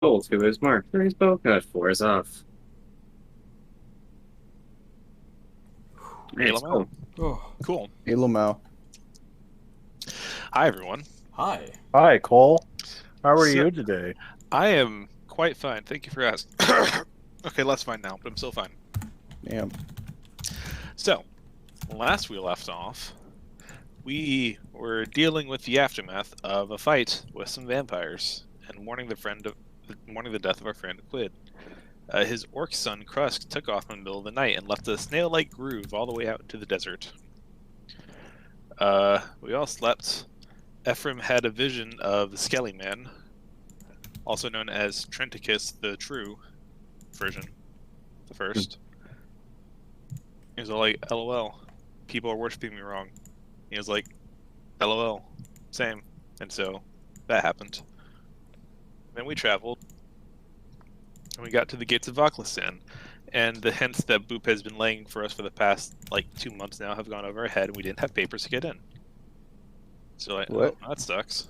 Goal to his mark. His bow cut 4 is off. Hey, Nice. Lamau. Cool. Oh, Cool. Hey, Lamau. Hi, everyone. hi. Hi, Cole. How are So, you today? I am quite fine. Thank you for asking. Okay, less fine now, but I'm still fine. Damn. So, last we left off, we were dealing with the aftermath of a fight with some vampires and mourning the death of our friend Quid. His orc son Krusk took off in the middle of the night and left a snail-like groove all the way out into the desert. We all slept. Ephraim had a vision of the Skelly Man, also known as Trenticus the True version, the first. He was all like, LOL, people are worshipping me wrong. He was like, LOL, same. And so that happened. Then we traveled, and we got to the gates of Vaklistan, and the hints that Boop has been laying for us for the past, 2 months now have gone over our head, and we didn't have papers to get in. So, What? oh, that sucks.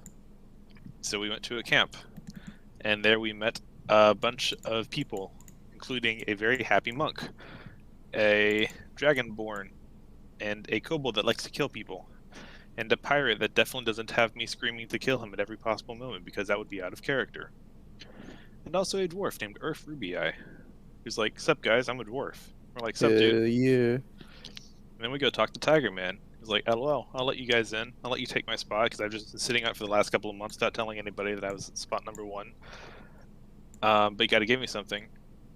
So we went to a camp, and there we met a bunch of people, including a very happy monk, a dragonborn, and a kobold that likes to kill people, and a pirate that definitely doesn't have me screaming to kill him at every possible moment because that would be out of character. And also a dwarf named Earth Rubii, who's like, "Sup guys, I'm a dwarf." We're like, "Sup dude?" Yeah. And then we go talk to Tiger Man. He's like, LOL, I'll let you guys in. I'll let you take my spot because I've just been sitting out for the last couple of months without telling anybody that I was spot number 1. But you got to give me something.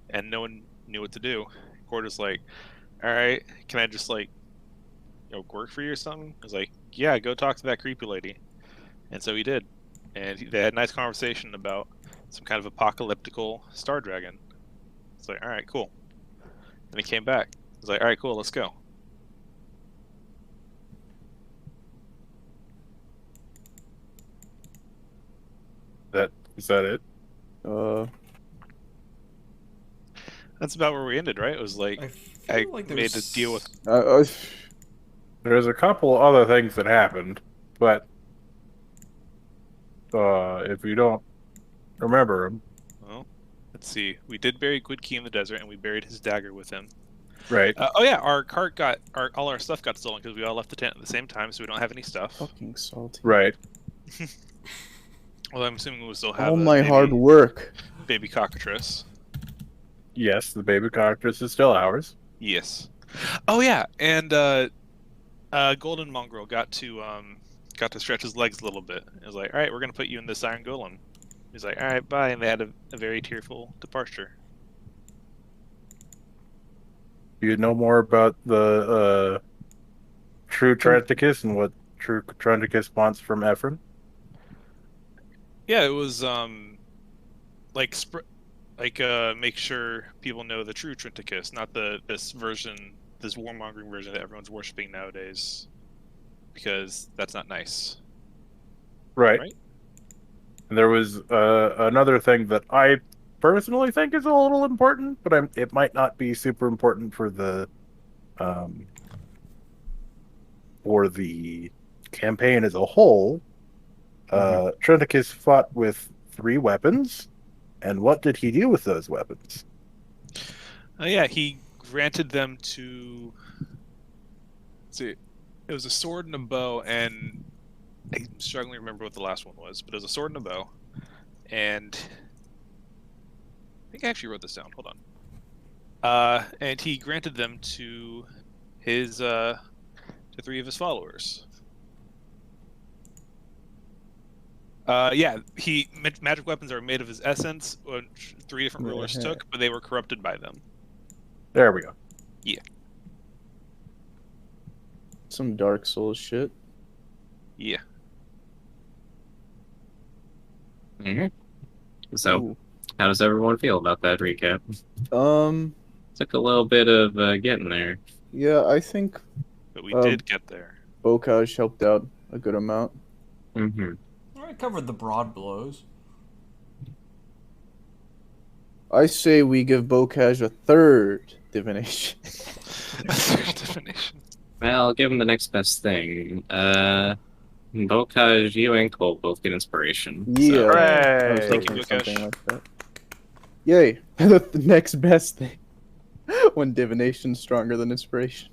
And no one knew what to do. Cord was like, alright, can I just, work for you or something? I was like, yeah, go talk to that creepy lady. And so he did. And they had a nice conversation about some kind of apocalyptical star dragon. It's like, alright, cool. And he came back. I was like, alright, cool, let's go. Is that it? That's about where we ended, right? It was like, I I feel like made there's a deal with... There's a couple other things that happened, but if you don't remember them, Well, let's see. We did bury Gwydkey in the desert, and we buried his dagger with him. right? Oh yeah, our cart got all our stuff got stolen because we all left the tent at the same time, so we don't have any stuff. Fucking salty. Right. Well, I'm assuming we'll still have All a my hard work. baby cockatrice. Yes, the baby cockatrice is still ours. Yes. Oh yeah, and Golden Mongrel got to stretch his legs a little bit. It was like, all right, we're gonna put you in this iron golem. He's like, all right, bye, and they had a very tearful departure. Do you know more about the true Trenticus and what true Trenticus wants from Ephraim? Yeah, it was make sure people know the true Trinticus, not this warmongering version that everyone's worshiping nowadays, because that's not nice. Right. Right? And there was another thing that I personally think is a little important, but it might not be super important for the campaign as a whole. Trenticus fought with 3 weapons, and what did he do with those weapons? Yeah, he granted them to. Let's see, it was a sword and a bow, and I'm struggling to remember what the last one was, but it was a sword and a bow, and I think I actually wrote this down. Hold on. And he granted them to his to 3 of his followers. Yeah, magic weapons are made of his essence, which 3 different rulers took, but they were corrupted by them. There we go. Yeah. Some Dark Souls shit. Yeah. Mm-hmm. So, Ooh. how does everyone feel about that recap? Took a little bit of getting there. Yeah, I think But we did get there. Bokaj helped out a good amount. Mm-hmm. I covered the broad blows. I say we give Bokaj a 3rd divination. Third divination. Well, give him the next best thing. Bokaj, you and Cole both get inspiration. Yeah. So, I was Hooray! Thank you, hoping Bokaj. something like that. Yay! The next best thing. When divination's stronger than inspiration.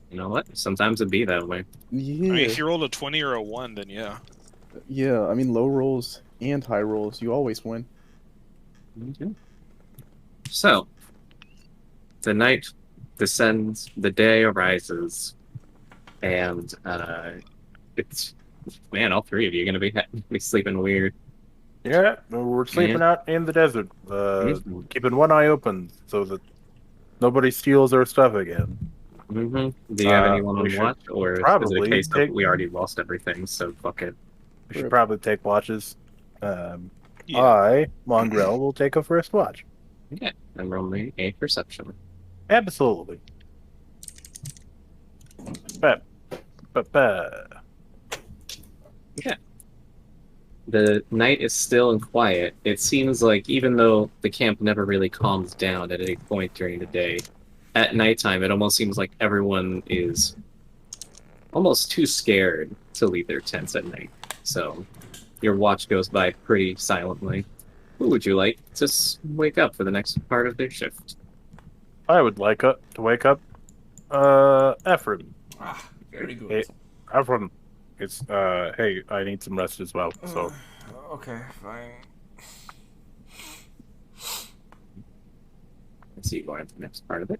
You know what? Sometimes it'd be that way. Yeah. I mean, if you rolled a 20 or a 1, then yeah. Yeah, I mean, low rolls and high rolls, you always win. Okay. So, the night descends, the day arises, and it's man, all three of you are gonna be sleeping weird. Yeah, we're sleeping out in the desert, Mhm. keeping one eye open so that nobody steals our stuff again. Do you have anyone We on should watch, or is it a probably case of take. we already lost everything? So fuck it. We should probably take watches. Yeah. I, Mongrel, will take a first watch. Okay, and roll me a perception. Absolutely. But, Okay. The night is still and quiet. It seems like even though the camp never really calms down at any point during the day, at nighttime it almost seems like everyone is almost too scared to leave their tents at night. So your watch goes by pretty silently. Who would you like to wake up for the next part of their shift? I would like to wake up. Ephraim. Ah, very good. Hey, Ephraim. It's Hey, I need some rest as well. So Okay, fine. Let's see, going to the next part of it.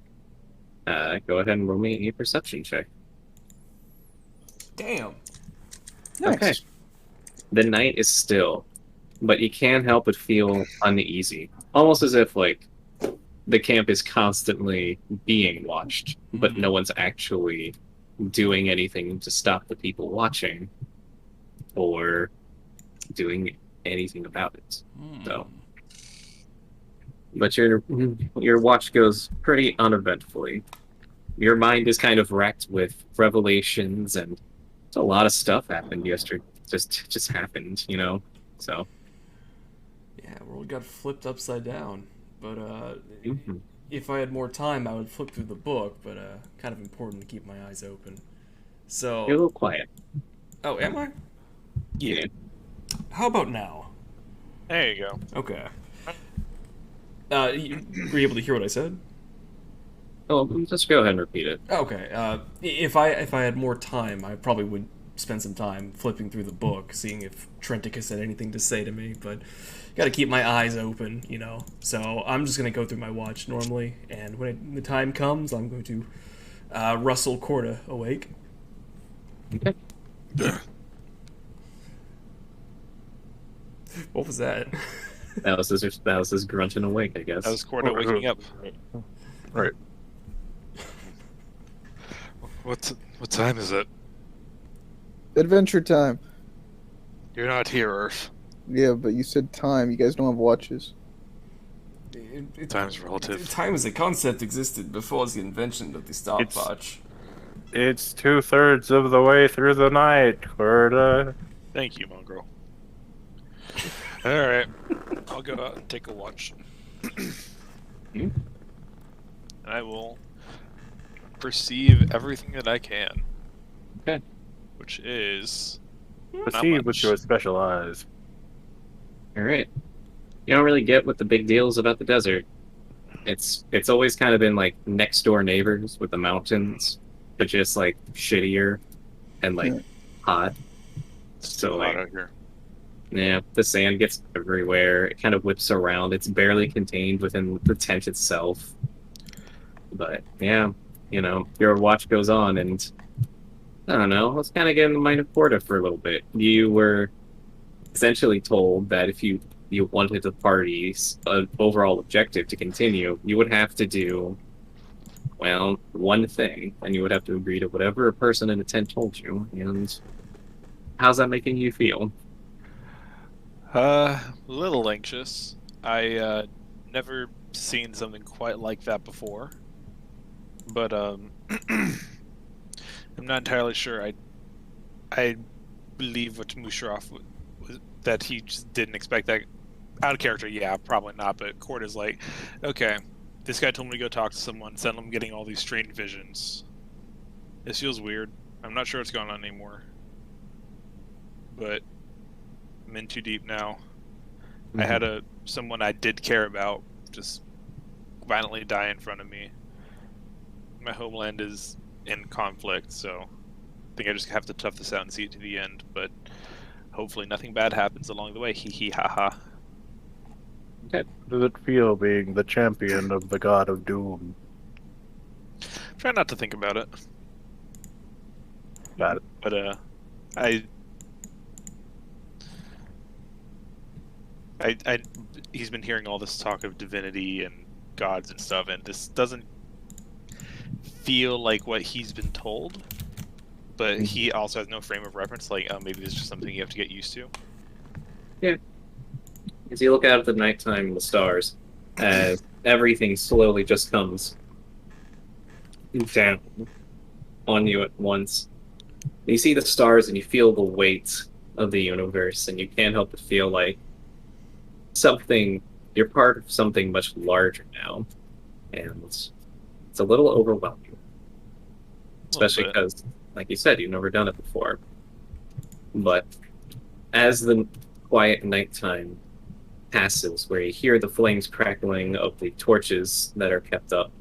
Go ahead and roll me a perception check. Damn. Nice. Okay. The night is still, but you can't help but feel uneasy. Almost as if, like, the camp is constantly being watched, but no one's actually doing anything to stop the people watching or doing anything about it. So, but your watch goes pretty uneventfully. Your mind is kind of racked with revelations, and a lot of stuff happened yesterday. Just happened, you know. So Yeah, world got flipped upside down. But mhm. if I had more time, I would flip through the book. But kind of important to keep my eyes open. So. You're a little quiet. Oh, am I? Yeah. How about now? There you go. Okay. Were you able to hear what I said? Oh, just go ahead and repeat it. Okay. If I had more time, I probably would spend some time flipping through the book, seeing if Trenticus had anything to say to me. But got to keep my eyes open, you know. So I'm just gonna go through my watch normally, and when the time comes, I'm going to rustle Corda awake. Okay. What was that? That was his grunting awake, I guess. That was Corda waking up. right. What time is it? Adventure time. You're not here, Earth. Yeah, but you said time. You guys don't have watches. Time's relative. Time as a concept existed before the invention of the stopwatch. It's 2/3 of the way through the night, Corda. Thank you, Mongrel. Alright. I'll go out and take a watch. And I will perceive everything that I can. Okay. Which is... Perceive with your special eyes. All right. You don't really get what the big deal is about the desert. It's always kind of been like next door neighbors with the mountains, but just like shittier and like hot. Still like, out here. Yeah, the sand gets everywhere. It kind of whips around. It's barely contained within the tent itself. But yeah, you know, your watch goes on, and I don't know. Let's kind of get in the mind of Porta for a little bit. You were essentially told that if you wanted the party's overall objective to continue, you would have to do, well, one thing, and you would have to agree to whatever a person in the tent told you. And how's that making you feel? A little anxious. I never seen something quite like that before. But I'm not entirely sure. I believe what Musharraf was, that he just didn't expect that. Out of character, yeah, probably not. But Court is like, okay, this guy told me to go talk to someone, send him getting all these strange visions. This feels weird. I'm not sure what's going on anymore. But I'm in too deep now. I had someone I did care about just violently die in front of me. My homeland is in conflict, so I think I just have to tough this out and see it to the end. But hopefully nothing bad happens along the way. Hee hee ha ha. Does it feel being the champion of the god of doom? Try not to think about it. Got it. But he's been hearing all this talk of divinity and gods and stuff, and this doesn't feel like what he's been told. But he also has no frame of reference. Like, oh, maybe this is just something you have to get used to. Yeah. As you look out at the nighttime and the stars, as everything slowly just comes down on you at once. You see the stars and you feel the weight of the universe, and you can't help but feel like you're part of something much larger now. And it's a little overwhelming. Especially because, like you said, you've never done it before. But as the quiet nighttime passes, where you hear the flames crackling of the torches that are kept up,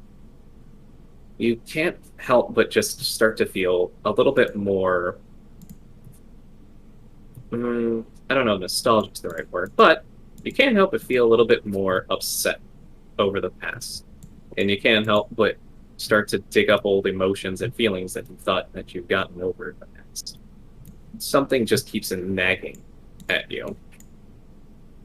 you can't help but just start to feel a little bit more, I don't know, nostalgia is the right word, but you can't help but feel a little bit more upset over the past. And you can't help but start to dig up old emotions and feelings that you thought that you've gotten over in the past. Something just keeps nagging at you.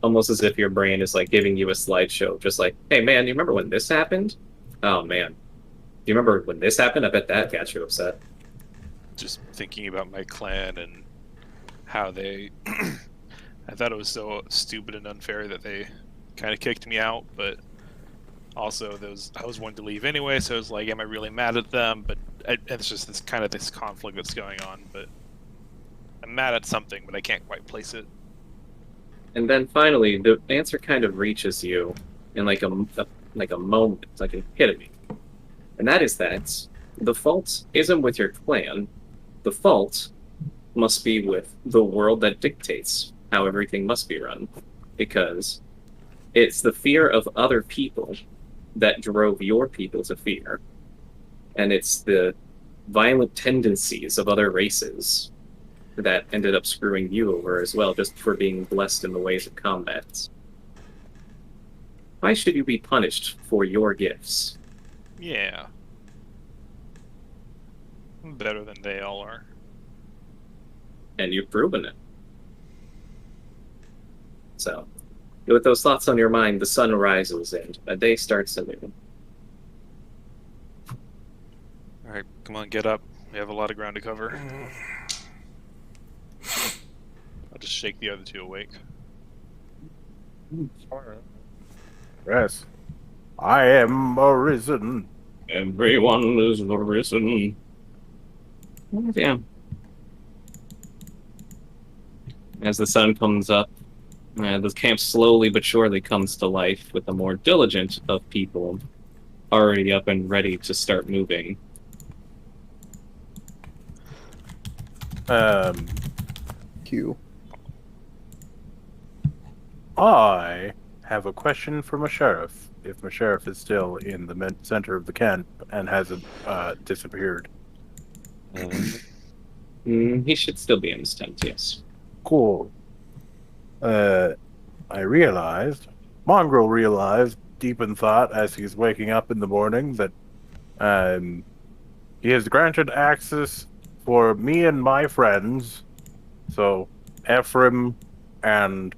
Almost as if your brain is like giving you a slideshow, just like, hey man, you remember when this happened? Oh man. Do you remember when this happened? I bet that got you upset. Just thinking about my clan and how they... I thought it was so stupid and unfair that they kind of kicked me out, but also I was one to leave anyway, so I was like, am I really mad at them? But it's just this kind of this conflict that's going on, but I'm mad at something, but I can't quite place it. And then finally, the answer kind of reaches you in like a moment, like an epitome. And that is that the fault isn't with your clan. The fault must be with the world that dictates how everything must be run. Because it's the fear of other people that drove your people to fear. And it's the violent tendencies of other races that ended up screwing you over as well, just for being blessed in the ways of combat. Why should you be punished for your gifts? Yeah. I'm better than they all are. And you've proven it. So, with those thoughts on your mind, the sun rises and a day starts anew. Alright, come on, get up. We have a lot of ground to cover. I'll just shake the other two awake. Yes. I am arisen. Everyone is arisen. Yeah. As the sun comes up, the camp slowly but surely comes to life with a more diligent of people already up and ready to start moving. Q. I have a question for my sheriff. If my sheriff is still in the center of the camp and hasn't disappeared. He should still be in his tent, yes. Cool. I realized, Mongrel realized, deep in thought, as he's waking up in the morning, that he has granted access for me and my friends, so Ephraim and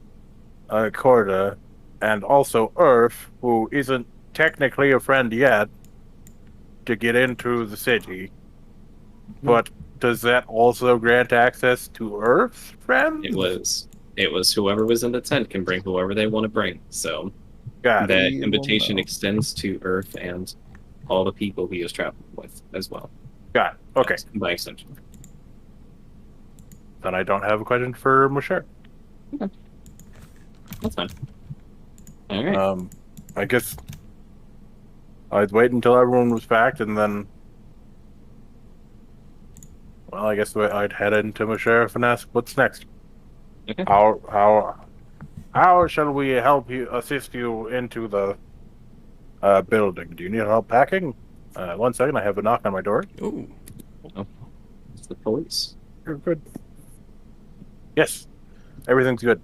Corda, and also Earth, who isn't technically a friend yet, to get into the city. But does that also grant access to Earth's friends? It was whoever was in the tent can bring whoever they want to bring. So Got that it. invitation extends to Earth and all the people he is traveling with as well. Got it. Okay. By extension. Then I don't have a question for Mosher. Okay. That's fine. All right. I guess I'd wait until everyone was packed, and then, well, I guess I'd head into my sheriff and ask what's next. Okay. How shall we help you, assist you into the building. Do you need help packing? 1 second, I have a knock on my door. Ooh. It's the police. You're good. Yes, everything's good.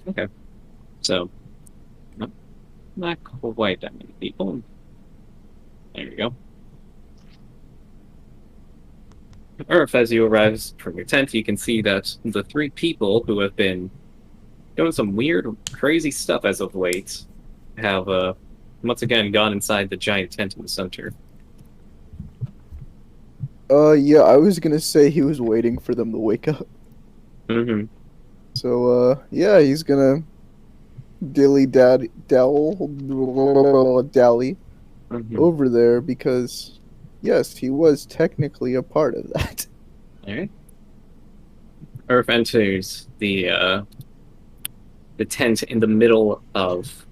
Okay. So, not quite that many people. There you go. Earth, as you arrive from your tent, you can see that the 3 people who have been doing some weird, crazy stuff as of late have, once again gone inside the giant tent in the center. Yeah, I was gonna say he was waiting for them to wake up. Mm-hmm. So, yeah, he's gonna dally dally Mm-hmm. over there because, yes, he was technically a part of that. Alright. Earth enters the tent in the middle of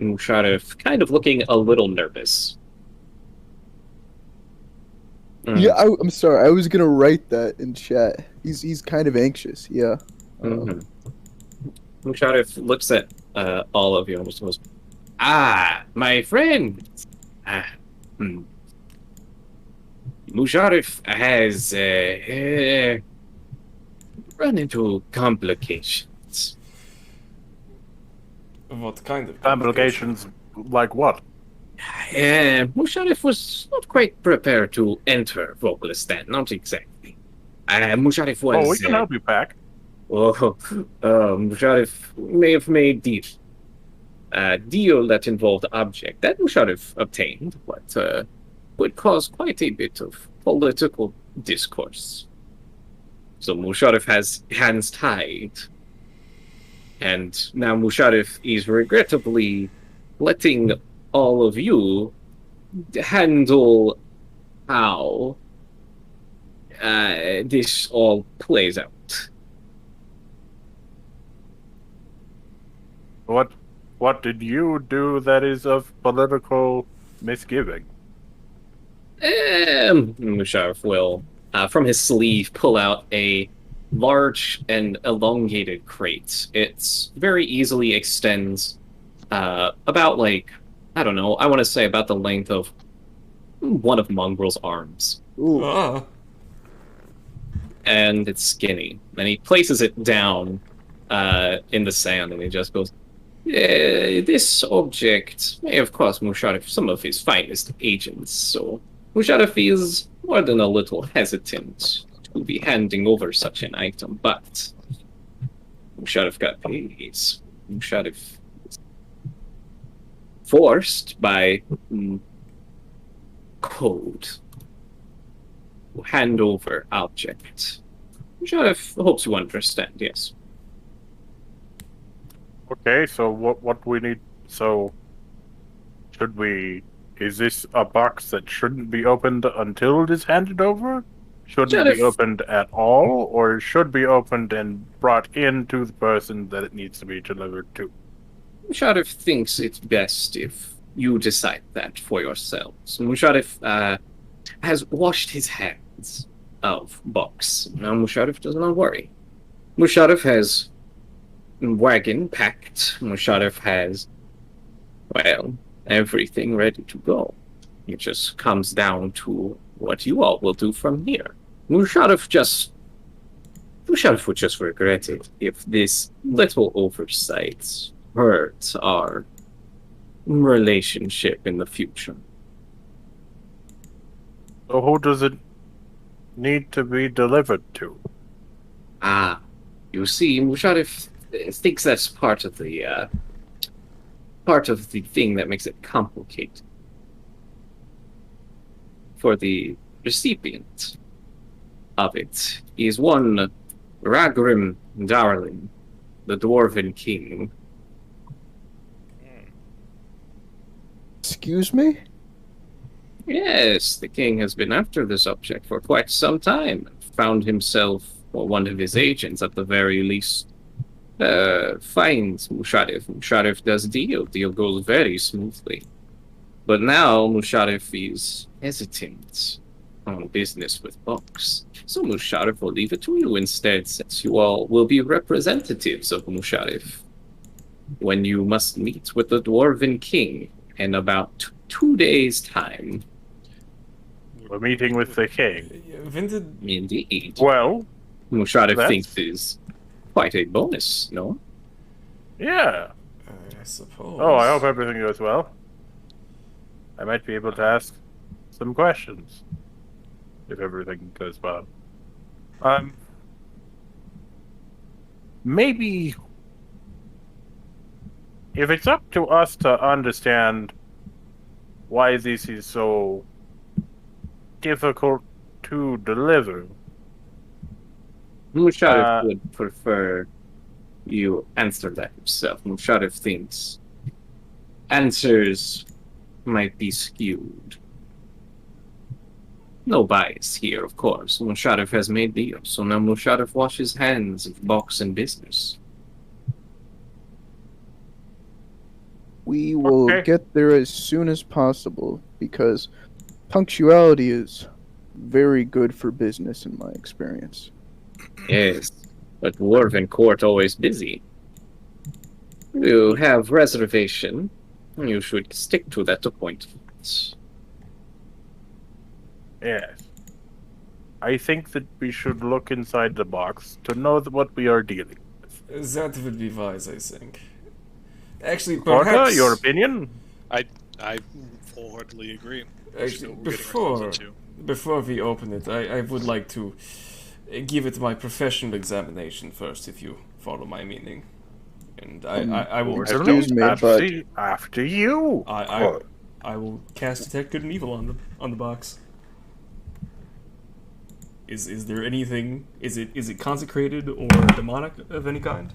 Musharraf, kind of looking a little nervous. Yeah, I'm sorry. I was gonna write that in chat. He's kind of anxious. Yeah. Mm-hmm. Musharraf looks at all of you and just goes, "Ah, my friend! Ah, hmm. Musharraf has run into complications. What kind of Complications like what? Musharraf was not quite prepared to enter Vocalistan, not exactly. Musharraf was... Oh, we can help you pack. Musharraf may have made the deal that involved object that Musharraf obtained, but would cause quite a bit of political discourse. So Musharraf has hands tied, and now Musharraf is regrettably letting all of you handle how this all plays out. What did you do that is of political misgiving? Musharraf will, from his sleeve, pull out a large and elongated crate. It's very easily extends about, like, I don't know, I want to say about the length of one of Mongrel's arms. Ooh. Ah. And it's skinny. And he places it down in the sand, and he just goes, this object may have cost Musharraf some of his finest agents, so Musharraf is more than a little hesitant to be handing over such an item, but Musharraf got paid. Musharraf is forced by code to hand over object. Musharraf hopes you understand, yes. Okay, so what we need? So should we? Is this a box that shouldn't be opened until it is handed over? Shouldn't be opened at all, or should be opened and brought in to the person that it needs to be delivered to? Musharraf thinks it's best if you decide that for yourselves. Musharraf has washed his hands of box. Now Musharraf does not worry. Musharraf has wagon packed. Musharraf has, well, everything ready to go. It just comes down to what you all will do from here. Musharraf would just regret it if this little oversight hurt our relationship in the future. So who does it need to be delivered to? Ah, you see, Musharraf thinks that's part of the thing that makes it complicated. For the recipient of it is one Ragrim Darling, the Dwarven King. Excuse me? Yes, the king has been after this object for quite some time, and found himself, or one of his agents at the very least, finds Musharraf. Musharraf does deal. Deal goes very smoothly. But now Musharraf is hesitant on business with Box. So Musharraf will leave it to you instead, since you all will be representatives of Musharraf when you must meet with the Dwarven King in about 2 days' time. We're meeting with the king. When did Indeed. Well, Musharraf that's- thinks is quite a bonus, no? yeah. I suppose? Oh, I hope everything goes well. I might be able to ask some questions if everything goes well. Maybe if it's up to us to understand why this is so difficult to deliver. Musharraf would prefer you answer that yourself. Musharraf thinks answers might be skewed. No bias here, of course. Musharraf has made deals, so now Musharraf washes hands of box and business. We will Okay. get there as soon as possible because punctuality is very good for business in my experience. Yes, but Dwarven court always busy. You have reservation. You should stick to that appointment. Yes. I think that we should look inside the box to know what we are dealing with. That would be wise, I think. Actually, Porta, perhaps... your opinion? I wholeheartedly agree. Actually, What we're getting ourselves before we open it, I would like to give it my professional examination first, if you follow my meaning. And I will... Excuse me, but After you. I will cast Detect Good and Evil on the box. Is there anything? Is it consecrated or demonic of any kind?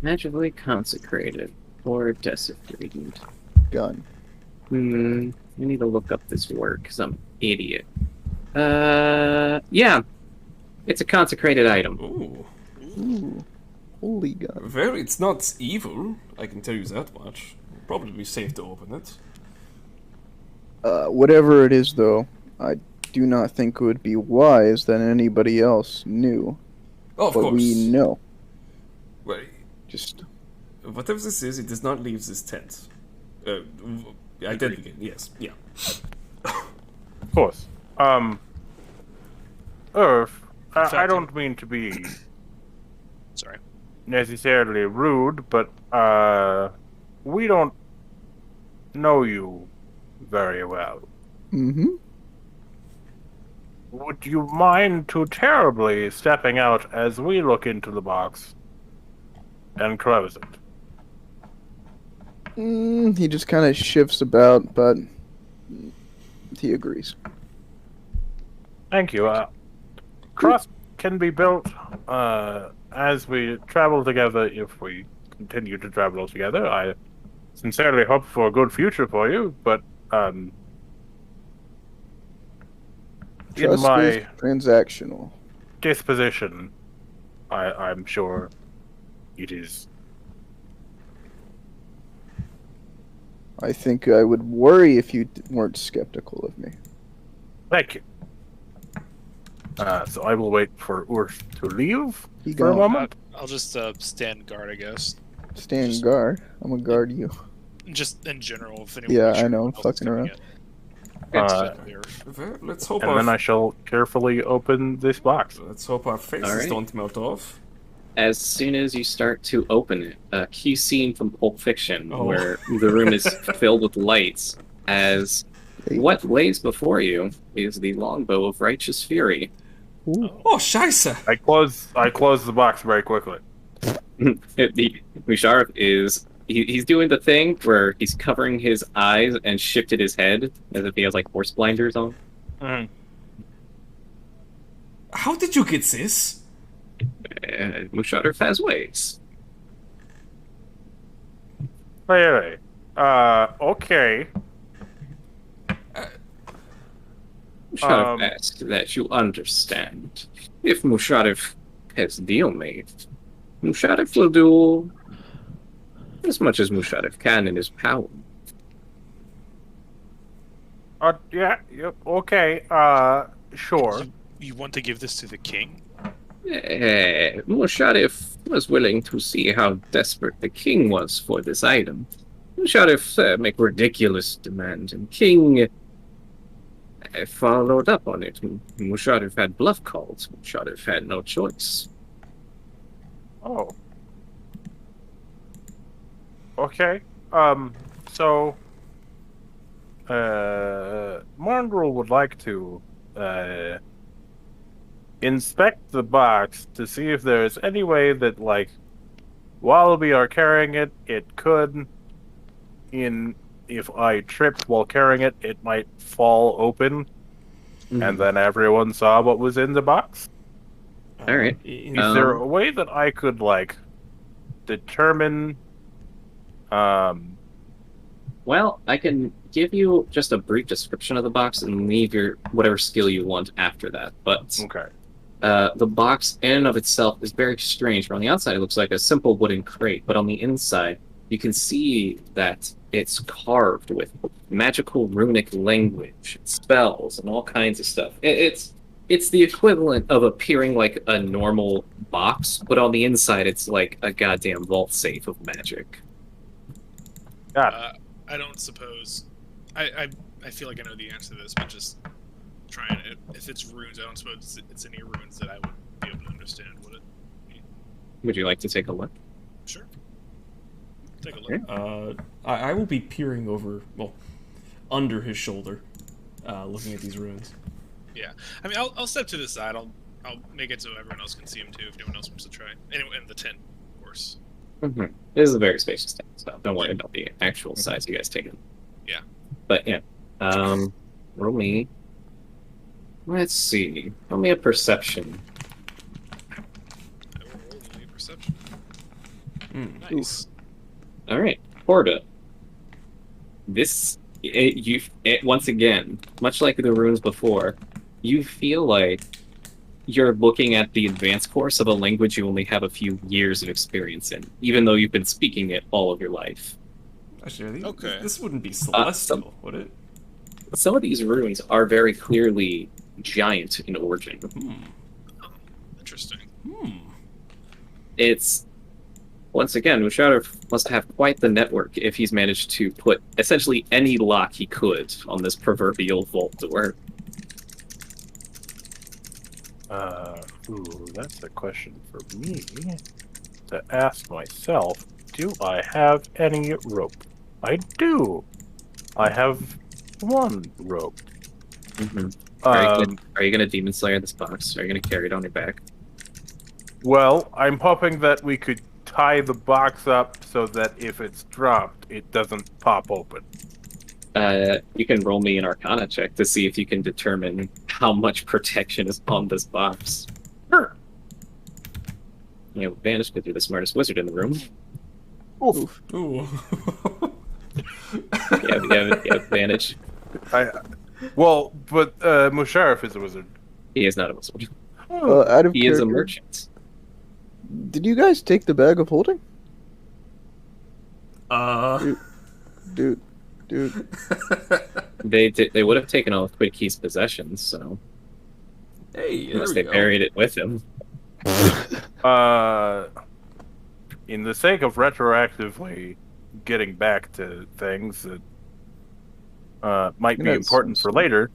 Magically consecrated or desecrated. gun. I need to look up this word because I'm an idiot. Yeah, it's a consecrated item. Ooh, Ooh, holy gun. it's not evil. I can tell you that much. Probably be safe to open it. Whatever it is, though, I do not think it would be wise that anybody else knew Oh, of what course. we know. Well, Just whatever this is, it does not leave this tent. Identity. Yes. Yeah. Of course. Earth, I Fact. don't mean to be Sorry. necessarily rude, but we don't know you very well. mm-hmm. Would you mind too terribly stepping out as we look into the box and close it? He just kind of shifts about, but he agrees. Thank you. Trust can be built as we travel together if we continue to travel together. I sincerely hope for a good future for you, but in Trust my is transactional. disposition, I'm sure it is. I think I would worry if you weren't skeptical of me. Thank you. So I will wait for Urth to leave He for a gone. moment. I'll just stand guard, I guess. Stand Just- guard. I'm gonna guard you. Just in general, if anyone. Yeah, makes sure I know, no I'm one else is fucking coming around. in. Uh, Clear. Well, let's hope And our then I shall carefully open this box. faces Alright. don't melt off. As soon as you start to open it, a key scene from Pulp Fiction, Oh. where the room is filled with lights, as what lays before you is the longbow of righteous fury. Ooh. Oh, scheisse! I close the box very quickly. The Musharraf is he's doing the thing where he's covering his eyes and shifted his head as if he has like horse blinders on. How did you get this? Musharraf has ways. Anyway, okay. Musharraf asks that you understand. If Musharraf has deal made, Musharraf will do as much as Musharraf can in his power. Yeah, okay, sure. You want to give this to the king? Musharraf was willing to see how desperate the king was for this item. Musharraf make ridiculous demand, and King followed up on it. Musharraf had bluff calls. Musharraf had no choice. Oh. Okay. So, Mongrel would like to, inspect the box to see if there's any way that, like, while we are carrying it, it could, if I tripped while carrying it, it might fall open, and then everyone saw what was in the box. All right. Is there a way that I could, like, determine, Well, I can give you just a brief description of the box and leave your whatever skill you want after that. But okay. the box in and of itself is very strange. On the outside, it looks like a simple wooden crate, but on the inside, you can see that it's carved with magical runic language, spells, and all kinds of stuff. It's the equivalent of appearing like a normal box, but on the inside, it's like a goddamn vault safe of magic. Got it. I don't suppose. I feel like I know the answer to this, but just trying it. If it's runes, I don't suppose it's any runes that I would be able to understand. Would it? Would you like to take a look? Sure. Take a look. I will be peering over, under his shoulder, looking at these runes. Yeah, I mean, I'll step to the side. I'll make it so everyone else can see him too, if anyone else wants to try. Anyway, in the tent, of course. Mm-hmm. This is a very spacious tent, so don't worry about the actual size you guys take it. Yeah. But yeah, roll me. Let's see. Roll me a perception. I will roll a perception. Nice. All right, Horda. Once again, much like the runes before, you feel like you're looking at the advanced course of a language you only have a few years of experience in, even though you've been speaking it all of your life. Actually, Okay. This wouldn't be celestial, would it? Some of these runes are very clearly giant in origin. Oh, interesting. It's, once again, Musharraf must have quite the network if he's managed to put essentially any lock he could on this proverbial vault door. That's a question for me to ask myself. Do I have any rope? I do. I have one rope. Mm-hmm. Are you gonna Demon Slayer this box? Are you gonna carry it on your back? Well, I'm hoping that we could tie the box up so that if it's dropped, it doesn't pop open. You can roll me an Arcana check to see if you can determine how much protection is on this box. Sure. You know, advantage because you're the smartest wizard in the room. Oof. Ooh. You have advantage. Well, but Musharraf is a wizard. He is not a wizard. Out of He is a character, merchant. Did you guys take the bag of holding? Dude. They would have taken all of Quidkey's possessions, so Hey, unless there they we go. buried it with him. In the sake of retroactively getting back to things that might be That's important for later,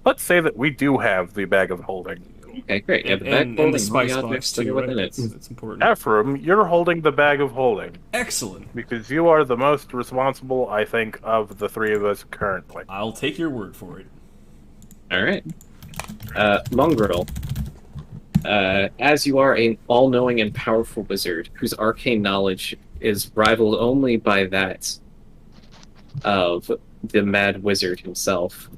let's say that we do have the bag of holding. Okay, great. You have the back And holding, the spice all the box objects that are too, right? within it. It's important. Ephraim, you're holding the bag of holding Excellent. because you are the most responsible, I think, of the three of us currently. I'll take your word for it. All right. Mongrel, as you are an all-knowing and powerful wizard whose arcane knowledge is rivaled only by that of the mad wizard himself,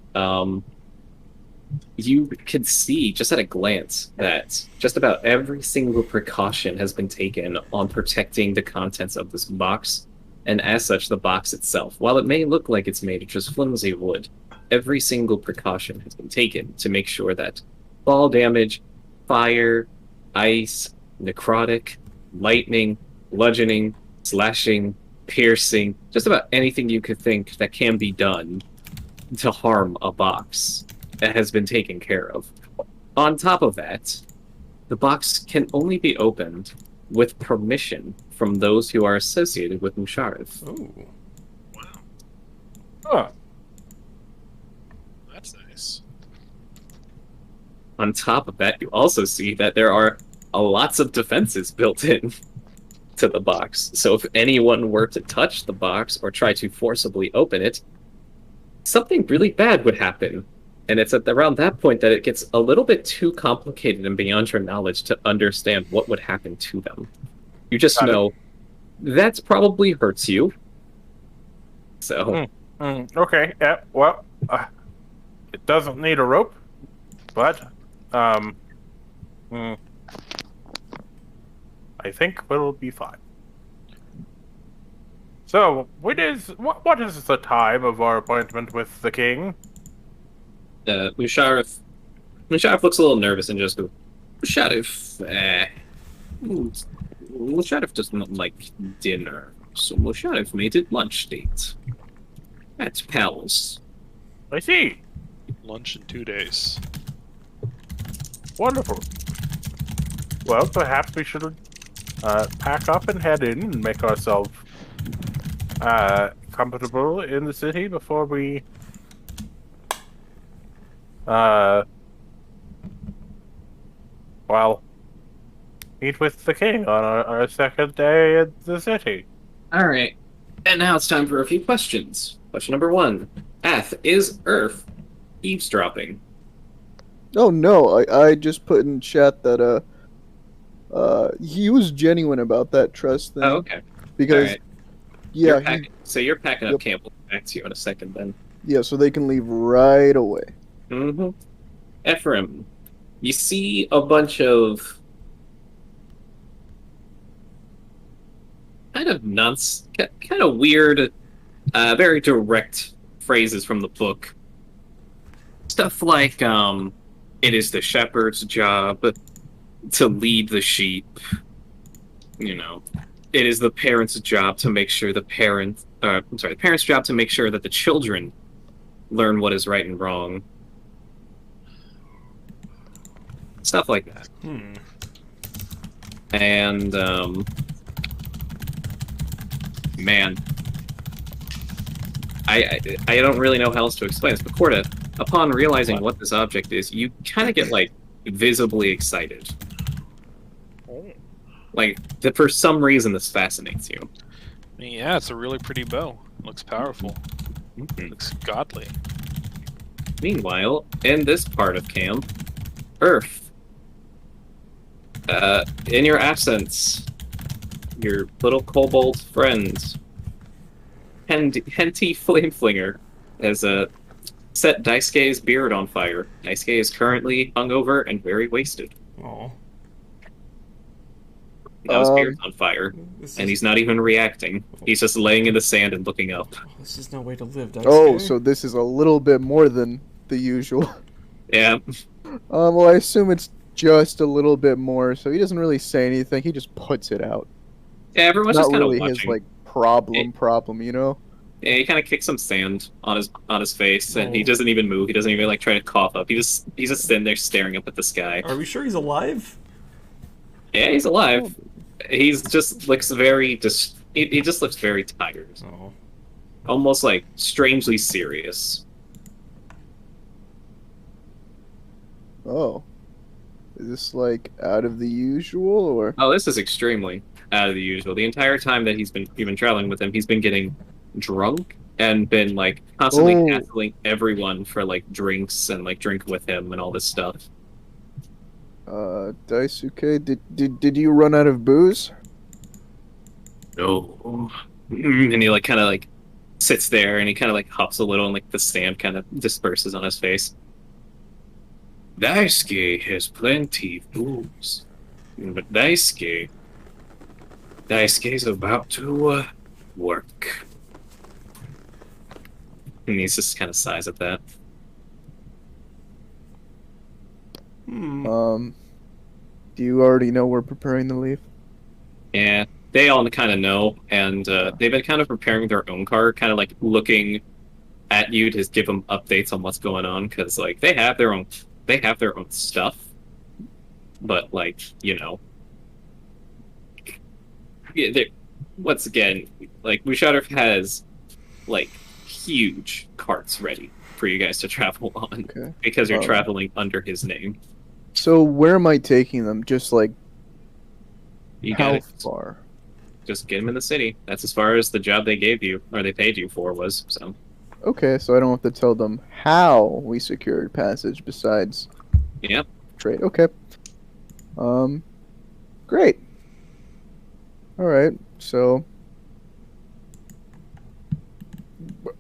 you can see just at a glance that just about every single precaution has been taken on protecting the contents of this box, and as such, the box itself. While it may look like it's made of just flimsy wood, every single precaution has been taken to make sure that fall damage, fire, ice, necrotic, lightning, bludgeoning, slashing, piercing, just about anything you could think that can be done to harm a box that has been taken care of. On top of that, the box can only be opened with permission from those who are associated with Musharraf. Oh. Huh. That's nice. On top of that, you also see that there are lots of defenses built in to the box. So if anyone were to touch the box or try to forcibly open it, something really bad would happen. And it's at around that point that it gets a little bit too complicated and beyond your knowledge to understand what would happen to them. You just Got it. know that's probably hurts you. So, Okay. Yeah. Well, it doesn't need a rope, but I think we'll be fine. So, what is the time of our appointment with the king? Musharraf looks a little nervous and just goes, Musharraf doesn't like dinner, so Musharraf made it lunch date. At Palace. I see. Lunch in 2 days. Wonderful. Well, perhaps we should pack up and head in and make ourselves comfortable in the city before we well, meet with the king on our second day in the city. All right, and now it's time for a few questions. Question number 1: is Earth eavesdropping? Oh no, I just put in chat that he was genuine about that trust thing. Oh, okay. Because Alright. yeah, So you're packing up Yep. camp. We'll get back to you in a second then. yeah, so they can leave right away. Mm-hmm. Ephraim, you see a bunch of kind of kind of weird, very direct phrases from the book. Stuff like, it is the shepherd's job to lead the sheep. You know, it is the parents' job to make sure the parents job to make sure that the children learn what is right and wrong. Stuff like that. And, man, I don't really know how else to explain this, but Corda, upon realizing what this object is, you kind of get, like, visibly excited. Like, for some reason, this fascinates you. I mean, yeah, it's a really pretty bow. Looks powerful. Looks godly. Meanwhile, in this part of camp, Earth. In your absence, your little kobold friend, Henty Flameflinger, has set Daisuke's beard on fire. Daisuke is currently hungover and very wasted. Oh, Now his beard's on fire, this and is, he's not even reacting. He's just laying in the sand and looking up. this is no way to live. Oh, Daisuke. so this is a little bit more than the usual. Yeah, Well, I assume it's just a little bit more, so he doesn't really say anything. He just puts it out. yeah. Everyone's Not just kind of really watching. his like problem, you know? Yeah, he kind of kicks some sand on his face, and he Oh. doesn't even move. He doesn't even like try to cough up. He's just sitting there staring up at the sky. Are we sure he's alive? Yeah, he's alive. He's just looks very he just looks very tired, Oh, almost like strangely serious. Oh. Is this like out of the usual or Oh, this is extremely out of the usual. The entire time that you've been traveling with him, he's been getting drunk and been like constantly Oh. hassling everyone for like drinks and like drink with him and all this stuff. Daisuke, did you run out of booze? No. And he like kind of like sits there and he kind of like hops a little and like the sand kind of disperses on his face. Daisuke has plenty of booze, but Daisuke's about to work. And he just kind of sighs at that. hmm. Do you already know we're preparing to leave? Yeah, they all kind of know, and they've been kind of preparing their own car, kind of like looking at you to give them updates on what's going on, because like they have their own stuff, but like yeah, once again, like Musharraf has like huge carts ready for you guys to travel on Okay. because you're Um, traveling under his name. So where am I taking them? Just like You how gotta far? just get him in the city. That's as far as the job they gave you or they paid you for was. So Okay, so I don't have to tell them how we secured passage besides yep. trade. Okay. Um, great. All right. So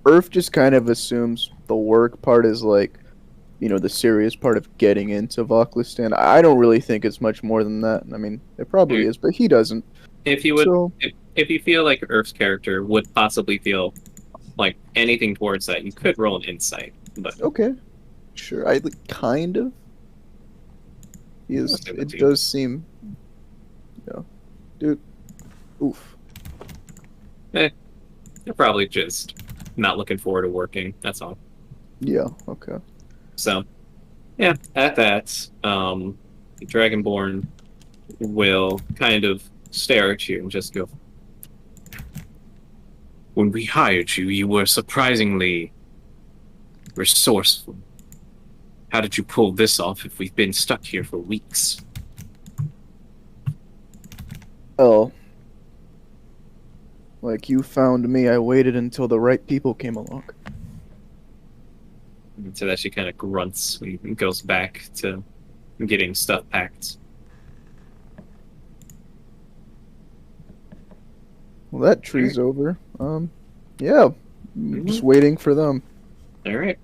Earth just kind of assumes the work part is like, the serious part of getting into Voklistan. I don't really think it's much more than that. I mean, it probably is, but he doesn't. If you would, So, if you feel like Earth's character would possibly feel like anything towards that, you could roll an insight. But okay. Sure. Kind of. He I'll is. say with It you. does seem. Dude. Oof. You're probably just not looking forward to working. That's all. Yeah. Okay. So, yeah, at that, the Dragonborn will kind of stare at you and just go, "When we hired you, you were surprisingly resourceful. How did you pull this off if we've been stuck here for weeks?" Oh. Like you found me, I waited until the right people came along. And so that she kind of grunts and goes back to getting stuff packed. Well, that tree's over. Yeah. Just waiting for them. All right,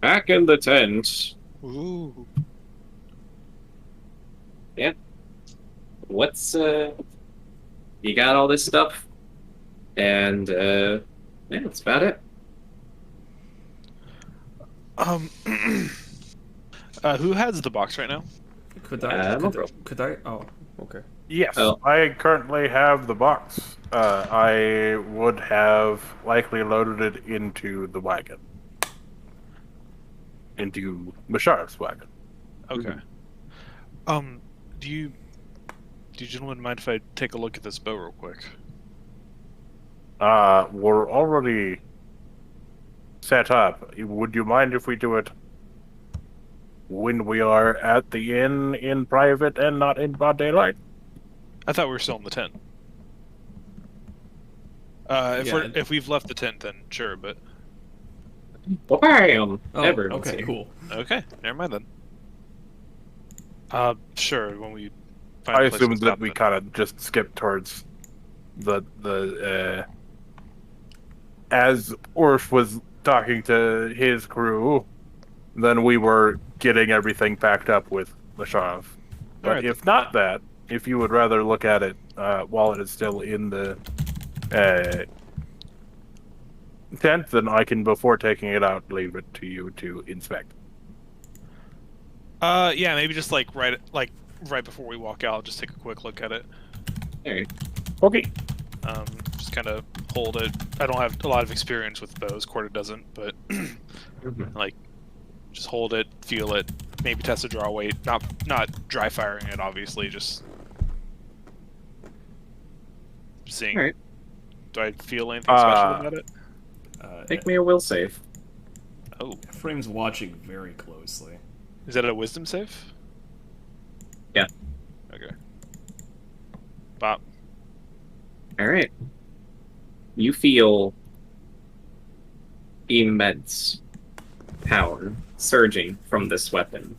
back in the tent. Ooh. What's you got all this stuff, and yeah, that's about it. Um. Who has the box right now? Could I? no problem. Could I? Oh, okay. Yes, Oh. I currently have the box. I would have likely loaded it into the wagon. Into Bashar's wagon. Okay. Do you gentlemen mind if I take a look at this bow real quick? We're already set up. Would you mind if we do it when we are at the inn in private and not in broad daylight? I thought we were still in the tent. If we've left the tent, then sure. But Bam! Oh, Everyone's okay, here. cool. okay, never mind then. Sure. When we find I a place to assumed that stop we then. kind of just skipped towards the as Orf was talking to his crew, then we were getting everything packed up with Lashav. But Alright, if not that, if you would rather look at it while it is still in the tent, then I can, before taking it out, leave it to you to inspect. Yeah, maybe just right before we walk out, just take a quick look at it. All right. Okay. Just kind of hold it. I don't have a lot of experience with bows. Corda doesn't, but just hold it, feel it, maybe test a draw weight. Not dry firing it, obviously. Just seeing. All right. Do I feel anything special about it? Make me a will save. Oh, Ephraim's watching very closely. is that a wisdom save? Yeah. Okay. Bop. All right. You feel immense power surging from this weapon,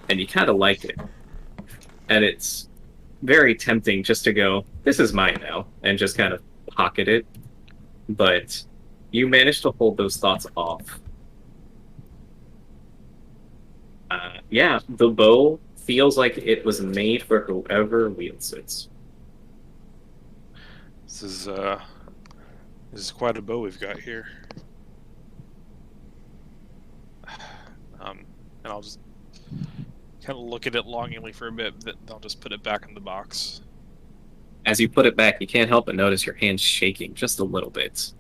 and you kind of like it. And it's very tempting just to go, "This is mine now," and just kind of pocket it. But you manage to hold those thoughts off. Yeah, the bow feels like it was made for whoever wields it. This is quite a bow we've got here. And I'll just kind of look at it longingly for a bit, then I'll just put it back in the box. As you put it back, you can't help but notice your hand shaking just a little bit.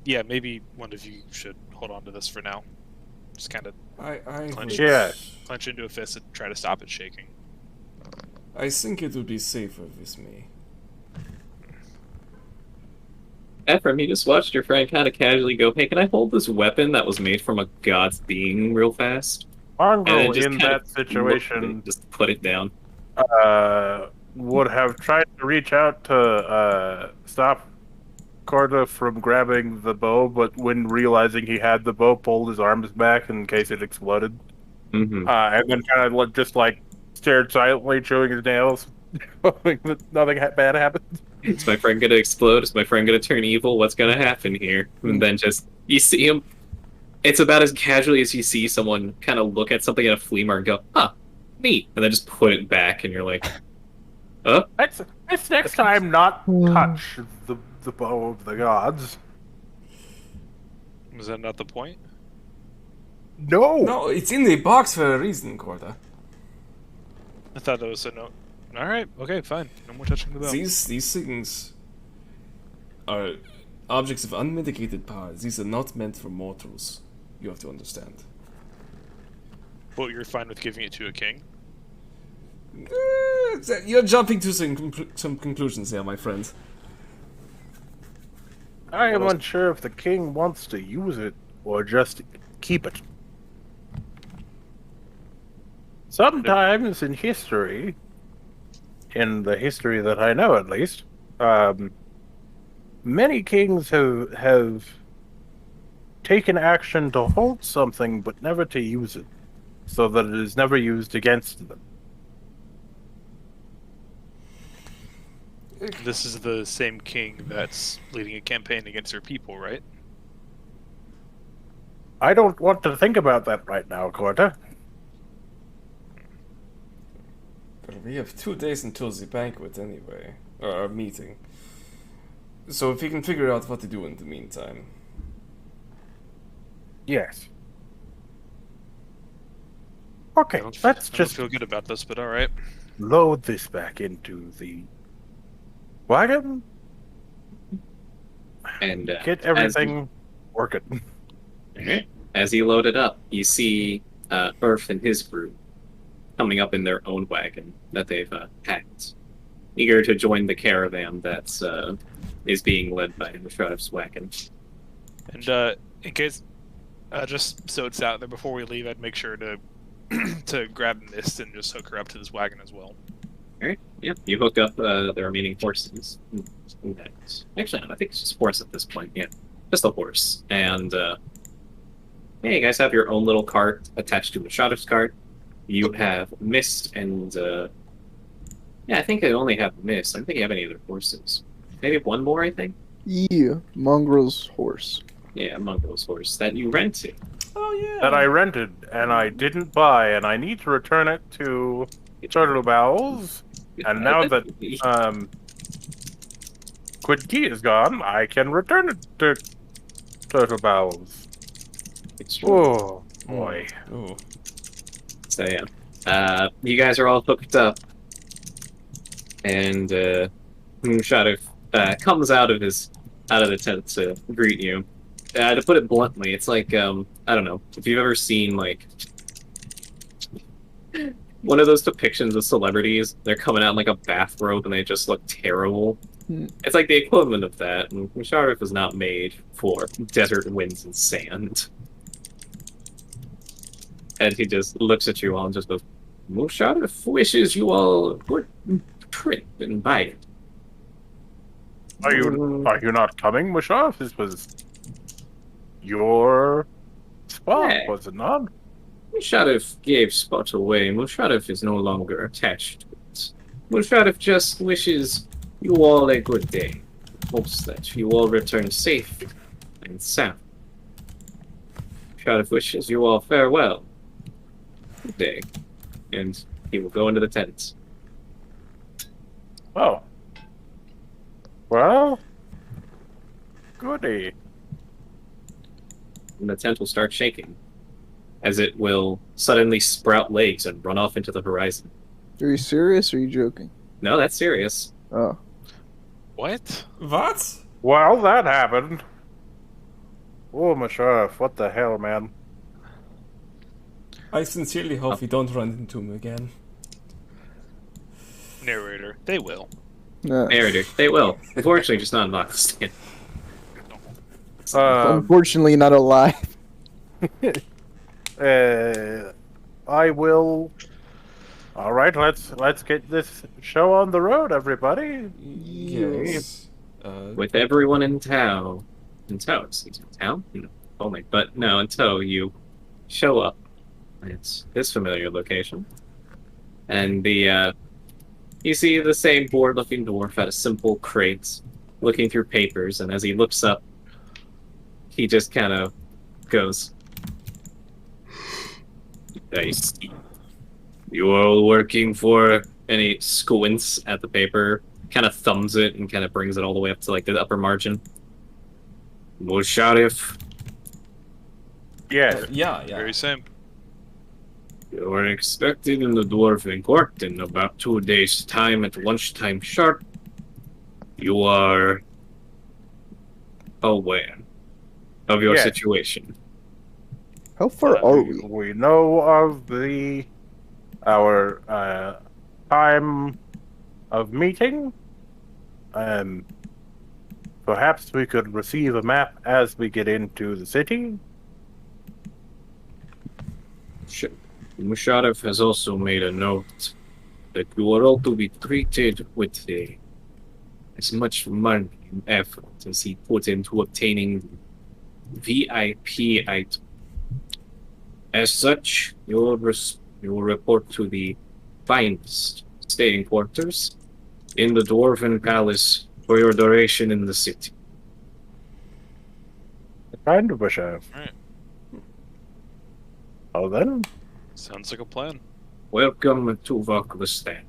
Yeah, maybe one of you should hold on to this for now. Just kind of I Clench. Yeah. clench into a fist and try to stop it shaking. I think it would be safer with me. Ephraim, you just watched your friend kind of casually go, "Hey, can I hold this weapon that was made from a god's being real fast?" And then Mongrel just in kind that of situation just put it down. would have tried to reach out to stop Corda from grabbing the bow, but when realizing he had the bow, pulled his arms back in case it exploded. Hmm. And then kind of just like stared silently, chewing his nails, hoping that nothing bad happened. Is my friend gonna explode? Is my friend gonna turn evil? What's gonna happen here? And then just you see him. It's about as casually as you see someone kind of look at something at a flea market and go, "Huh, neat," and then just put it back, and you're like, "Oh, Let's next time not touch the bow of the gods. Was that not the point? No. No, it's in the box for a reason, Corda. I thought that was a note. All right, okay, fine. No more touching the bell. These things are objects of unmitigated power. These are not meant for mortals. You have to understand. But you're fine with giving it to a king? You're jumping to some conclusions here, my friend. I am unsure if the king wants to use it or just keep it. Sometimes in history, in the history that I know at least, many kings have taken action to hold something but never to use it, so that it is never used against them. This is the same king that's leading a campaign against her people, right? I don't want to think about that right now, Corta. But we have 2 days until the banquet anyway, or our meeting. So if we can figure out what to do in the meantime. Yes. Okay, I don't let's just feel good about this, but all right. load this back into the wagon. and Get everything working. As you load it up, you see Earth and his group coming up in their own wagon that they've packed, eager to join the caravan that's is being led by Musharov's wagon. And in case, just so it's out there before we leave, I'd make sure to to grab Mist and just hook her up to this wagon as well. All right, yeah, you hook up the remaining horses. Actually, no, I think it's just horse at this point. Yeah, just a horse. And yeah, you guys have your own little cart attached to Musharov's cart. You have Mist and yeah, I think I only have Mist. I don't think you have any other horses. Maybe one more, I think. Yeah, Mongrel's horse. Yeah, Mongrel's horse that you rented. Oh yeah. That I rented and I didn't buy, and I need to return it to Turtle Bowels. And now that Quidkey is gone, I can return it to Turtle Bowels. Oh boy. Oh. So yeah, you guys are all hooked up, and Moonshot comes out of the tent to greet you. To put it bluntly, it's like I don't know if you've ever seen like one of those depictions of celebrities. They're coming out in like a bathrobe and they just look terrible. It's like the equivalent of that. And Musharraf is not made for desert winds and sand. And he just looks at you all and just goes, Musharraf wishes you all a good trip and bite. Are you not coming, Musharraf? This was your spot, Yeah. was it not? Musharraf gave Spot away. Musharraf is no longer attached to it. Musharraf just wishes you all a good day. Hopes that you all return safe and sound. Musharraf wishes you all farewell. Good day. And he will go into the tent. Oh. Well, goody. And the tent will start shaking, as it will suddenly sprout legs and run off into the horizon. Are you serious or are you joking? No, that's serious. Oh. What? What? Well, that happened. Oh, Musharraf, what the hell, man? I sincerely hope we don't run into him again. Narrator, they will. Narrator, they will. Unfortunately, just not in Pakistan. Unfortunately, not alive. I will. All right, let's get this show on the road, everybody. Yes. With everyone in tow. In tow, excuse me. Town? No, only. But no, in tow, you show up. It's this familiar location. And you see the same bored-looking dwarf at a simple crate, looking through papers, and as he looks up, he just kind of goes, I see. You are all working for... And he squints at the paper, kind of thumbs it, and kind of brings it all the way up to, like, the upper margin. Musharif, Yes. Yeah. Very same. you are expected in the Dwarven Court in about 2 days' time at lunchtime sharp. You are aware of your Yes. situation. How far are we? We know of our time of meeting. Perhaps we could receive a map as we get into the city. Musharraf has also made a note that you are all to be treated with as much money and effort as he put into obtaining VIP item. As such, you will report to the finest staying quarters in the Dwarven Palace for your duration in the city. Kind of a chef. Right. Oh, then. Sounds like a plan. Welcome to Vaklastan.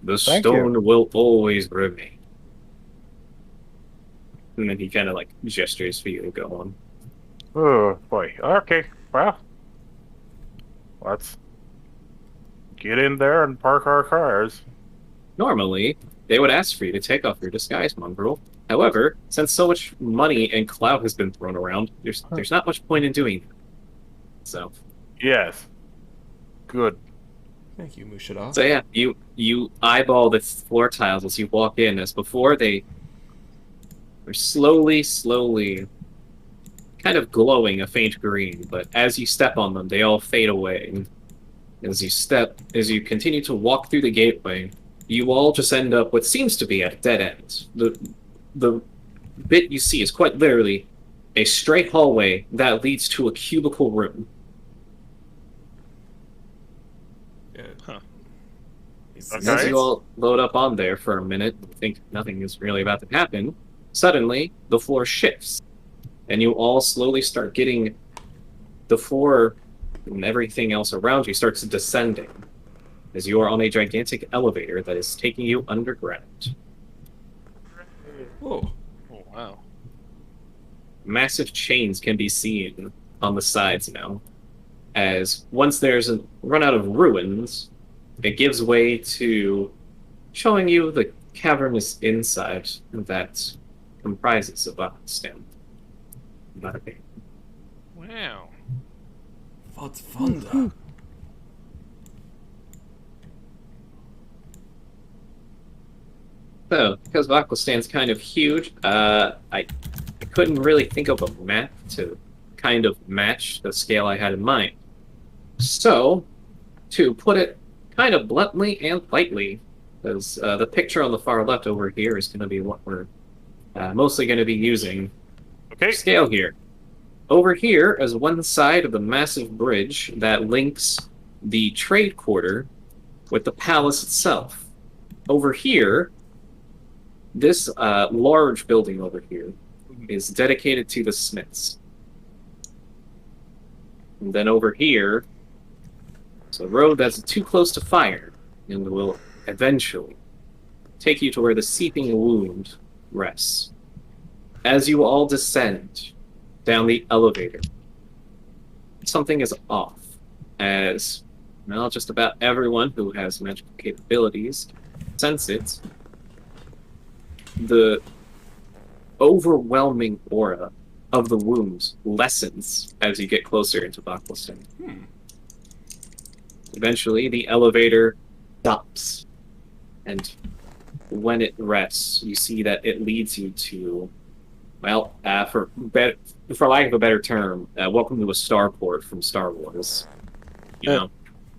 The Thank stone will always remain. And then he kind of like gestures for you to go on. Oh, boy. Okay, well. Let's get in there and park our cars. Normally, they would ask for you to take off your disguise, mongrel. However, since so much money and clout has been thrown around, there's not much point in doing that. So Yes. Good. Thank you, Mushara. So yeah, you eyeball the floor tiles as you walk in. As before, they're slowly, kind of glowing a faint green. But as you step on them, they all fade away. As you continue to walk through the gateway, you all just end up what seems to be at a dead end. The bit you see is quite literally a straight hallway that leads to a cubicle room. Huh. And as you all load up on there for a minute, think nothing is really about to happen, suddenly the floor shifts, and you all slowly start getting the floor and everything else around you starts descending, as you are on a gigantic elevator that is taking you underground. Whoa. Oh, wow. Massive chains can be seen on the sides now, as once there's a run out of ruins, it gives way to showing you the cavernous inside that comprises of Pakistan. Not a big. Wow. What's Vanda? So, because Vaklistan's kind of huge, I couldn't really think of a map to kind of match the scale I had in mind. So, to put it kind of bluntly and lightly, because the picture on the far left over here is going to be what we're mostly going to be using. Okay. Scale here. Over here is one side of the massive bridge that links the trade quarter with the palace itself. Over here, this large building over here is dedicated to the smiths. And then over here, it's a road that's too close to fire and will eventually take you to where the seeping wound rests. As you all descend down the elevator, something is off, as well, just about everyone who has magical capabilities sense it. The overwhelming aura of the wounds lessens as you get closer into Baklistan. Eventually, the elevator stops. And when it rests, you see that it leads you to, well, for lack of a better term, welcome to a starport from Star Wars. You know,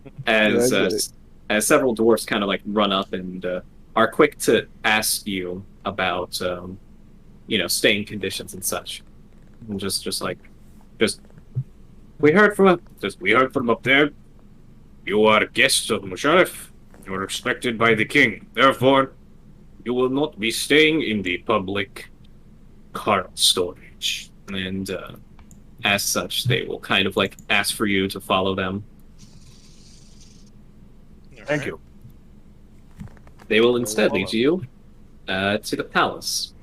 Yeah, I as get it. as several dwarfs kind of like run up and are quick to ask you about, staying conditions and such. And just we heard from up there. You are guests of Musharraf. You are expected by the king. Therefore, you will not be staying in the public cart storage. And as such, they will kind of like ask for you to follow them. Thank you. They will instead follow. lead you to the palace,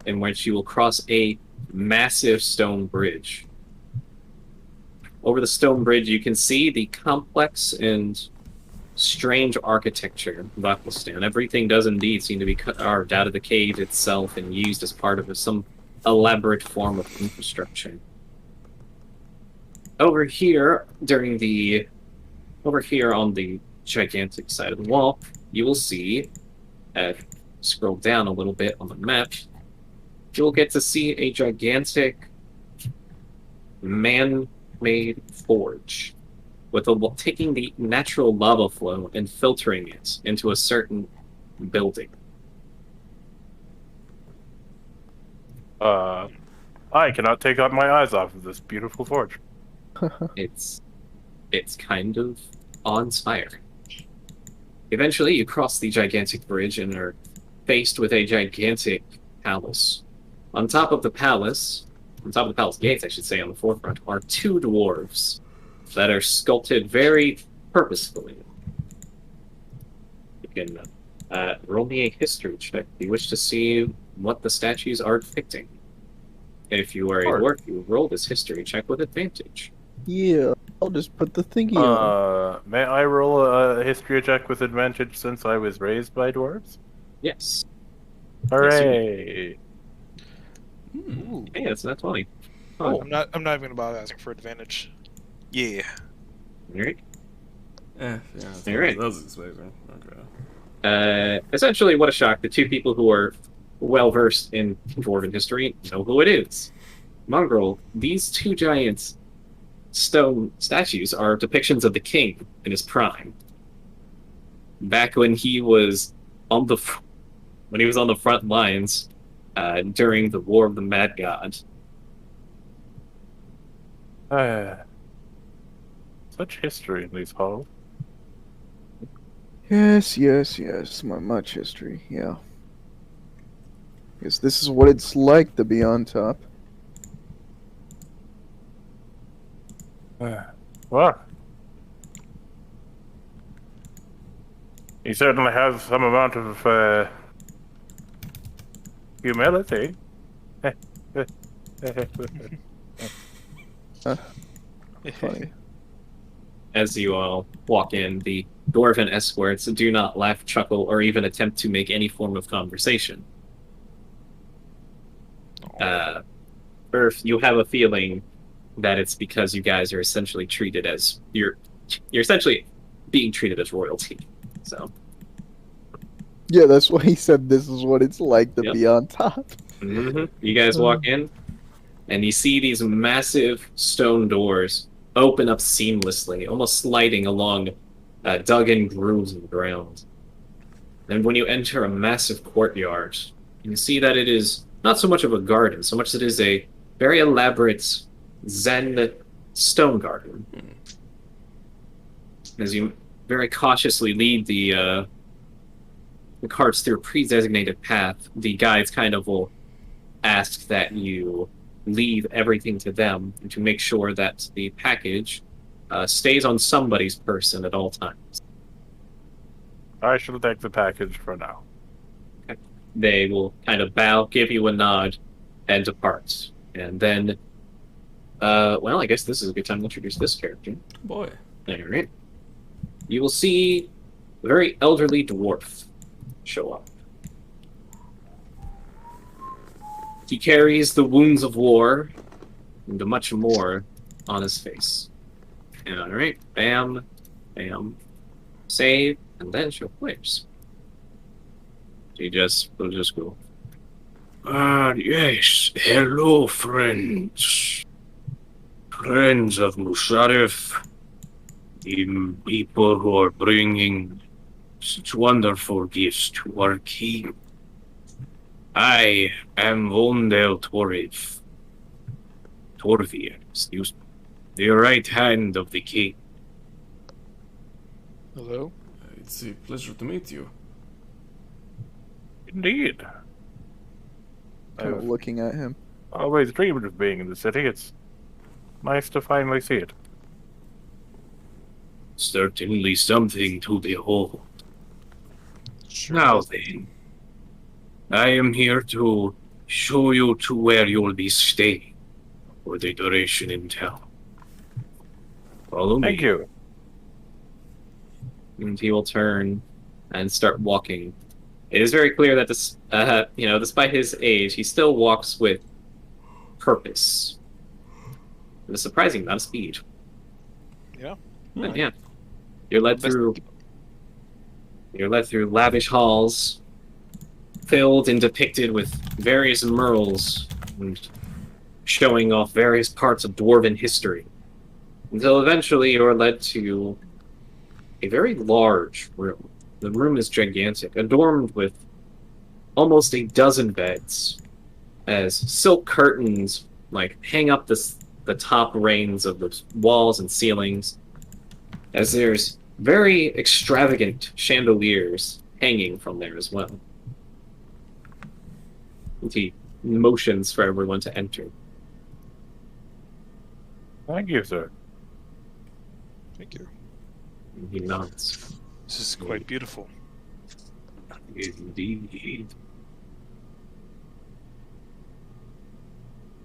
in which you will cross a massive stone bridge. Over the stone bridge, you can see the complex and strange architecture of Vaklistan. Everything does indeed seem to be carved out of the cave itself and used as part of some elaborate form of infrastructure. Over here on the gigantic side of the wall, you will see, scroll down a little bit on the map, you'll get to see a gigantic man-made forge with taking the natural lava flow and filtering it into a certain building. I cannot take out my eyes off of this beautiful forge. It's kind of awe-inspiring. Eventually, you cross the gigantic bridge and are faced with a gigantic palace. On top of the palace gates, I should say, on the forefront, are two dwarves that are sculpted very purposefully. You can roll me a history check if you wish to see what the statues are depicting. If you are a dwarf, you roll this history check with advantage. Yeah, I'll just put the thingy on. May I roll a history check with advantage since I was raised by dwarves? Yes. Hooray! Ooh. Hey, that's not 20. Oh, I'm not even gonna bother asking for advantage. Yeah. Alright. Yeah, All right. that was expecting. Okay. Essentially, what a shock. The two people who are well-versed in dwarven history know who it is. Mongrel, these two giant stone statues are depictions of the king in his prime. Back when he was on the front lines during the War of the Mad God. Such history in these halls. Yes, much history, yeah. Yes, this is what it's like to be on top. Well, you certainly have some amount of humility. Funny. As you all walk in, the dwarven escorts do not laugh, chuckle, or even attempt to make any form of conversation. Earth, you have a feeling that it's because you guys are essentially treated as you're essentially being treated as royalty. So Yeah, that's why he said this is what it's like to Yep. be on top. You guys walk in, and you see these massive stone doors open up seamlessly, almost sliding along dug-in grooves in the ground. And when you enter a massive courtyard, you see that it is not so much of a garden, so much as it is a very elaborate Zen stone garden. As you very cautiously lead the carts through a pre-designated path, the guides kind of will ask that you leave everything to them and to make sure that the package stays on somebody's person at all times. I shall take the package for now. They will kind of bow, give you a nod, and depart. And then, I guess this is a good time to introduce this character. Boy. Alright. You will see a very elderly dwarf show up. He carries the wounds of war and much more on his face. Alright, bam, bam. Say and then she'll flares. Will just go. Ah, yes. Hello, friends. Friends of Musharraf. The people who are bringing such wonderful gifts to our king. I am Vondel Torvir, excuse me. The right hand of the king. Hello. It's a pleasure to meet you. Indeed. Kind of I've looking at him. always dreamed of being in the city. It's nice to finally see it. Certainly something to behold. Sure. Now then, I am here to show you to where you'll be staying for the duration in town. Follow me. Thank you. And he will turn and start walking. It is very clear that this, despite his age, he still walks with purpose. With a surprising amount of speed. Yeah. But yeah, you're led Best- through. You're led through lavish halls, filled and depicted with various murals and showing off various parts of dwarven history, until eventually you're led to a very large room. The room is gigantic, adorned with almost a dozen beds, as silk curtains hang up the top reins of the walls and ceilings, as there's very extravagant chandeliers hanging from there as well. And he motions for everyone to enter. Thank you, sir. Thank you. And he nods. This is quite beautiful. Indeed.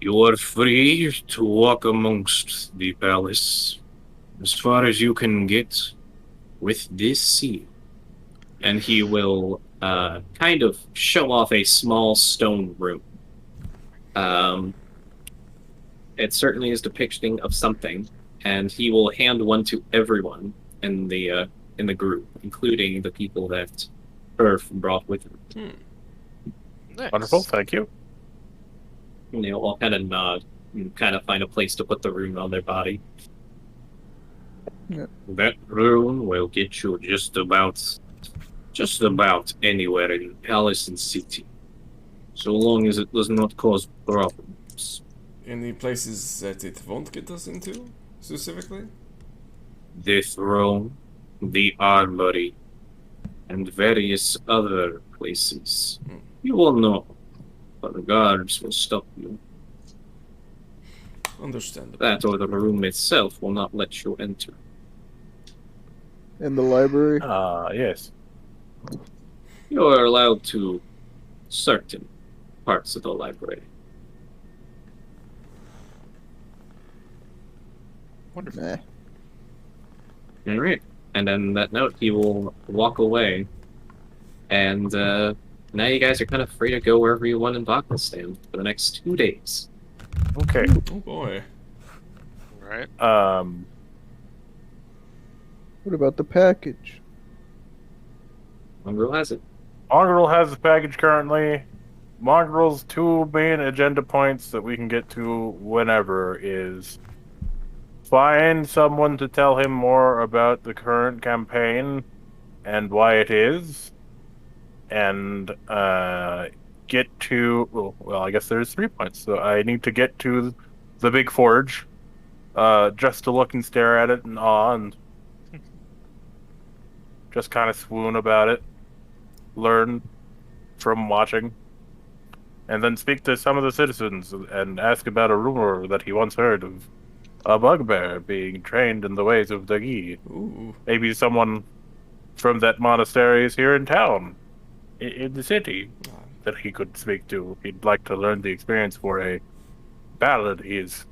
You are free to walk amongst the palace as far as you can get with this seal. And he will kind of show off a small stone room. It certainly is depicting of something, and he will hand one to everyone in the group, including the people that Earth brought with him. Nice. Wonderful. Thank you. And they'll all kind of nod and kind of find a place to put the rune on their body. Yep. That rune will get you just about anywhere in Palace and City, so long as it does not cause problems. Any places that it won't get us into, specifically? The throne, the armory, and various other places. You will know, but the guards will stop you. Understandable. That or the room itself will not let you enter. In the library. Yes. You are allowed to certain parts of the library. Wonderful. Nah. All right. And then that note, he will walk away. And now you guys are kind of free to go wherever you want in Bakistan for the next 2 days. Okay. Oh boy. Right. What about the package? Mongrel has it. Mongrel has the package currently. Mongrel's two main agenda points that we can get to whenever is find someone to tell him more about the current campaign and why it is, and get to well, I guess there's 3 points. So I need to get to the big forge, just to look and stare at it in awe and just kind of swoon about it, learn from watching, and then speak to some of the citizens and ask about a rumor that he once heard of a bugbear being trained in the ways of Dagi. Ooh. Maybe someone from that monastery is here in town, in the city, that he could speak to. He'd like to learn the experience for a ballad he's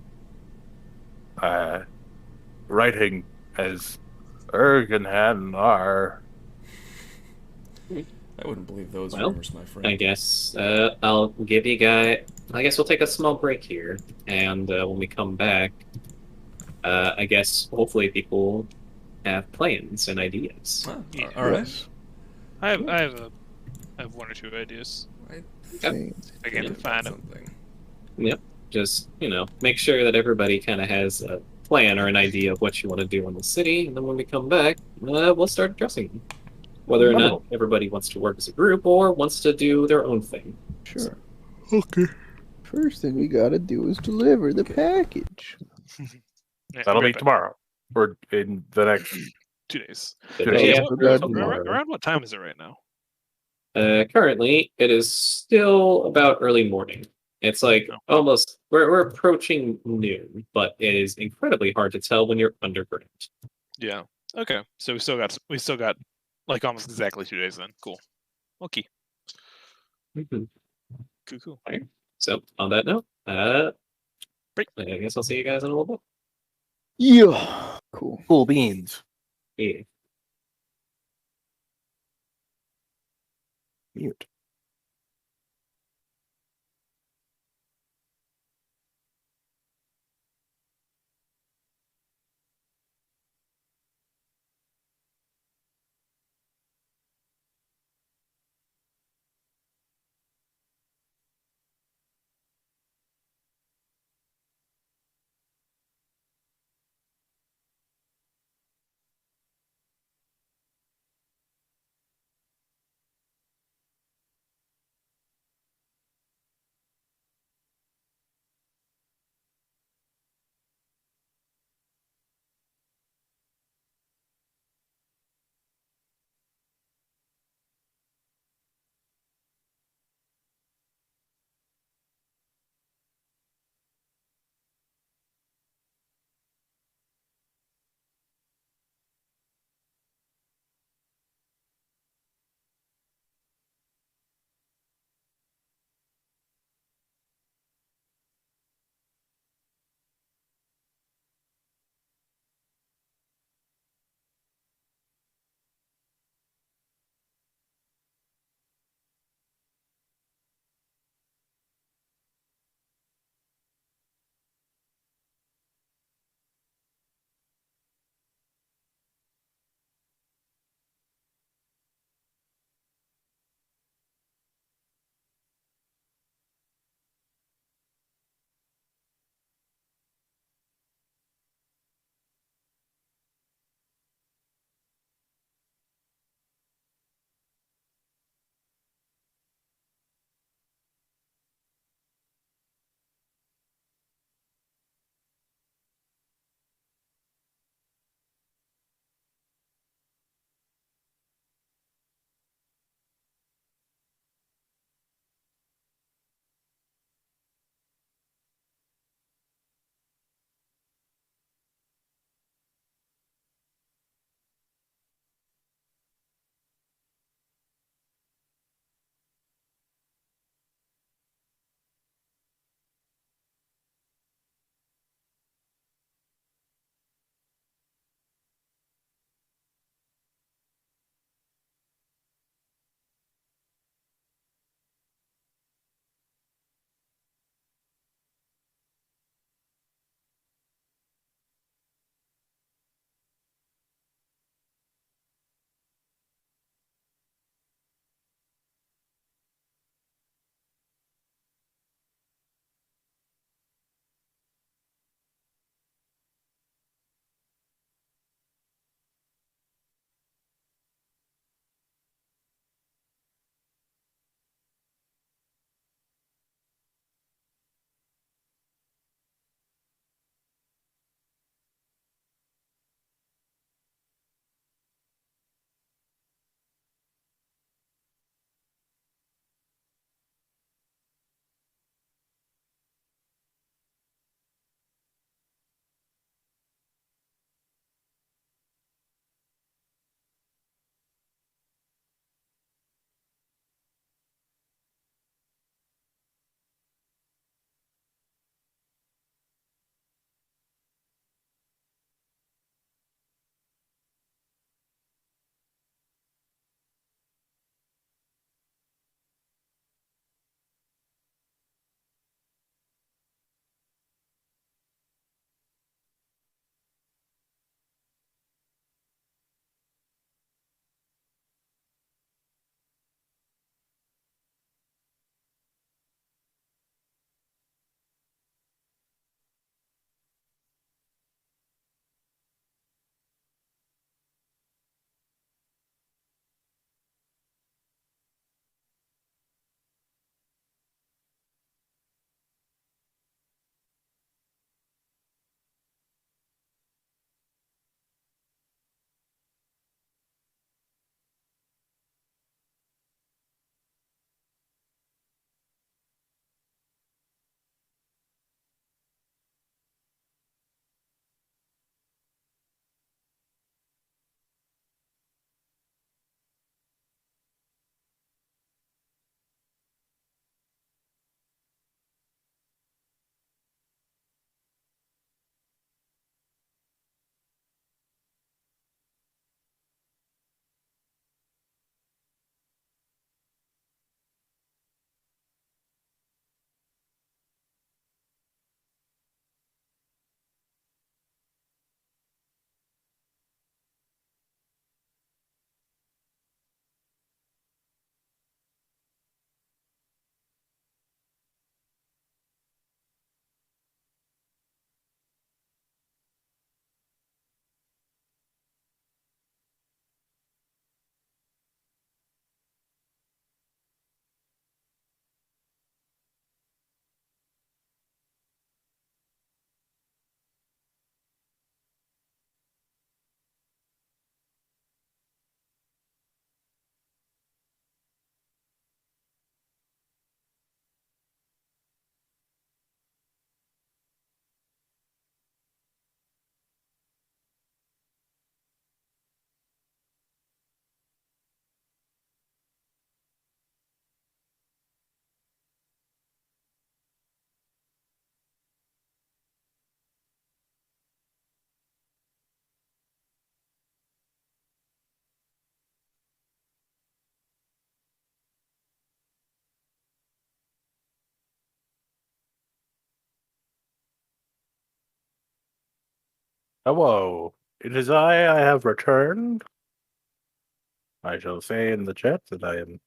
writing as Ergenhan are. I wouldn't believe those Well, rumors, my friend. I guess I'll give you guys. I guess we'll take a small break here, and when we come back, I guess hopefully people have plans and ideas. Ah, Yeah. all right. Yes. I have one or two ideas. I Fancy. I can think find that's them. something. Yep. Just, make sure that everybody kind of has a plan or an idea of what you want to do in the city, and then when we come back, we'll start addressing them. Whether or not Wonderful. everybody wants to work as a group or wants to do their own thing. Sure. Okay. First thing we gotta do is deliver the Okay. package. Yeah, That'll right be back. tomorrow. Or in the next 2 days. The Today. day Yeah, after what- tomorrow. Around what time is it right now? Currently, it is still about early morning. It's like Oh. almost we're approaching noon, but it is incredibly hard to tell when you're underground. Yeah. Okay. So we still got like almost exactly 2 days then. Cool. Okay. Mhm. Cool. So on that note, Great. I guess I'll see you guys in a little Yeah. Cool. cool beans. bit. Yeah. Mute. Hello, it is I have returned. I shall say in the chat that I am.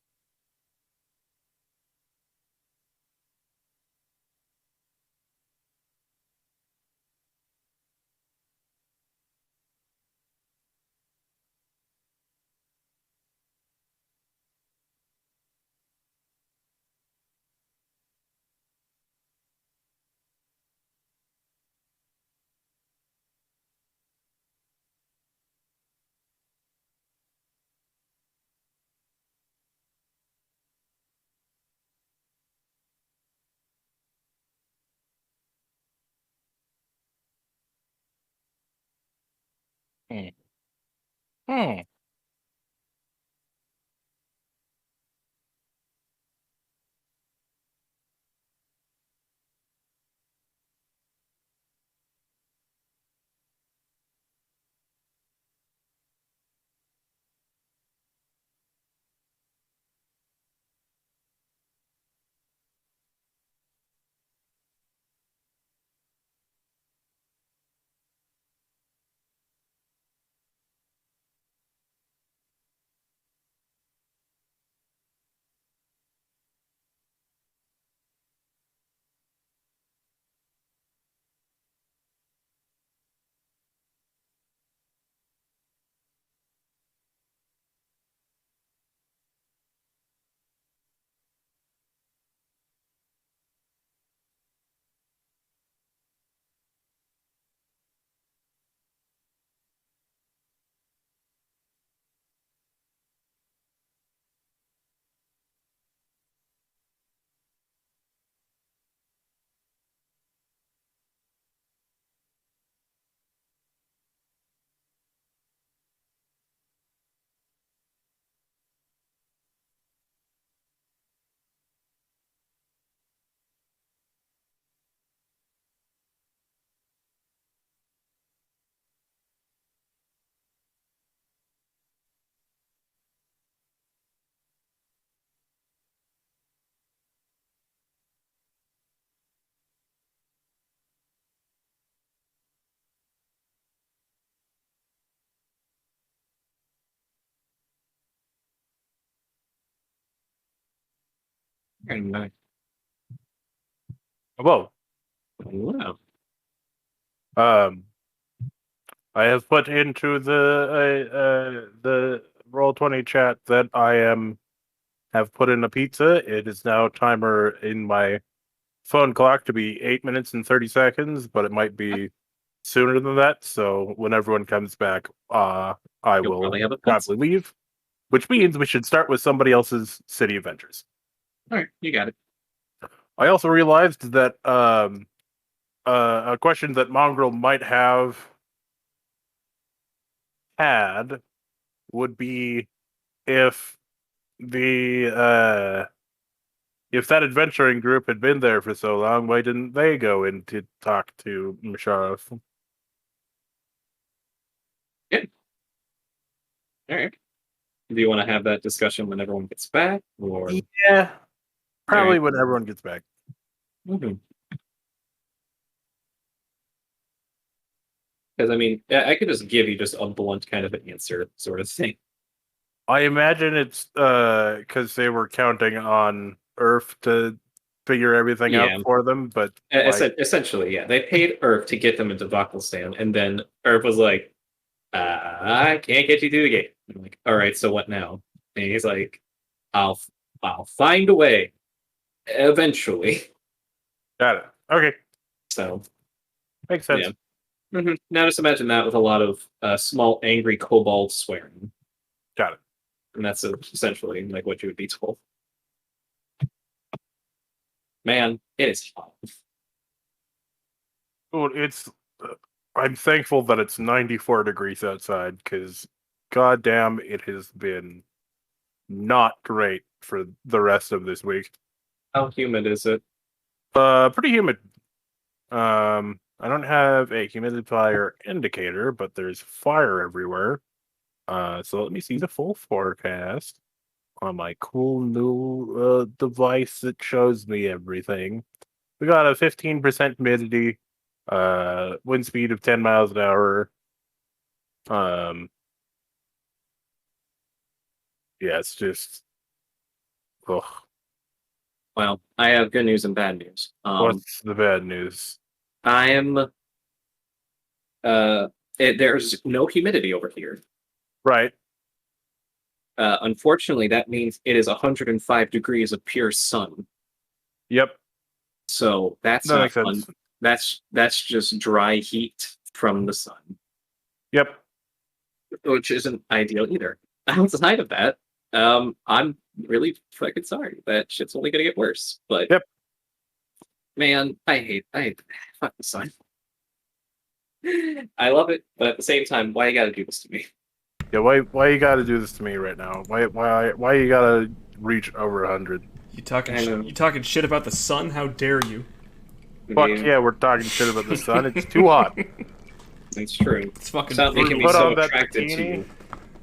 Hmm. Hmm. Very nice. Hello. Wow. Um, I have put into the Roll20 chat that I have put in a pizza. It is now timer in my phone clock to be 8 minutes and 30 seconds, but it might be sooner than that. So when everyone comes back, I You'll will probably have a pizza. probably leave, which means we should start with somebody else's city adventures. All right, you got it. I also realized that a question that Mongrel might have had would be if the if that adventuring group had been there for so long, why didn't they go in to talk to Musharraf? Yeah. All right. Do you want to have that discussion when everyone gets back, or? Yeah, probably Alright. when everyone gets back. Because I mean, I could just give you just a blunt kind of an answer, sort of thing. I imagine it's because they were counting on Earth to figure everything out Yeah. for them, but like, Essentially, yeah. They paid Earth to get them into Vakalistan, and then Earth was like, I can't get you through the gate. I'm like, all right, so what now? And he's like, I'll I'll find a way eventually. got it. Okay, So makes sense. yeah. Now just imagine that with a lot of small angry kobolds swearing, Got it. and that's essentially like what you would be told. Man, it is hot. Well, it's. I'm thankful that it's 94 degrees outside because, goddamn, it has been not great for the rest of this week. How humid is it? Pretty humid. I don't have a humidifier indicator, but there's fire everywhere. So let me see the full forecast on my cool new device that shows me everything. We got a 15% humidity, Wind speed of 10 miles an hour. Um, yeah, it's just. Ugh. Well, I have good news and bad news. What's the bad news? I am. There's no humidity over here. Right. Unfortunately, that means it is 105 degrees of pure sun. Yep. So that's That not makes fun. sense. That's just dry heat from the sun, Yep. which isn't ideal either. Outside of that, I'm really fucking sorry. That shit's only gonna get worse. But Yep. man, I fuck the sun. I love it, but at the same time, why you gotta do this to me? Yeah. Why you gotta do this to me right now? Why you gotta reach over 100? You talking I know. you talking shit about the sun? How dare you? Fuck yeah, we're talking shit about the sun. It's too hot. It's true. It's fucking Stop brutal. making me Put so on that attracted to bikini. you.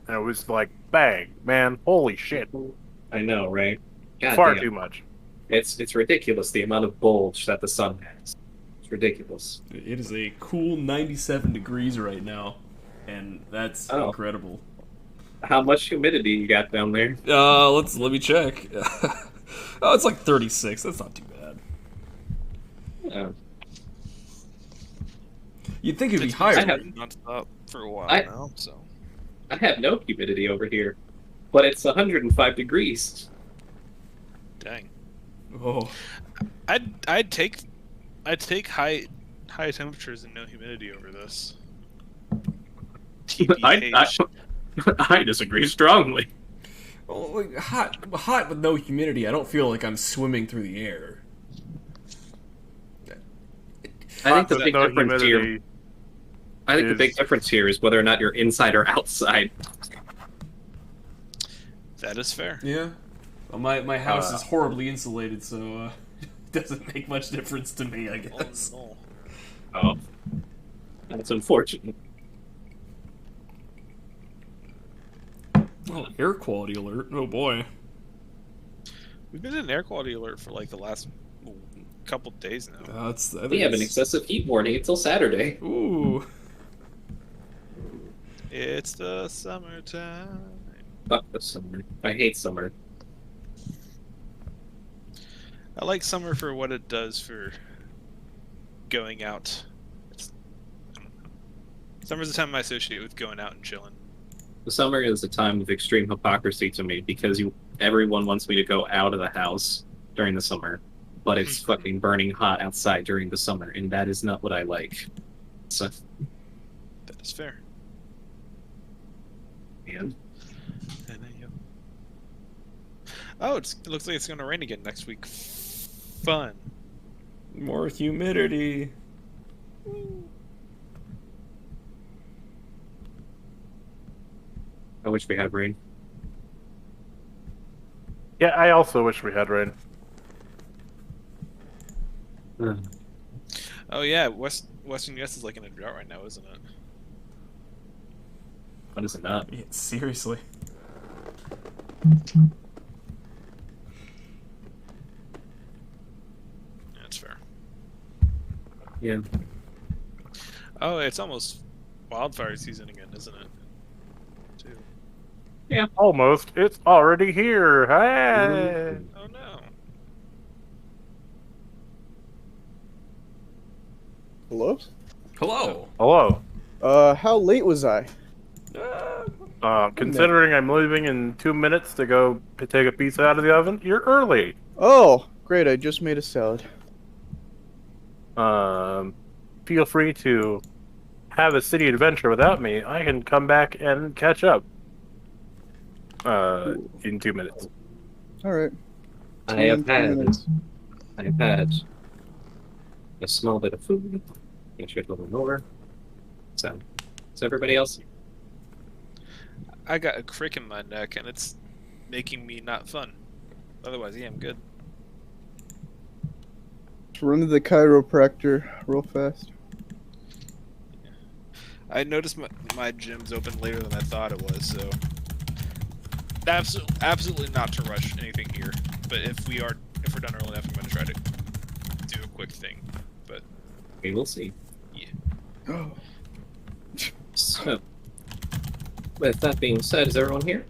And it was like, bang, man, holy shit. I know, right? God Far damn. too much. It's ridiculous the amount of bulge that the sun has. It's ridiculous. It is a cool 97 degrees right now, and that's Oh. incredible. How much humidity you got down there? Let me check. Oh, it's like 36. That's not too bad. You'd think it'd be It's higher. been I have- nonstop for a while I- now, so. I have no humidity over here, but it's 105 degrees. Dang. Oh, I'd take high temperatures and no humidity over this. I disagree strongly. well, like, hot with no humidity. I don't feel like I'm swimming through the air. I think the With big no difference here. humidity. I think the big is- difference here is whether or not you're inside or outside. That is fair. Yeah. Well, my house is horribly insulated, so it doesn't make much difference to me, I Oh, guess. no. Oh, that's unfortunate. Oh, air quality alert. Oh boy. We've been in air quality alert for like the last couple days now. I think We have an it's- excessive heat warning until Saturday. Ooh. It's the summertime. Fuck the summer. I hate summer. I like summer for what it does for going out. I don't know. Summer's the time I associate with going out and chilling. The summer is a time of extreme hypocrisy to me because everyone wants me to go out of the house during the summer, but it's fucking burning hot outside during the summer, and that is not what I like. So, That is fair. man, And then, oh, it looks like it's going to rain again next week. Fun. More humidity. I wish we had rain. Yeah, I also wish we had rain. Oh yeah, Western US is like in a drought right now, isn't it? What is it not? Yeah, seriously. That's fair. Yeah. Oh, it's almost wildfire season again, isn't it? Too. Almost. It's already here. Hey. Oh no. Hello? Hello. Hello. How late was I? Considering I'm leaving in 2 minutes to go take a pizza out of the oven, you're early. Oh, great, I just made a salad. Feel free to have a city adventure without me. I can come back and catch up. In 2 minutes. Alright. I have had a small bit of food. Make sure a little more. So, is everybody else? I got a crick in my neck and it's making me not fun. Otherwise, yeah, I'm good. Let's run to the chiropractor real fast. I noticed my gym's open later than I thought it was, so absolutely not to rush anything here. But if we're done early enough, I'm gonna try to do a quick thing. But We will see. So, with that being said, is everyone here?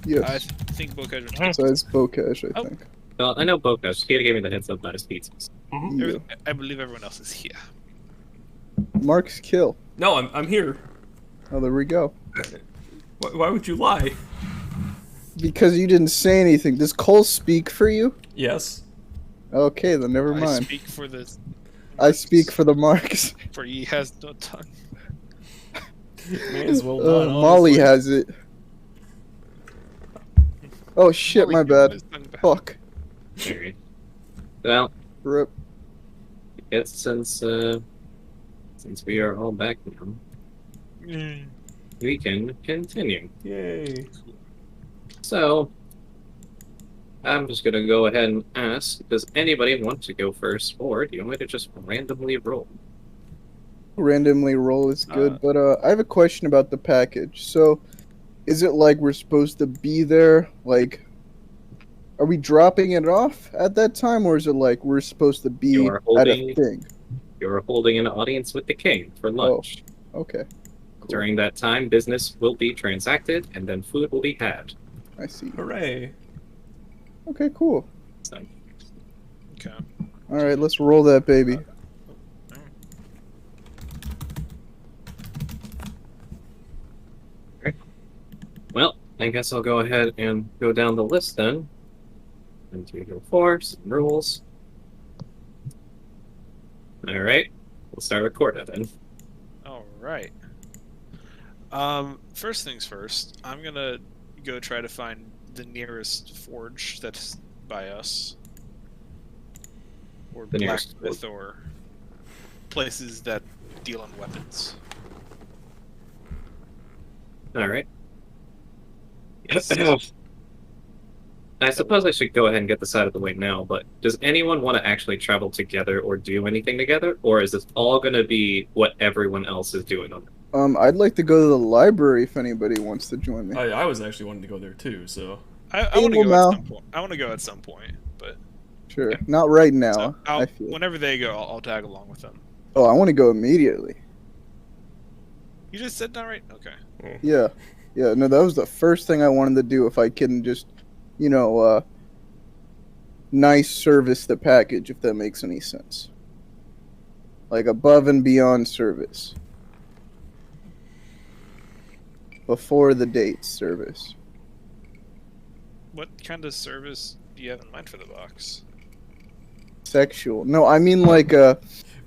I Yes. think Bokesh. Besides Bokesh, I Oh. think. Well, I know Bokesh. He gave me the heads up about his pizzas. Yeah. I believe everyone else is here. Mark's kill. No, I'm here. Oh, there we go. Why would you lie? Because you didn't say anything. Does Cole speak for you? Yes. Okay, then never I mind. speak for the. I speak for the Marks. For he has no tongue. May as well not. Molly honestly. has it. Oh shit, Molly my gives him bad. his tongue back. Fuck. Alright. Well, Rip. it's since we are all back now, we can continue. Yay. So, I'm just gonna go ahead and ask, does anybody want to go first, or do you want me to just randomly roll? Randomly roll is good, but I have a question about the package. So, is it like we're supposed to be there? Like, are we dropping it off at that time, or is it like we're supposed to be You are at a holding- thing? You're holding an audience with the king for lunch. Okay, cool. During that time, business will be transacted, and then food will be had. I see. Hooray. Okay, cool. So, Okay. All right, let's roll that baby. well, I guess I'll go ahead and go down the list then. 1, 2, 3, 4, some rules. Alright, we'll start with Corda then. All right. First things first. I'm gonna go try to find the nearest forge that's by us, or The nearest blacksmith, or places that deal in weapons. Alright. I suppose I should go ahead and get this out of the way now, but does anyone want to actually travel together or do anything together? Or is this all going to be what everyone else is doing on it? I'd like to go to the library if anybody wants to join me. I was actually wanting to go there too, so. I want to Well, go now- at some point. I want to go at some point, but Sure, not right so now. I feel. whenever they go, I'll tag along with them. Oh, I want to go immediately. You just said not right. Okay. Yeah, yeah. No, that was the first thing I wanted to do. If I can just, nice service the package, if that makes any sense. Like above and beyond service. Before the date service. What kind of service do you have in mind for the box? Sexual. No, I mean like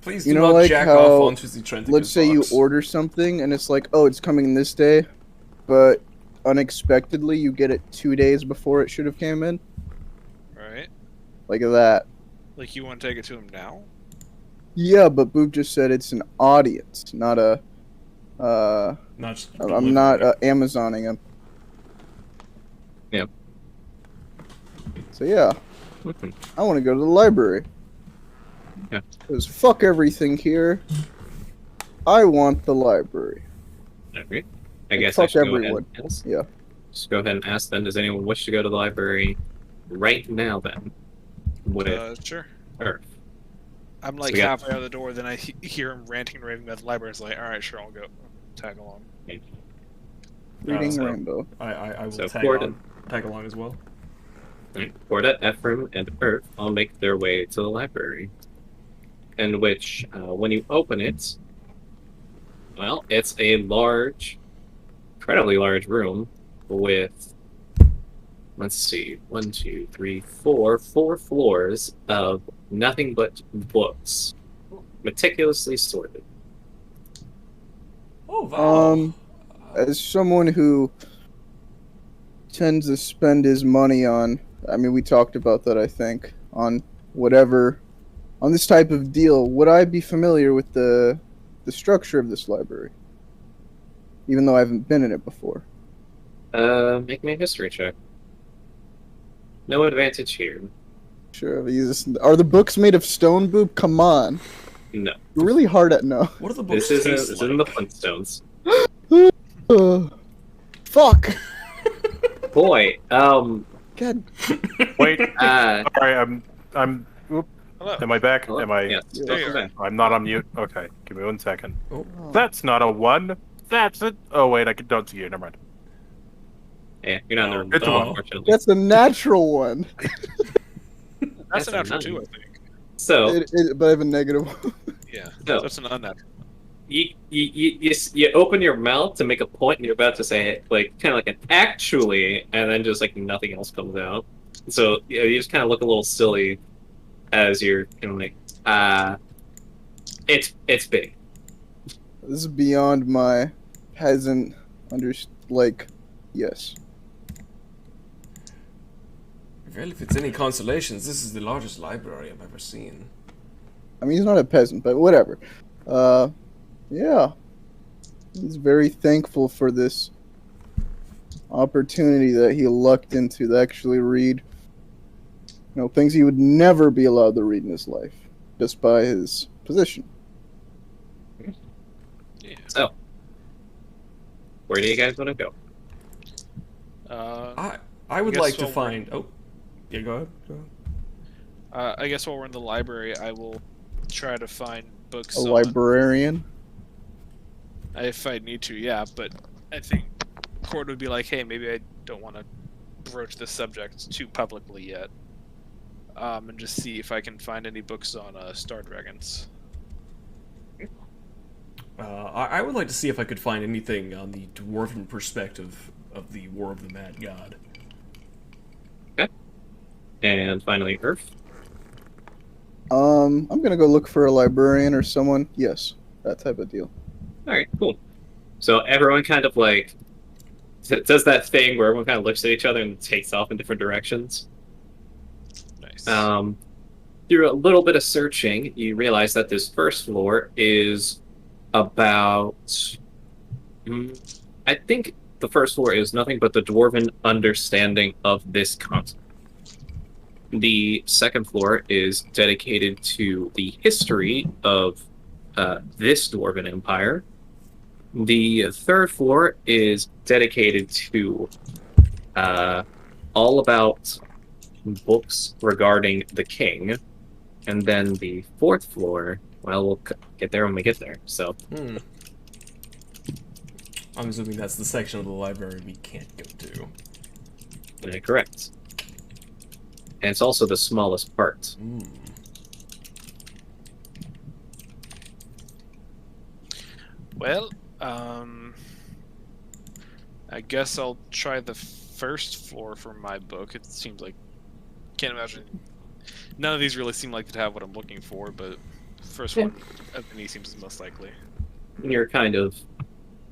Please You do know, not like jack how- off onto the Trenticus let's say you box. order something and it's like, oh, it's coming this day, but unexpectedly you get it 2 days before it should have came in. Right? Like that. Like you want to take it to him now? Yeah, but Boop just said it's an audience, not a. Not just I'm not Amazoning him. Yep. So yeah, Mhm. I want to go to the library. Yeah. Because fuck everything here. I want the library. Alright. I guess I Fuck should go everyone. ahead and ask. Yeah. Just go ahead and ask then, does anyone wish to go to the library right now then? With Sure. Earth. I'm like So we got- halfway out of the door, then I hear him ranting and raving about the library. It's like, all right, sure, I'll go tag along. Reading so- Rainbow. I will So tag along as well. Corda, Ephraim, and Earth all make their way to the library. In which, when you open it, well, it's a large, incredibly large room with, let's see, 1, 2, 3, 4 floors of nothing but books, meticulously sorted. Oh, wow. As someone who tends to spend his money on, I mean, we talked about that, I think, on whatever, on this type of deal, would I be familiar with the structure of this library? Even though I haven't been in it before. Make me a history check. No advantage here. Sure, are the books made of stone, Boop? Come on. No. You're really hard at no. What are the books This taste isn't the like? Flintstones. Fuck. Boy, God. Wait, uh, sorry, I'm. Oop. Hello. Am I back? Hello? Am I? Yes. Yeah. There you Welcome are. back. I'm not on mute. Okay, give me 1 second. Oh, That's not a 1. That's it. Oh wait, don't see you. Never mind. Yeah, you're not in It's the a room, one. unfortunately. That's a natural one. That's That's a natural a too, nine. I think. So, But I have a negative one. Yeah. So- That's an unnatural. you open your mouth to make a point, and you're about to say it, like kind of like an actually, and then just like nothing else comes out. So you just kind of look a little silly as you're kind of like, it's big. This is beyond my peasant yes. well, if it's any consolations, this is the largest library I've ever seen. I mean, he's not a peasant, but whatever. Yeah. He's very thankful for this opportunity that he lucked into to actually read, things he would never be allowed to read in his life, just by his position. Yeah. So, where do you guys want to go? I would guess like to we'll- find. Oh, yeah, go ahead. Go ahead. I guess while we're in the library, I will try to find books. A on- librarian. If I need to, yeah. But I think Cord would be like, "Hey, maybe I don't want to broach this subject too publicly yet, and just see if I can find any books on Star Dragons." I would like to see if I could find anything on the dwarven perspective of the War of the Mad God. And finally, Earth. I'm gonna go look for a librarian or someone. Yes, that type of deal. All right, cool. So everyone kind of like does that thing where everyone kind of looks at each other and takes off in different directions. Nice. Through a little bit of searching, you realize that this first floor is about. I think the first floor is nothing but the dwarven understanding of this continent. The second floor is dedicated to the history of this dwarven empire. The third floor is dedicated to all about books regarding the king. And then the fourth floor, well, we'll get there when we get there. So, I'm assuming that's the section of the library we can't go to. correct. And it's also the smallest part. Well, I guess I'll try the first floor for my book. It seems like can't imagine. None of these really seem like to have what I'm looking for, but first one of me seems most likely. You're kind of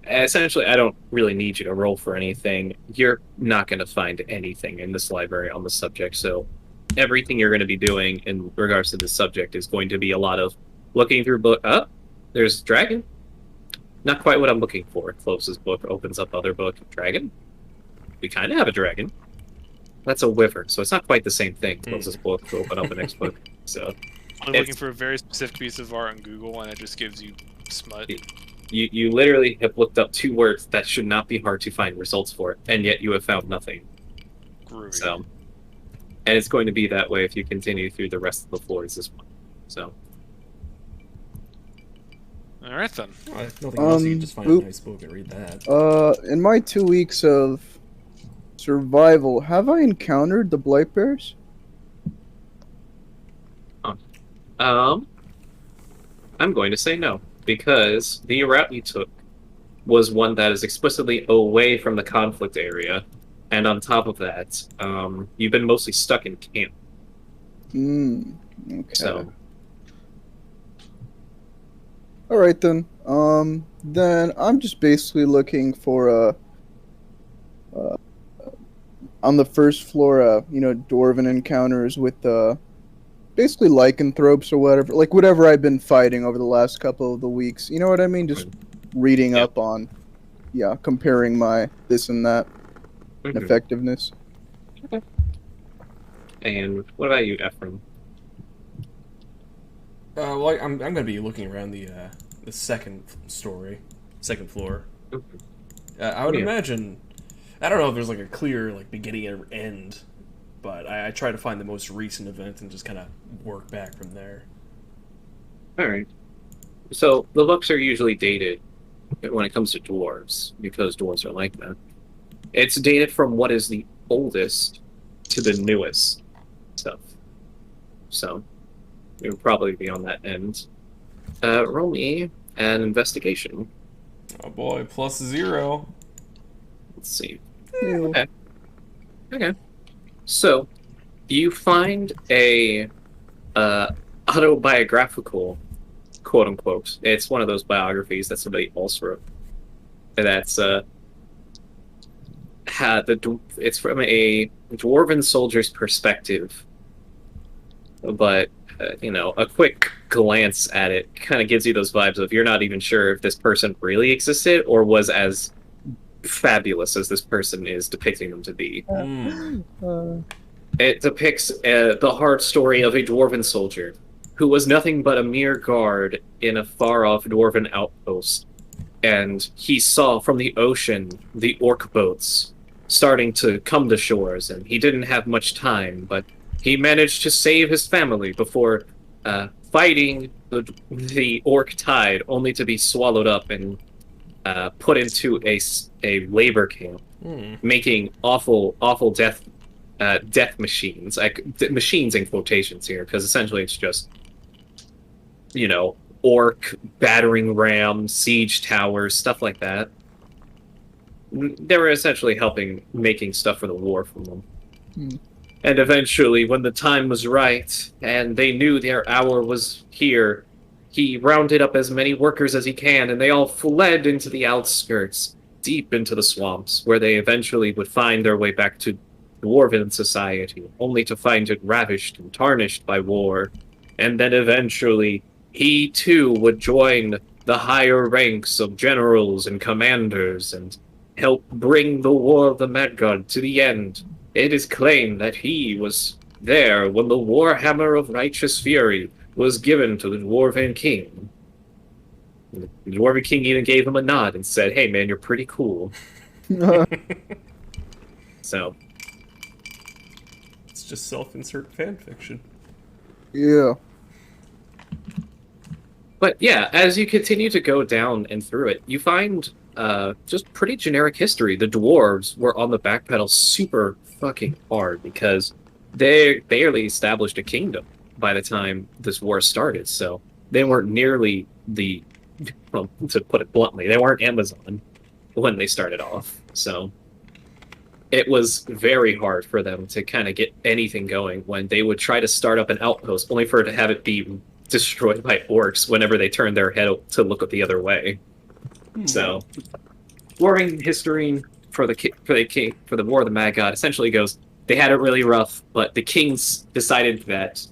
essentially, I don't really need you to roll for anything. You're not going to find anything in this library on the subject, so everything you're going to be doing in regards to this subject is going to be a lot of looking through book. There's dragon. Not quite what I'm looking for. Closest book opens up other book. Dragon. We kind of have a dragon. That's a wyvern, so it's not quite the same thing. Closest book to open up the next book. So I'm looking for a very specific piece of art on Google, and it just gives you smut. you literally have looked up 2 words that should not be hard to find results for, and yet you have found nothing. Groovy. So, and it's going to be that way if you continue through the rest of the floors this month. So, All right then. If nothing else, you can just find oop. a nice book and read that. In my 2 weeks of survival, have I encountered the blight bears? I'm going to say no, because the route you took was one that is explicitly away from the conflict area, and on top of that, you've been mostly stuck in camp. Okay. So, All right then. Then I'm just basically looking for on the first floor, dwarven encounters with basically lycanthropes or whatever, like whatever I've been fighting over the last couple of the weeks. You know what I mean? Just reading Yep. up on, comparing my this and that effectiveness. And what about you, Ephraim? Well, I'm going to be looking around the second floor. I would Yeah. imagine. I don't know if there's like a clear like beginning or end but I try to find the most recent event and just kind of work back from there. All right. So the books are usually dated when it comes to dwarves, because dwarves are like that. It's dated from what is the oldest to the newest stuff. So it would probably be on that end. Roll me an investigation. Oh boy, +0. Let's see. Yeah. Okay. Okay. So you find a autobiographical, quote unquote. It's one of those biographies that somebody else wrote. That's it's from a dwarven soldier's perspective, but a quick glance at it kind of gives you those vibes of you're not even sure if this person really existed or was as fabulous as this person is depicting them to be. It depicts the hard story of a dwarven soldier who was nothing but a mere guard in a far-off dwarven outpost, and he saw from the ocean the orc boats starting to come to shores, and he didn't have much time, but he managed to save his family before fighting the orc tide, only to be swallowed up and put into a labor camp, making awful death machines, machines in quotations here, because essentially it's just orc battering rams, siege towers, stuff like that. They were essentially making stuff for the war for them. And eventually, when the time was right, and they knew their hour was here, he rounded up as many workers as he can, and they all fled into the outskirts, deep into the swamps, where they eventually would find their way back to dwarven society, only to find it ravished and tarnished by war. And then eventually, he too would join the higher ranks of generals and commanders and help bring the War of the Mad God to the end. It is claimed that he was there when the Warhammer of Righteous Fury was given to the Dwarven King. The Dwarven King even gave him a nod and said, "Hey man, you're pretty cool." So It's just self-insert fan fiction. Yeah. But yeah, as you continue to go down and through it, you find just pretty generic history. The dwarves were on the backpedal super fucking hard because they barely established a kingdom by the time this war started. So they weren't nearly well, to put it bluntly, they weren't Amazon when they started off. So it was very hard for them to kind of get anything going when they would try to start up an outpost, only for it to have it be destroyed by orcs whenever they turned their head to look the other way. So, warring history for the War of the Mad God essentially goes: they had it really rough, but the kings decided that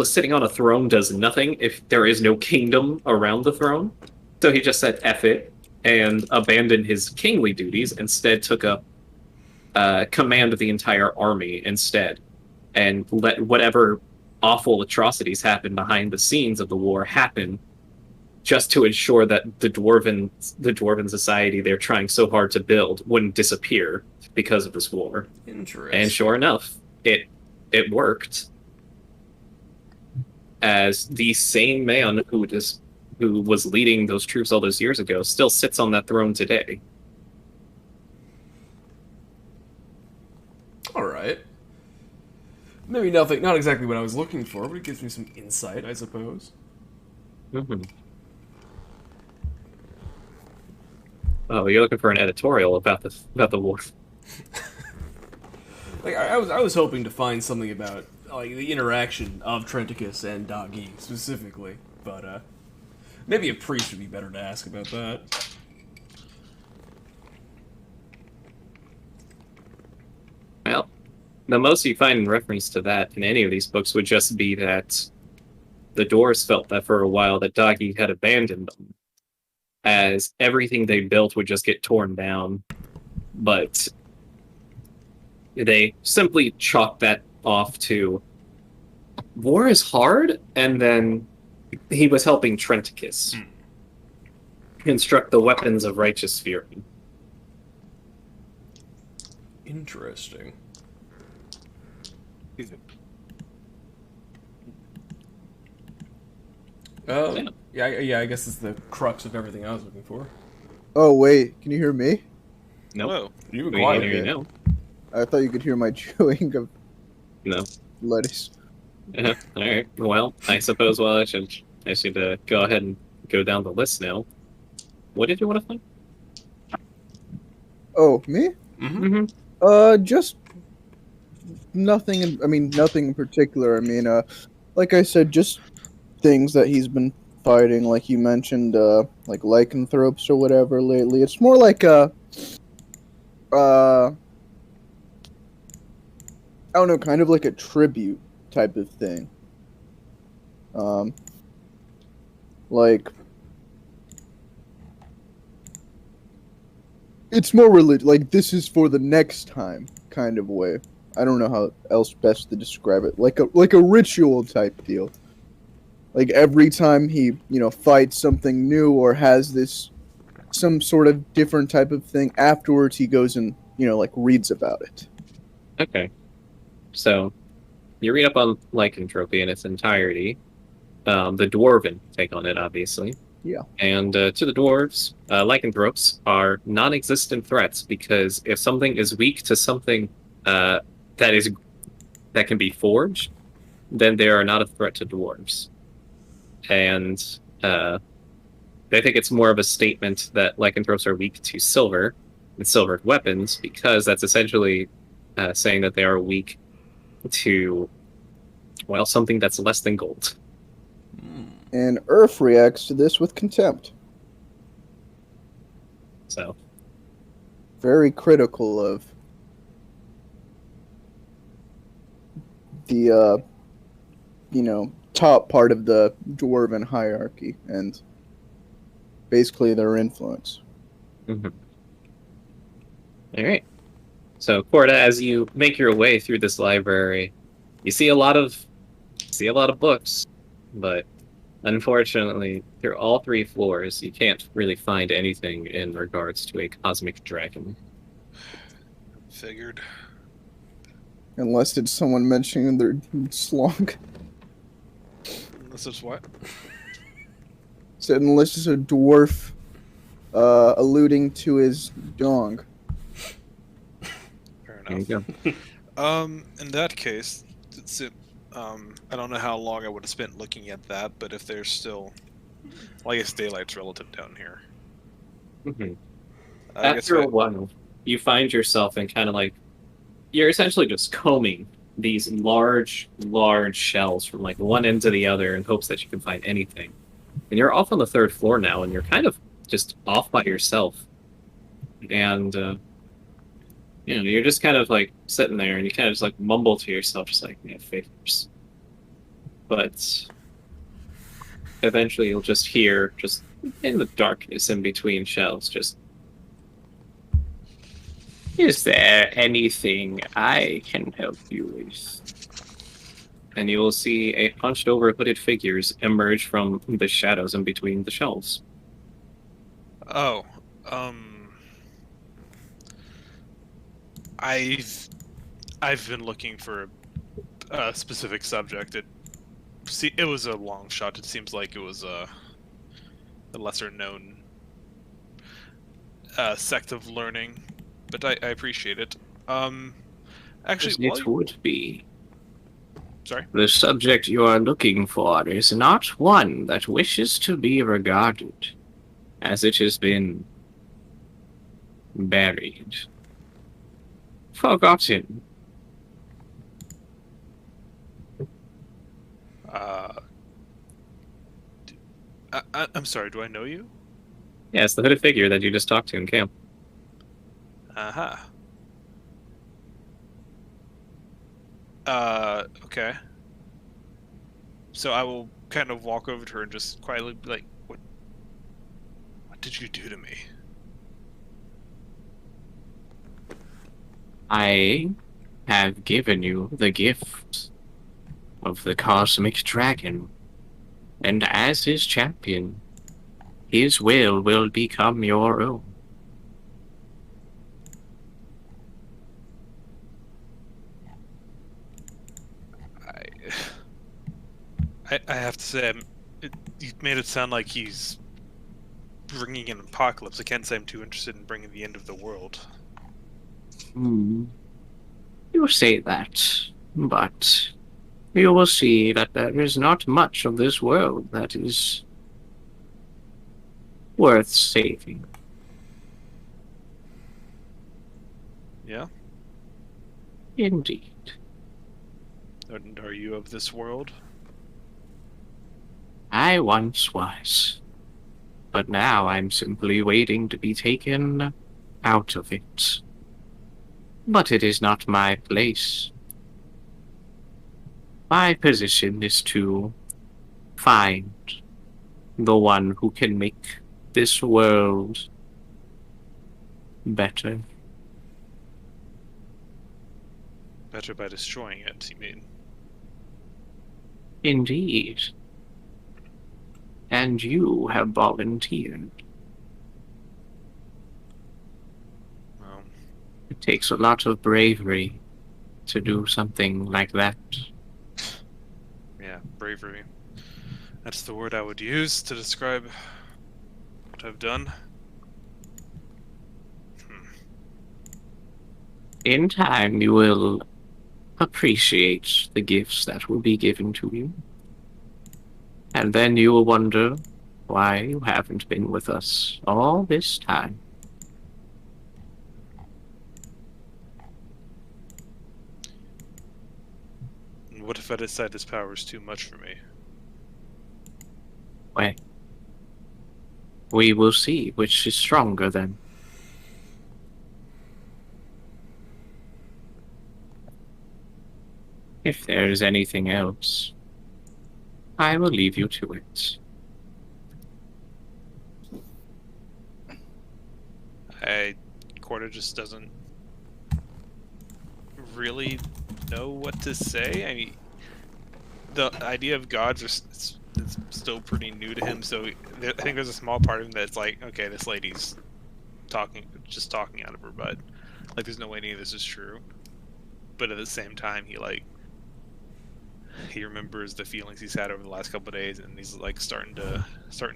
sitting on a throne does nothing if there is no kingdom around the throne. So he just said "F it" and abandoned his kingly duties. Instead, took up command of the entire army instead, and let whatever awful atrocities happen behind the scenes of the war happen, just to ensure that the dwarven society they're trying so hard to build wouldn't disappear because of this war. Interesting. And sure enough, it worked. As the same man who was leading those troops all those years ago still sits on that throne today. All right. Maybe not exactly what I was looking for, but it gives me some insight, I suppose. Mm-hmm. Oh, you're looking for an editorial about the war. Like I was hoping to find something about like the interaction of Trenticus and Dagi specifically, but maybe a priest would be better to ask about that. Well, the most you find in reference to that in any of these books would just be that the Doors felt that for a while that Dagi had abandoned them, as everything they built would just get torn down. But they simply chalked that off to war is hard, and then he was helping Trenticus construct the weapons of righteous fury. Interesting. Excuse me. Oh, Yeah. yeah. I guess it's the crux of everything I was looking for. Oh wait, can you hear me? Nope. Whoa. You were We can hear quiet. you Okay. now. I thought you could hear my chewing of No. lettuce. All right. Well, I suppose I should go ahead and go down the list now. What did you want to find? Oh, me? Mm-hmm. Just nothing. I mean, nothing in particular. I mean, like I said, just things that he's been fighting. Like you mentioned, like lycanthropes or whatever lately. It's more like I don't know, kind of like a tribute type of thing. Um, like it's more religious. Like this is for the next time, kind of way. I don't know how else best to describe it. Like a ritual type deal. Like every time he fights something new or has this some sort of different type of thing, afterwards he goes and like reads about it. Okay. So you read up on lycanthropy in its entirety. The dwarven take on it, obviously. Yeah. And to the dwarves, lycanthropes are non-existent threats because if something is weak to something that is that can be forged, then they are not a threat to dwarves. And they think it's more of a statement that lycanthropes are weak to silver and silvered weapons because that's essentially saying that they are weak to, well, something that's less than gold. And Earth reacts to this with contempt. So, Very critical of the top part of the dwarven hierarchy and basically their influence. all right. So, Corda, as you make your way through this library, you see a lot of books, but unfortunately, through all three floors, you can't really find anything in regards to a cosmic dragon. Figured. Unless it's someone mentioning their slong. This is what? Said unless it's a dwarf alluding to his dong. Fair There you enough. go. In that case, I don't know how long I would have spent looking at that, but if there's still, well, I guess daylight's relative down here. Mhm. I guess After a while, you find yourself in kind of like you're essentially just combing these large shells from like one end to the other in hopes that you can find anything. And you're off on the third floor now, and you're kind of just off by yourself. And you're just kind of like sitting there, and you kind of just like mumble to yourself, just like, "Yeah, favors." But eventually, you'll just hear, just in the darkness in between shells, just, "Is there anything I can help you with?" And you will see a hunched over hooded figures emerge from the shadows in between the shelves. Oh, um, I've been looking for a specific subject. It was a long shot. It seems like it was a lesser known sect of learning, but I appreciate it. Actually, It would be. Sorry? The subject you are looking for is not one that wishes to be regarded, as it has been buried, forgotten. I'm sorry. Do I know you? Yeah, it's the hooded figure that you just talked to in camp. Aha. Okay. So I will kind of walk over to her and just quietly be like, What did you do to me?" I have given you the gift of the cosmic dragon, and as his champion, his will become your own. I have to say, you made it sound like he's bringing an apocalypse. I can't say I'm too interested in bringing the end of the world. Hmm. You say that, but you will see that there is not much of this world that is worth saving. Yeah? Indeed. And are you of this world? I once was, but now I'm simply waiting to be taken out of it. But it is not my place. My position is to find the one who can make this world better. Better by destroying it, you mean? Indeed. And you have volunteered. Well, It takes a lot of bravery to do something like that. yeah, bravery. That's the word I would use to describe what I've done. In time, you will appreciate the gifts that will be given to you. And then you will wonder why you haven't been with us all this time. And what if I decide this power is too much for me? Well, we will see which is stronger then. If there is anything else, I will leave you to it. Corda just doesn't really know what to say. I mean, the idea of gods it's still pretty new to him, so I think there's a small part of him that's like, okay, this lady's just talking out of her butt. Like, there's no way any of this is true. But at the same time, he remembers the feelings he's had over the last couple of days, and he's like starting to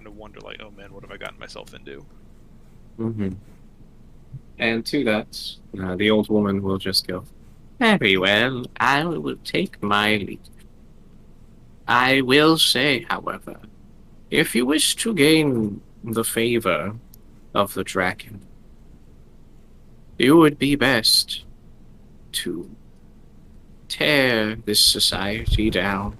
wonder, like, oh man, what have I gotten myself into? Mm-hmm. And to that, the old woman will just go, "Very well, I will take my leave. I will say, however, if you wish to gain the favor of the dragon, it would be best to tear this society down.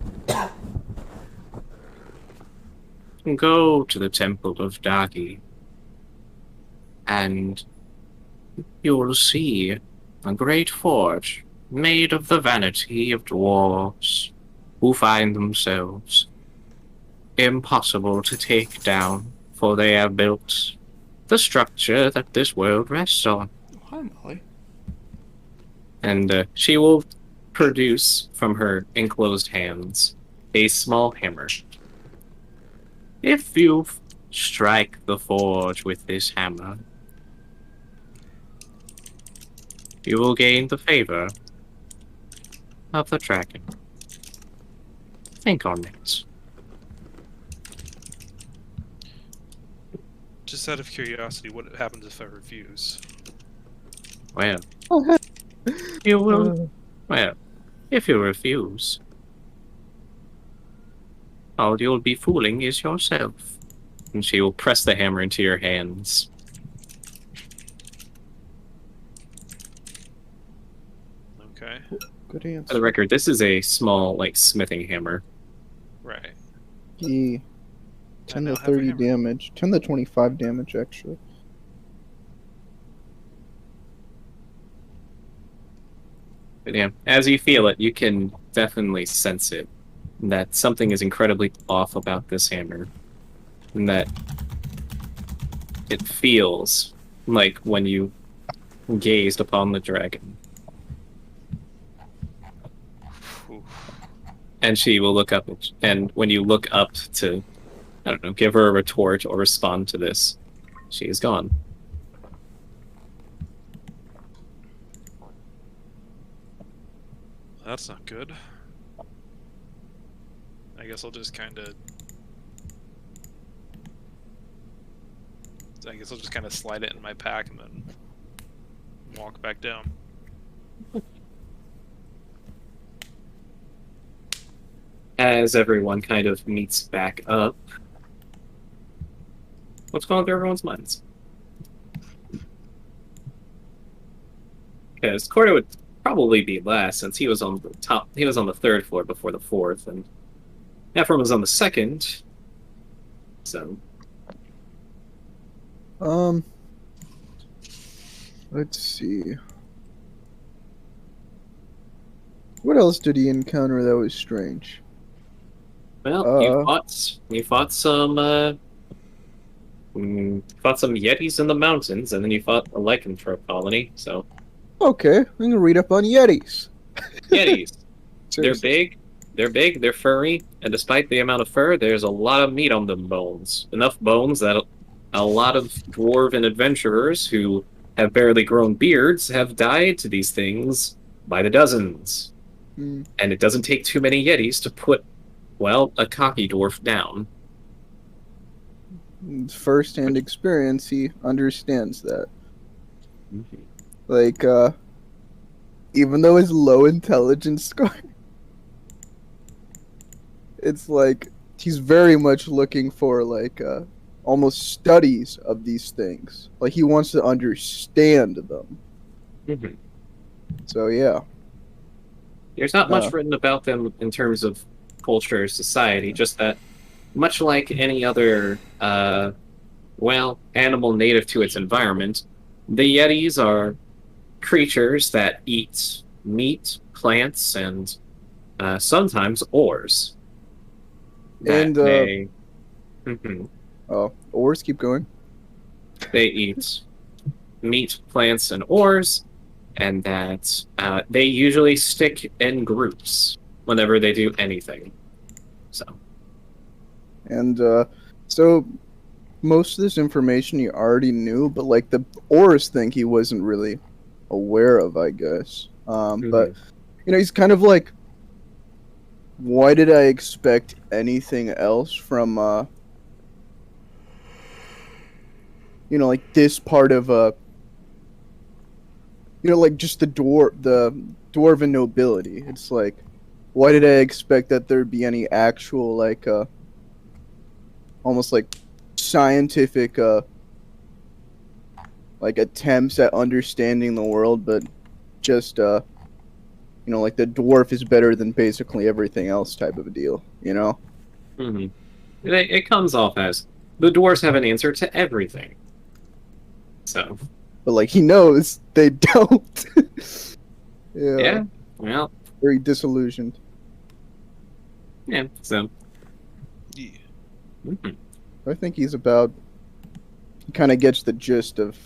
Go to the Temple of Dagi, and you will see a great forge made of the vanity of dwarves who find themselves impossible to take down, for they have built the structure that this world rests on." Hi, Molly. And she will produce from her enclosed hands a small hammer. If you strike the forge with this hammer, you will gain the favor of the dragon. Think on it. Just out of curiosity, what happens if I refuse? Well, you will. Well, if you refuse, all you'll be fooling is yourself. And she will press the hammer into your hands. Okay, Good For the answer. record, this is a small, like, smithing hammer. right. Yeah. I 10 now to have a 30 hammer. damage. 10 to 25 damage, actually. But yeah, as you feel it, you can definitely sense it. That something is incredibly off about this hammer. And that it feels like when you gazed upon the dragon. Oof. And she will look up, and when you look up to, I don't know, give her a retort or respond to this, she is gone. That's not good. I guess I'll just kind of. I guess I'll just kind of slide it in my pack and then walk back down. As everyone kind of meets back up, what's going through everyone's minds? Because Corda would probably be last, since he was on the top. He was on the third floor before the fourth, and Ephraim was on the second. So, Let's see. What else did he encounter that was strange? well, you fought some yetis in the mountains, and then you fought a lycanthrope colony. So Okay, I'm gonna read up on Yetis. yetis, they're Seriously. big, they're furry, and despite the amount of fur, there's a lot of meat on them bones. Enough bones that a lot of dwarven adventurers who have barely grown beards have died to these things by the dozens. Hmm. And it doesn't take too many yetis to put, well, a cocky dwarf down. First-hand experience, he understands that. Mm-hmm. Like, even though his low intelligence score, it's like he's very much looking for like almost studies of these things. Like he wants to understand them. Mm-hmm. So yeah. There's not much written about them in terms of culture or society, just that, much like any other, animal native to its environment, the Yetis are creatures that eat meat, plants, and sometimes ores. And, Mhm. Oh, ores keep going. They eat meat, plants, and ores, and that they usually stick in groups whenever they do anything. So, And so most of this information he already knew, but like the ores thing he wasn't really aware of, I guess. But he's kind of like, why did I expect anything else from like this part of like just the dwarven nobility. It's like, why did I expect that there'd be any actual like almost like scientific like attempts at understanding the world, but just like the dwarf is better than basically everything else type of a deal, mm-hmm. It comes off as the dwarves have an answer to everything. So, But like he knows they don't. yeah, well, very disillusioned. yeah. So, Yeah. mhm. I think he kind of gets the gist of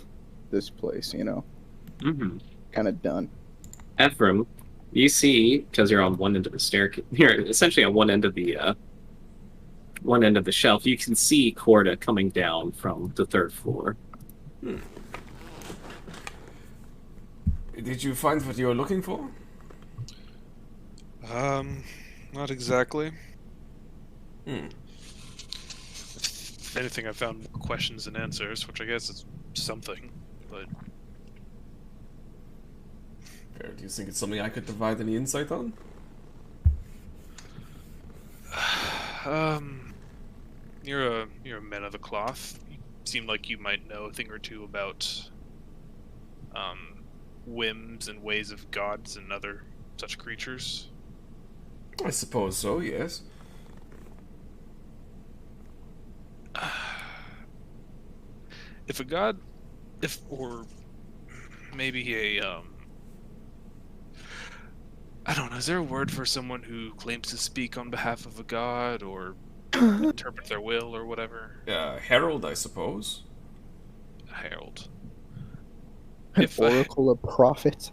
this place, Mhm. kind of done. Ephraim, you see, because you're on one end of the staircase, you're essentially on one end of the shelf. You can see Corda coming down from the third floor. Did you find what you were looking for? Not exactly. Hmm. If anything, I found more questions than answers, which I guess is something. But Do you think it's something I could provide any insight on? you're a man of the cloth. You seem like you might know a thing or two about whims and ways of gods and other such creatures. I suppose so, yes. If a god, or maybe I don't know, is there a word for someone who claims to speak on behalf of a god or interpret their will or whatever? Herald, I suppose. A herald. Oracle of prophet.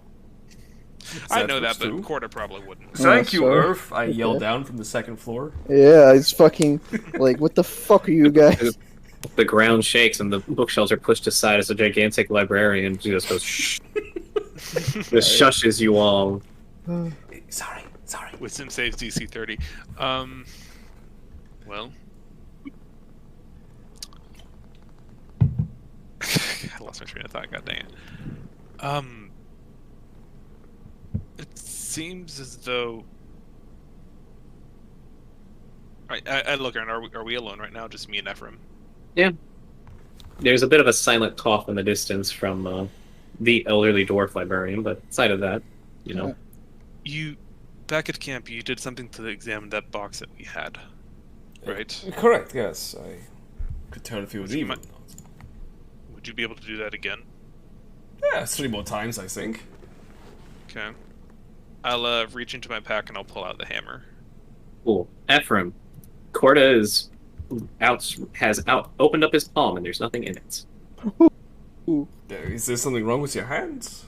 I know that, True. but Corda probably wouldn't. Thank you, sorry. Earth. I yell down from the second floor. Yeah, it's fucking like, what the fuck are you guys? The ground shakes and the bookshelves are pushed aside as a gigantic librarian just goes shh. Just shushes you all. Sorry. With Sim saves DC 30. Well, I lost my train of thought. God dang it. It seems as though. I look around. Are we alone right now? Just me and Ephraim. Yeah. There's a bit of a silent cough in the distance from the elderly dwarf librarian, but aside of that, you know. You, back at camp, you did something to examine that box that we had, right? Correct, yes. I could tell if he was Would you evil or mi- not. Would you be able to do that again? Yeah, 3 more times, I think. Okay. I'll reach into my pack and I'll pull out the hammer. Cool. Ephraim, Corda has opened up his palm and there's nothing in it. Is there something wrong with your hands?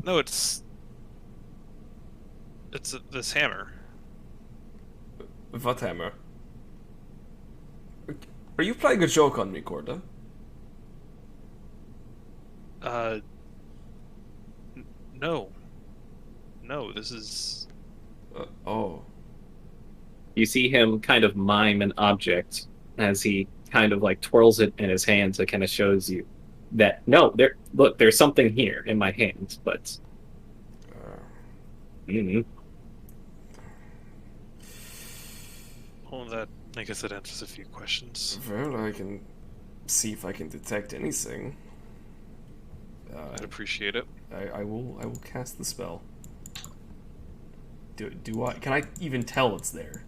No, it's this hammer. What hammer? Are you playing a joke on me, Corda? No. No, this is. Oh. You see him kind of mime an object as he kind of like twirls it in his hand, so it kind of shows you that no, there's something here in my hand, but Mhm. Well, that. I guess that answers a few questions. Well, I can see if I can detect anything. I'd appreciate it. I will cast the spell. Do I? Can I even tell it's there?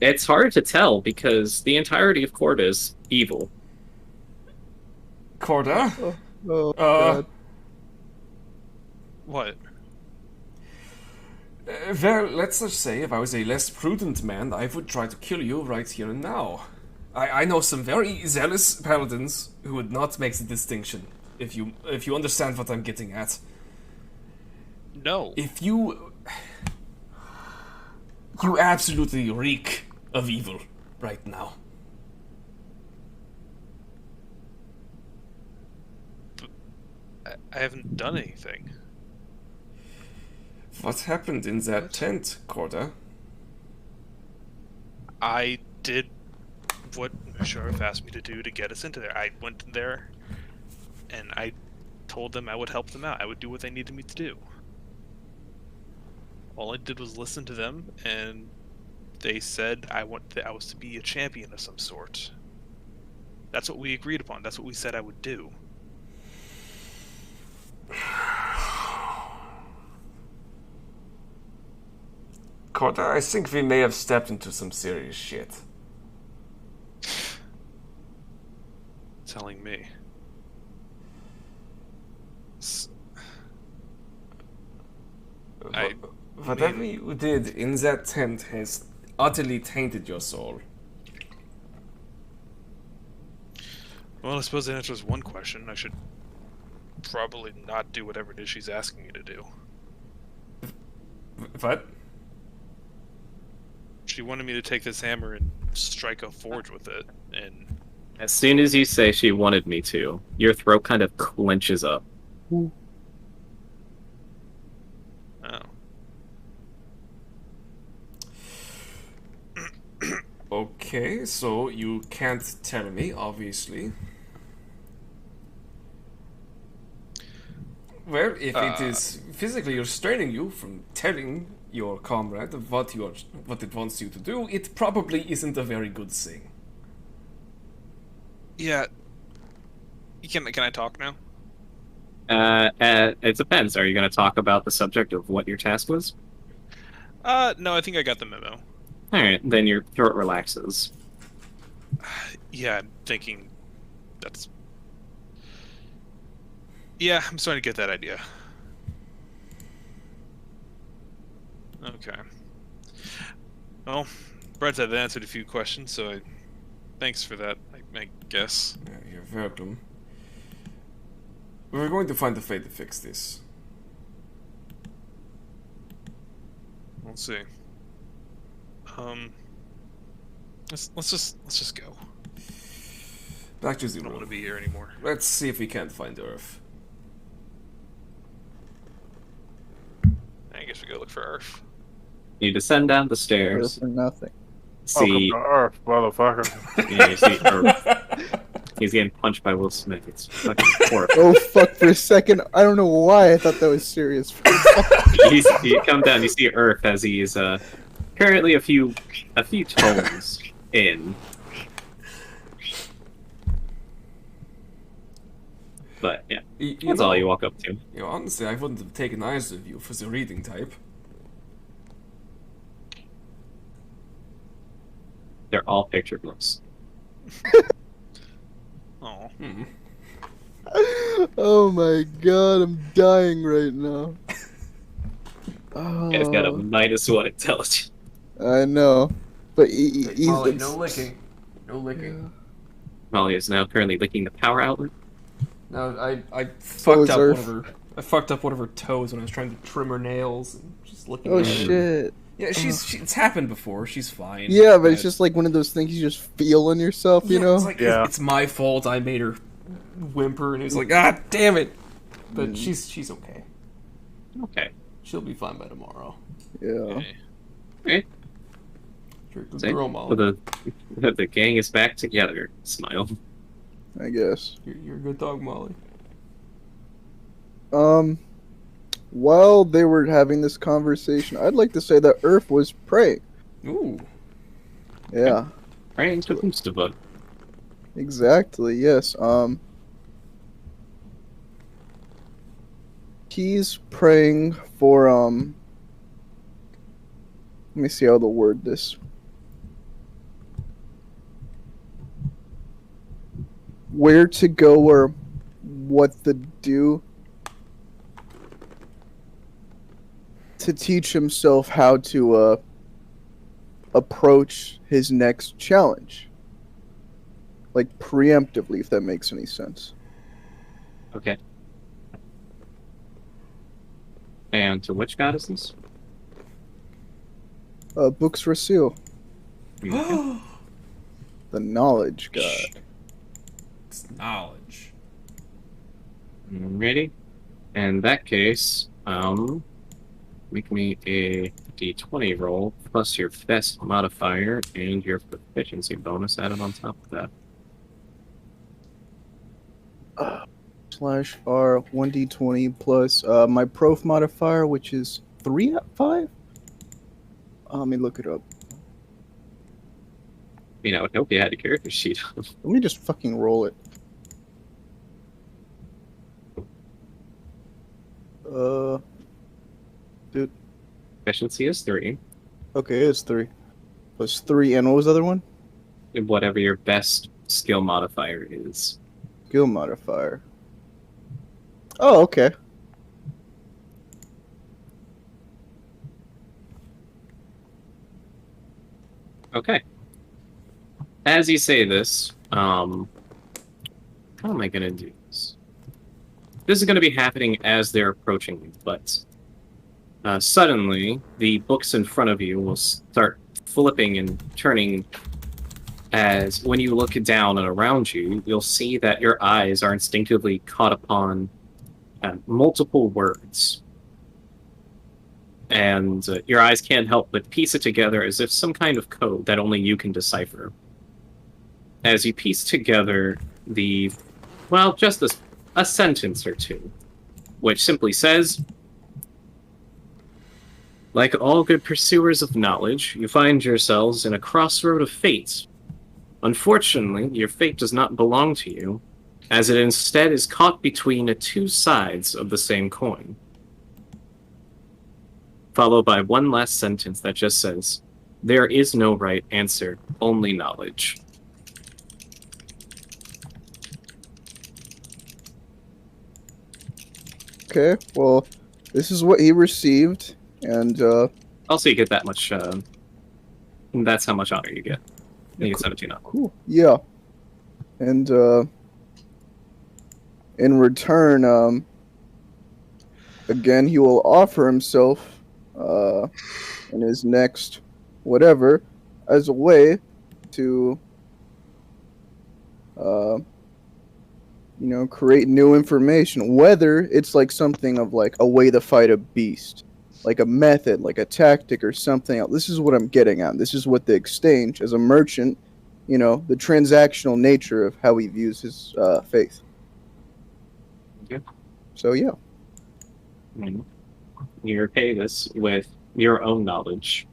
It's hard to tell because the entirety of Corda is evil. Corda? Oh, God. What? Well, let's just say if I was a less prudent man, I would try to kill you right here and now. I know some very zealous paladins who would not make the distinction. If you understand what I'm getting at. No. If you absolutely reek of evil right now. I haven't done anything. What happened in that tent, Corda? I did what Sheriff asked me to do to get us into there. I went in there and I told them I would help them out. I would do what they needed me to do. All I did was listen to them, and they said I was to be a champion of some sort. That's what we agreed upon. That's what we said I would do. Corda, I think we may have stepped into some serious shit. Telling me. Whatever you did in that tent has utterly tainted your soul. Well, I suppose that answers one question. I should probably not do whatever it is she's asking me to do. What? She wanted me to take this hammer and strike a forge with it, and As soon as you say she wanted me to, your throat kind of clenches up. oh. Okay, so you can't tell me, obviously. Well, if it is physically restraining you from telling your comrade what it wants you to do, it probably isn't a very good thing. Yeah. Can I talk now? It depends. Are you going to talk about the subject of what your task was? No, I think I got the memo. All right, then your throat relaxes. Yeah, I'm thinking that's... Yeah, I'm starting to get that idea. Okay. Well, Brett had answered a few questions, so thanks for that, I guess. Yeah, you're welcome. We're going to find a way to fix this. We'll see. Let's just go. Back to I the don't want to room. be here anymore. Let's see if we can't find Earth. I guess we go look for Earth. You descend down the Here stairs. for nothing. Welcome See, to Earth, motherfucker. yeah, you see Earth. He's getting punched by Will Smith. It's fucking horrifying. Oh fuck! For a second, I don't know why I thought that was serious. You come down, you see Earth as he's currently a few tones in. But yeah, that's all you walk up to. You know, honestly, I wouldn't have taken either of you for the reading type. They're all picture books. Oh, Oh my god, I'm dying right now. He's got a Oh, -1 intelligence. I know, but he's Molly, no licking. No licking. Molly is now currently licking the power outlet. No, I fucked is up Earth. I fucked up one of her toes when I was trying to trim her nails and just looking Oh at her. shit. Yeah, it's happened before. She's fine. Yeah, but it's just like one of those things you just feel in yourself, you know? It's like Yeah. it's my fault. I made her whimper, and it was like, ah, damn it. But she's okay. Okay. She'll be fine by tomorrow. Yeah. okay. Okay. You're a good See? girl, So Molly. the gang is back together. Smile. I guess. You're a good dog, Molly. While they were having this conversation, I'd like to say that Earth was praying. Ooh. Yeah, Praying to Boostabug. exactly. Yes. He's praying for let me see how to word this. Where to go or what to do to teach himself how to approach his next challenge. Like preemptively, if that makes any sense. Okay. And to which god is this? Books Rasil, Okay. the knowledge god. It's knowledge. Ready? In that case, make me a d20 roll plus your best modifier and your proficiency bonus added on top of that. /R 1d20 plus my prof modifier, which is 3 out of 5. Let me look it up. I would hope you had a character sheet. Let me just fucking roll it. Dude. Proficiency is 3. Okay, it's 3. Plus 3, and what was the other one? And whatever your best skill modifier is. Skill modifier. Oh, okay. Okay. As you say this, how am I gonna do this? This is gonna be happening as they're approaching you, but suddenly the books in front of you will start flipping and turning as when you look down and around you, you'll see that your eyes are instinctively caught upon multiple words. And your eyes can't help but piece it together as if some kind of code that only you can decipher. As you piece together just a sentence or two, which simply says, like all good pursuers of knowledge, you find yourselves in a crossroad of fate. Unfortunately, your fate does not belong to you, as it instead is caught between the two sides of the same coin. Followed by one last sentence that just says, there is no right answer, only knowledge. Okay, well, this is what he received, and Also, you get that much, that's how much honor you get. You get 17 honor. cool. Yeah. And in return, again, he will offer himself in his next whatever as a way to create new information, whether it's like something of like a way to fight a beast, like a method, like a tactic or something else. This is what I'm getting at. This is what the exchange as a merchant, the transactional nature of how he views his faith. Okay. So yeah. Mhm. You repay this with your own knowledge,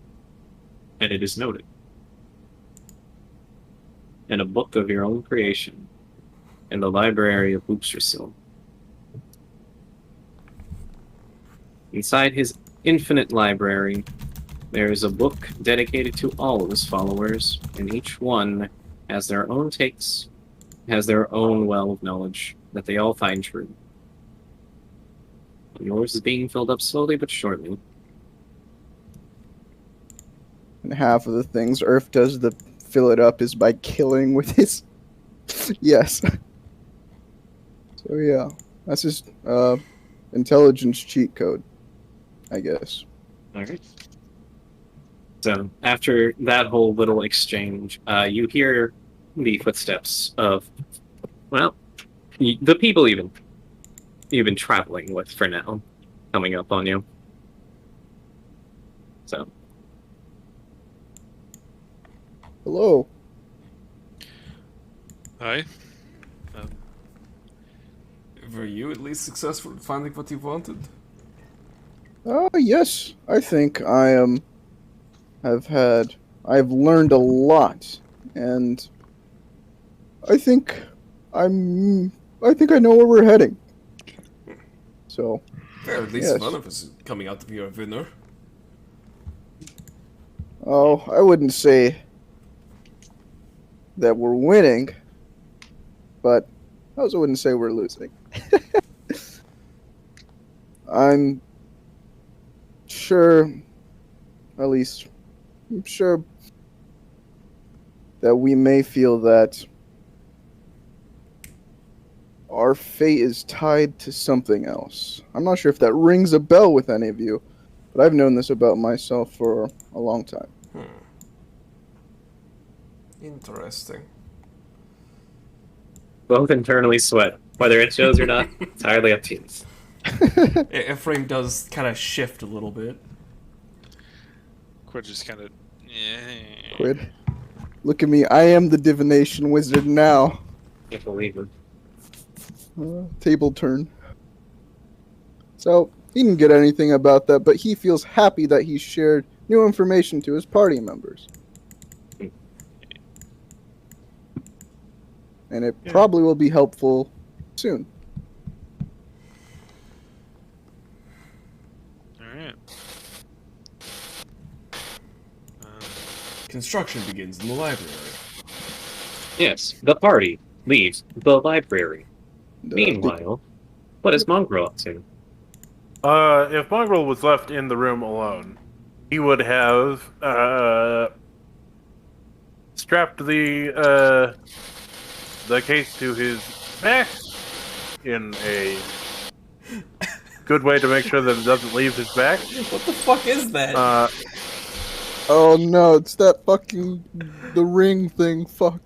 and it is noted in a book of your own creation in the library of Boopstrasil. Inside his infinite library, there is a book dedicated to all of his followers, and each one has their own takes, has their own well of knowledge that they all find true. Yours is being filled up slowly but surely. And half of the things Earth does to fill it up is by killing with his. Yes. So yeah, that's just intelligence cheat code, I guess. All right. So after that whole little exchange, you hear the footsteps of, well, the people you've been traveling with for now, coming up on you. So, Hello. Hi. Were you at least successful in finding what you wanted? Yes, I think I've learned a lot, and I think I know where we're heading. So, Well, at least Yes. one of us is coming out to be a winner. I wouldn't say that we're winning, but I also wouldn't say we're losing. I'm sure, at least, I'm sure that we may feel that our fate is tied to something else. I'm not sure if that rings a bell with any of you, but I've known this about myself for a long time. Interesting. both internally sweat. Whether it shows or not, it's entirely up to you. Ephraim does kind of shift a little bit. Quid just kind of. Quid. Look at me, I am the divination wizard now. Can't believe it. Table turn. So, he didn't get anything about that, but he feels happy that he shared new information to his party members. And it probably will be helpful soon. Alright. Construction begins in the library. Yes, the party leaves the library. And, Meanwhile, what is Mongrel up to? If Mongrel was left in the room alone, he would have strapped the case to his back in a good way to make sure that it doesn't leave his back. What the fuck is that? oh no, it's that fucking the ring thing. Fuck.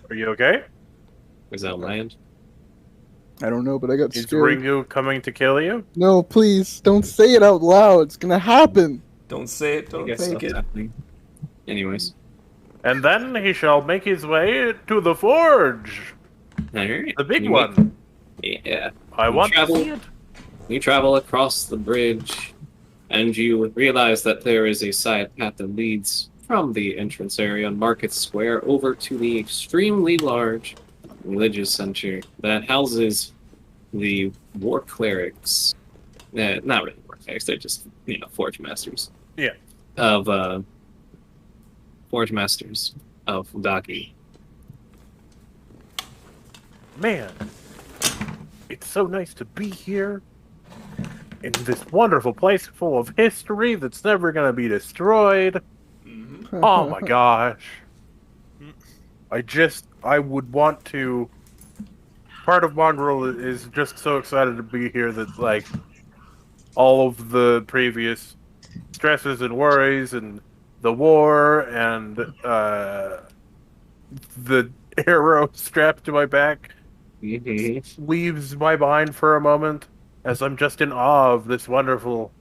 Are you okay? Is that land? I don't know, but I got Is scared. Ringu coming to kill you? No, please don't say it out loud. It's gonna happen. Don't say it, I don't guess think stuff's it. happening. Anyways. And then he shall make his way to the forge, Alright. the big You one. Yeah. I You want travel- to see it. You travel across the bridge, and you realize that there is a side path that leads from the entrance area on Market Square over to the extremely large religious center that houses the war clerics. Not really war clerics, they're just, forge masters. Yeah. Of, forge masters of Daki. Man, it's so nice to be here in this wonderful place full of history that's never going to be destroyed. Oh my gosh. I would want to. Part of Mongrel is just so excited to be here that, like, all of the previous stresses and worries and the war and the arrow strapped to my back leaves my mind for a moment as I'm just in awe of this wonderful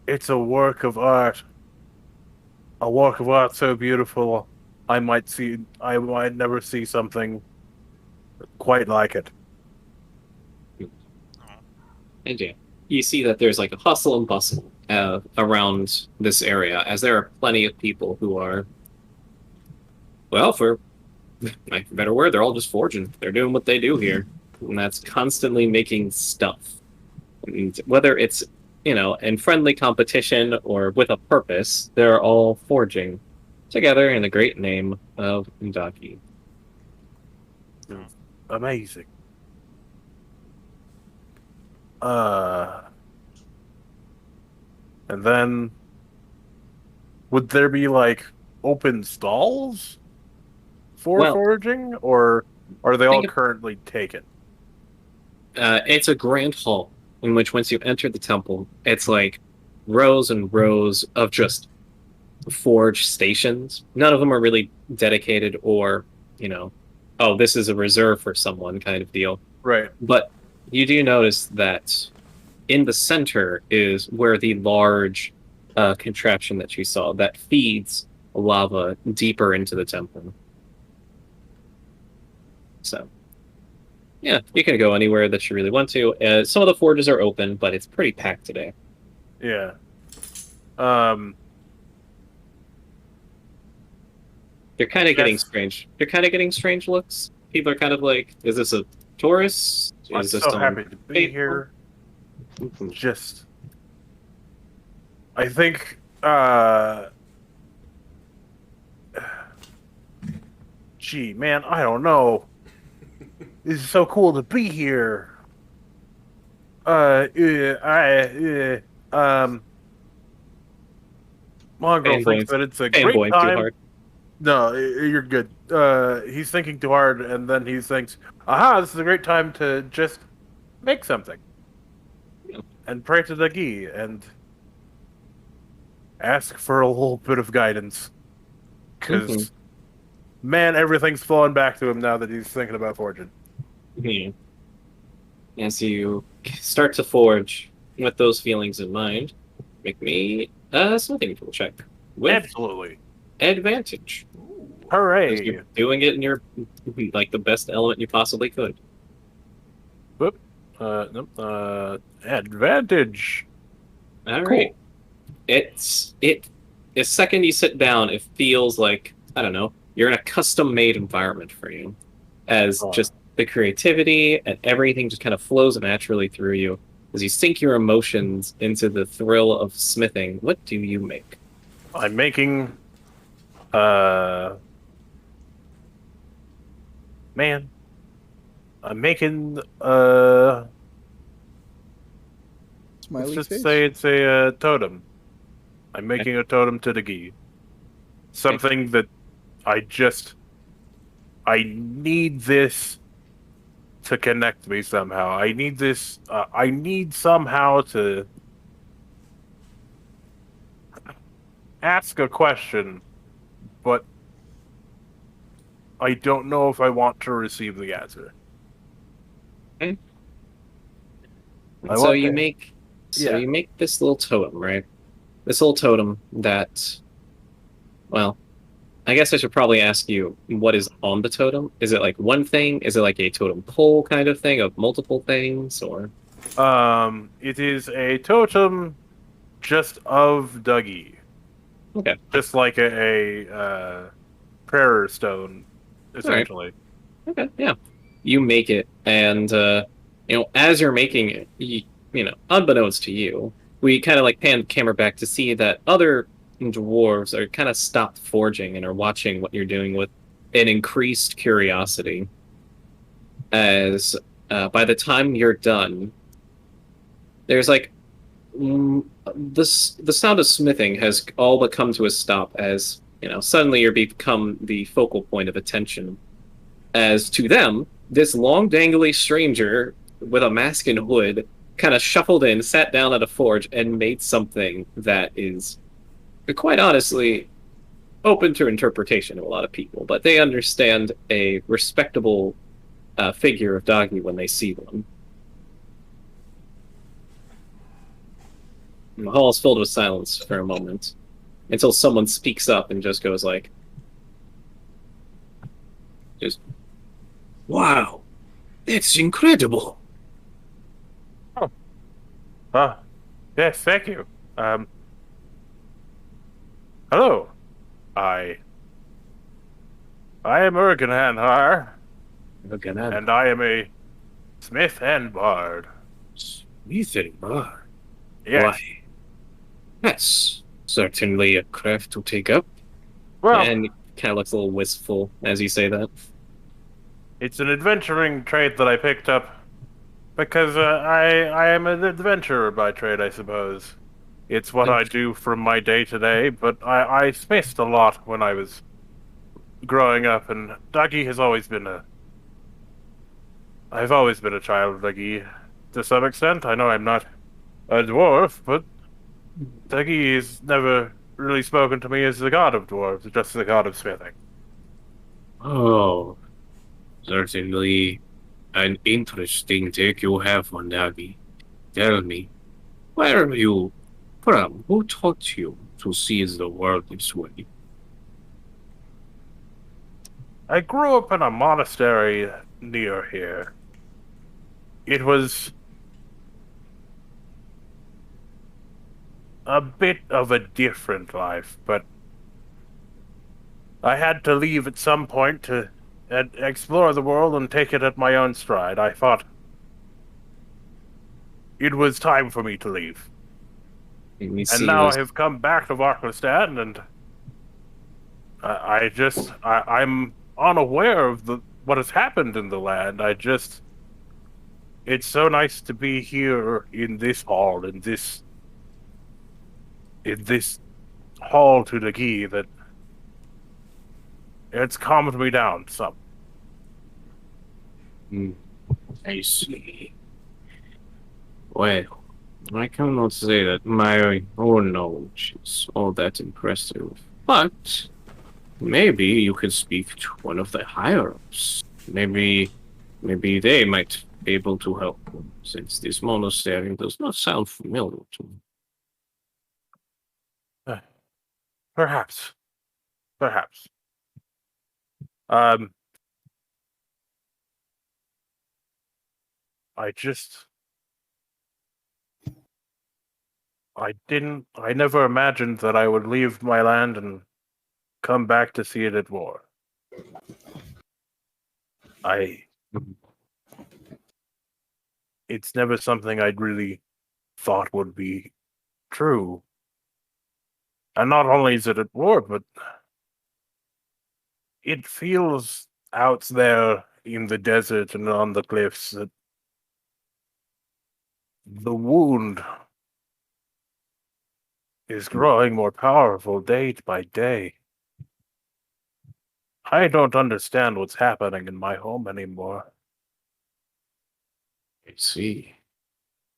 it's a work of art so beautiful. I might never see something quite like it. And yeah, you see that there's like a hustle and bustle around this area, as there are plenty of people who are, well, for lack of a better word, they're all just forging. They're doing what they do here, and that's constantly making stuff. And whether it's, in friendly competition or with a purpose, they're all forging together in the great name of Ndaki. Amazing. Uh, and then would there be like open stalls for Well, foraging, or are they all think of, currently taken? it's a grand hall in which once you enter the temple, it's like rows and rows of just forge stations. None of them are really dedicated or, oh, this is a reserve for someone kind of deal. Right. But you do notice that in the center is where the large contraption that you saw that feeds lava deeper into the temple. So, yeah, you can go anywhere that you really want to. Some of the forges are open, but it's pretty packed today. Yeah. Um. You're kind of getting Yes. strange. You're kind of getting strange looks. People are kind of like, "Is this a tourist? I'm Is this so someone happy to be faithful?" here. Mhm. Just, I think, gee, man, I don't know. This is so cool to be here. Mongrel thinks Fanboying, that it's a great fanboying too time. hard. No, you're good. He's thinking too hard, and then he thinks, "Aha! This is a great time to just make something Yeah. and pray to the Gi and ask for a little bit of guidance." Because, man, everything's flowing back to him now that he's thinking about fortune. Yeah. As you start to forge with those feelings in mind, make me a smithing tool check with Absolutely. advantage. 'Cause Hooray! you're doing it in your like the best element you possibly could. Whoop. Nope. Advantage. All Cool. right. The second you sit down, it feels like, I don't know, you're in a custom-made environment for you, as just the creativity and everything just kind of flows naturally through you as you sink your emotions into the thrill of smithing. What do you make? I'm making. Man. I'm making. Smiley Let's just face. say it's a totem. I'm making a totem to the Gi. Something that I need this to connect me somehow. I need this. I need somehow to ask a question, but I don't know if I want to receive the answer. And I so want you to- make Yeah. you make this little totem, right? This little totem that, well, I guess I should probably ask you what is on the totem. Is it like one thing? Is it like a totem pole kind of thing of multiple things, or? It is a totem just of Dougie. Okay. Just like a prayer stone, essentially. Okay, yeah. You make it, and as you're making it, unbeknownst to you, we kind of like pan the camera back to see that other dwarves are kind of stopped forging and are watching what you're doing with an increased curiosity. As by the time you're done, there's like the sound of smithing has all but come to a stop as suddenly you're become the focal point of attention. As to them, this long dangly stranger with a mask and hood kind of shuffled in, sat down at a forge, and made something that is, quite honestly, open to interpretation of a lot of people. But they understand a respectable figure of Doggy when they see one. And the hall is filled with silence for a moment until someone speaks up and just goes like, just, wow, that's incredible. Yes, thank you. Um, hello. I am Urgenhanhar, Again, I'm and I am a smith and bard. Smith bar. Yes. Why, that's certainly a craft to take up. Well, And he kind of looks a little wistful as you say that. it's an adventuring trade that I picked up because I am an adventurer by trade, I suppose. It's what I do from my day to day, but I smithed a lot when I was growing up, and Dougie has always been a. I've always been a child of Dougie to some extent. I know I'm not a dwarf, but Dougie has never really spoken to me as the god of dwarves, just the god of smithing. Oh, certainly an interesting take you have on Navi. Tell me, where are you from? Who taught you to see the world this way? I grew up in a monastery near here. It was a bit of a different life, but I had to leave at some point to explore the world and take it at my own stride. I thought it was time for me to leave. And you And see now I this. have come back to Varklistan, and I'm unaware of what has happened in the land. It's so nice to be here in this hall, in this hall to the key that it's calmed me down some. Hmm, I see. Well, I cannot say that my own knowledge is all that impressive, but maybe you could speak to one of the higher ups. Maybe they might be able to help, since this monastery does not sound familiar to me. Uh, perhaps, perhaps. Um, I just, I never imagined that I would leave my land and come back to see it at war. I, it's never something I'd really thought would be true. And not only is it at war, but it feels out there in the desert and on the cliffs that the wound is growing more powerful day by day. I don't understand what's happening in my home anymore, I see.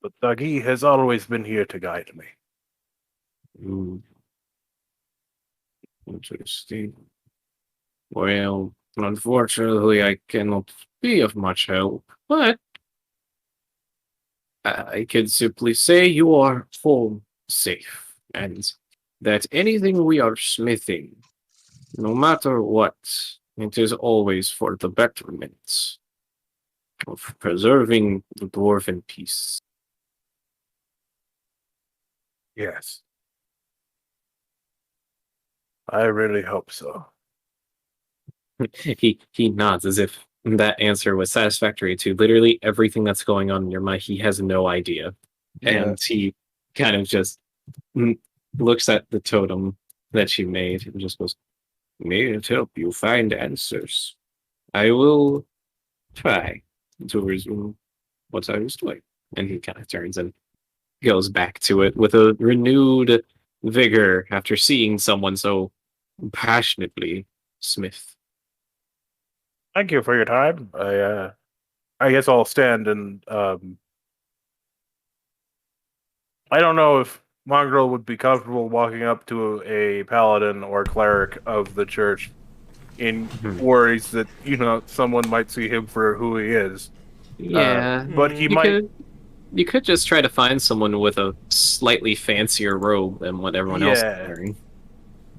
but Dagi has always been here to guide me. Hmm, interesting. Well, unfortunately, I cannot be of much help, but I can simply say you are home safe, and that anything we are smithing, no matter what, it is always for the betterment of preserving the dwarven peace. Yes, I really hope so. He nods as if that answer was satisfactory to literally everything that's going on in your mind. He has no idea, and he kind of just mm, looks at the totem that she made and just goes, "May it help you find answers. I will try to resume what I was doing." And he kind of turns and goes back to it with a renewed vigor after seeing someone so passionately smith. Thank you for your time. I guess I'll stand and I don't know if Mongrel would be comfortable walking up to a paladin or cleric of the church in worries that someone might see him for who he is. Yeah, But he you might could You could just try to find someone with a slightly fancier robe than what everyone else is Yeah. wearing.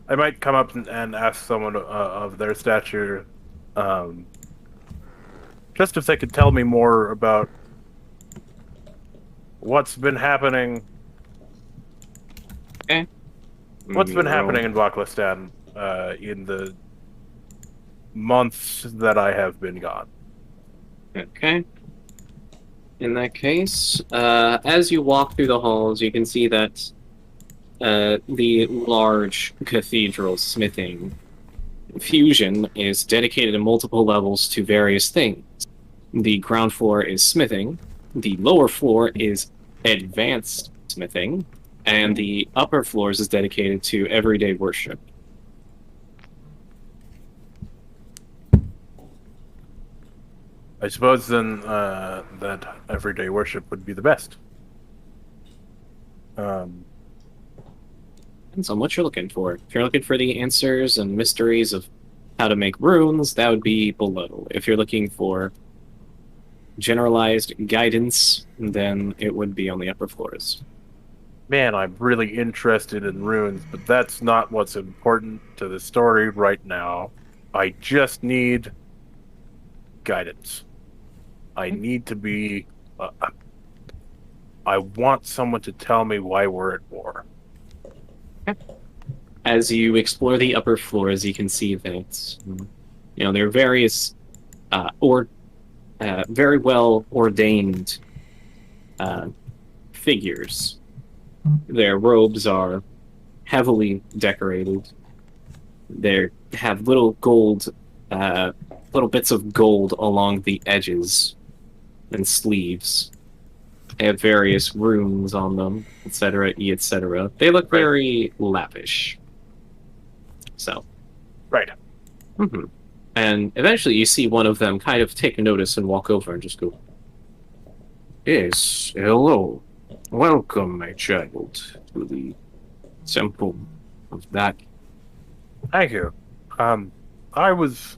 I might come up and ask someone of their stature, um, just if they could tell me more about what's been happening. Okay. What's been Roll. happening in Vaklistan in the months that I have been gone. Okay. In that case, as you walk through the halls, you can see that the large cathedral smithing fusion is dedicated in multiple levels to various things. The ground floor is smithing, the lower floor is advanced smithing, and the upper floors is dedicated to everyday worship. I suppose then that everyday worship would be the best. Depends on what you're looking for. If you're looking for the answers and mysteries of how to make runes, that would be below. If you're looking for generalized guidance, then it would be on the upper floors. Man, I'm really interested in runes, but that's not what's important to the story right now. I just need guidance. I need to be. I want someone to tell me why we're at war. As you explore the upper floors, you can see that there are various very well ordained figures. Their robes are heavily decorated. They have little bits of gold along the edges and sleeves. They have various runes on them, etc., etc. They look very lavish. So, Right. And eventually you see one of them kind of take notice and walk over and just go, "Yes, hello. Welcome, my child, to the temple of that." Thank you. I was.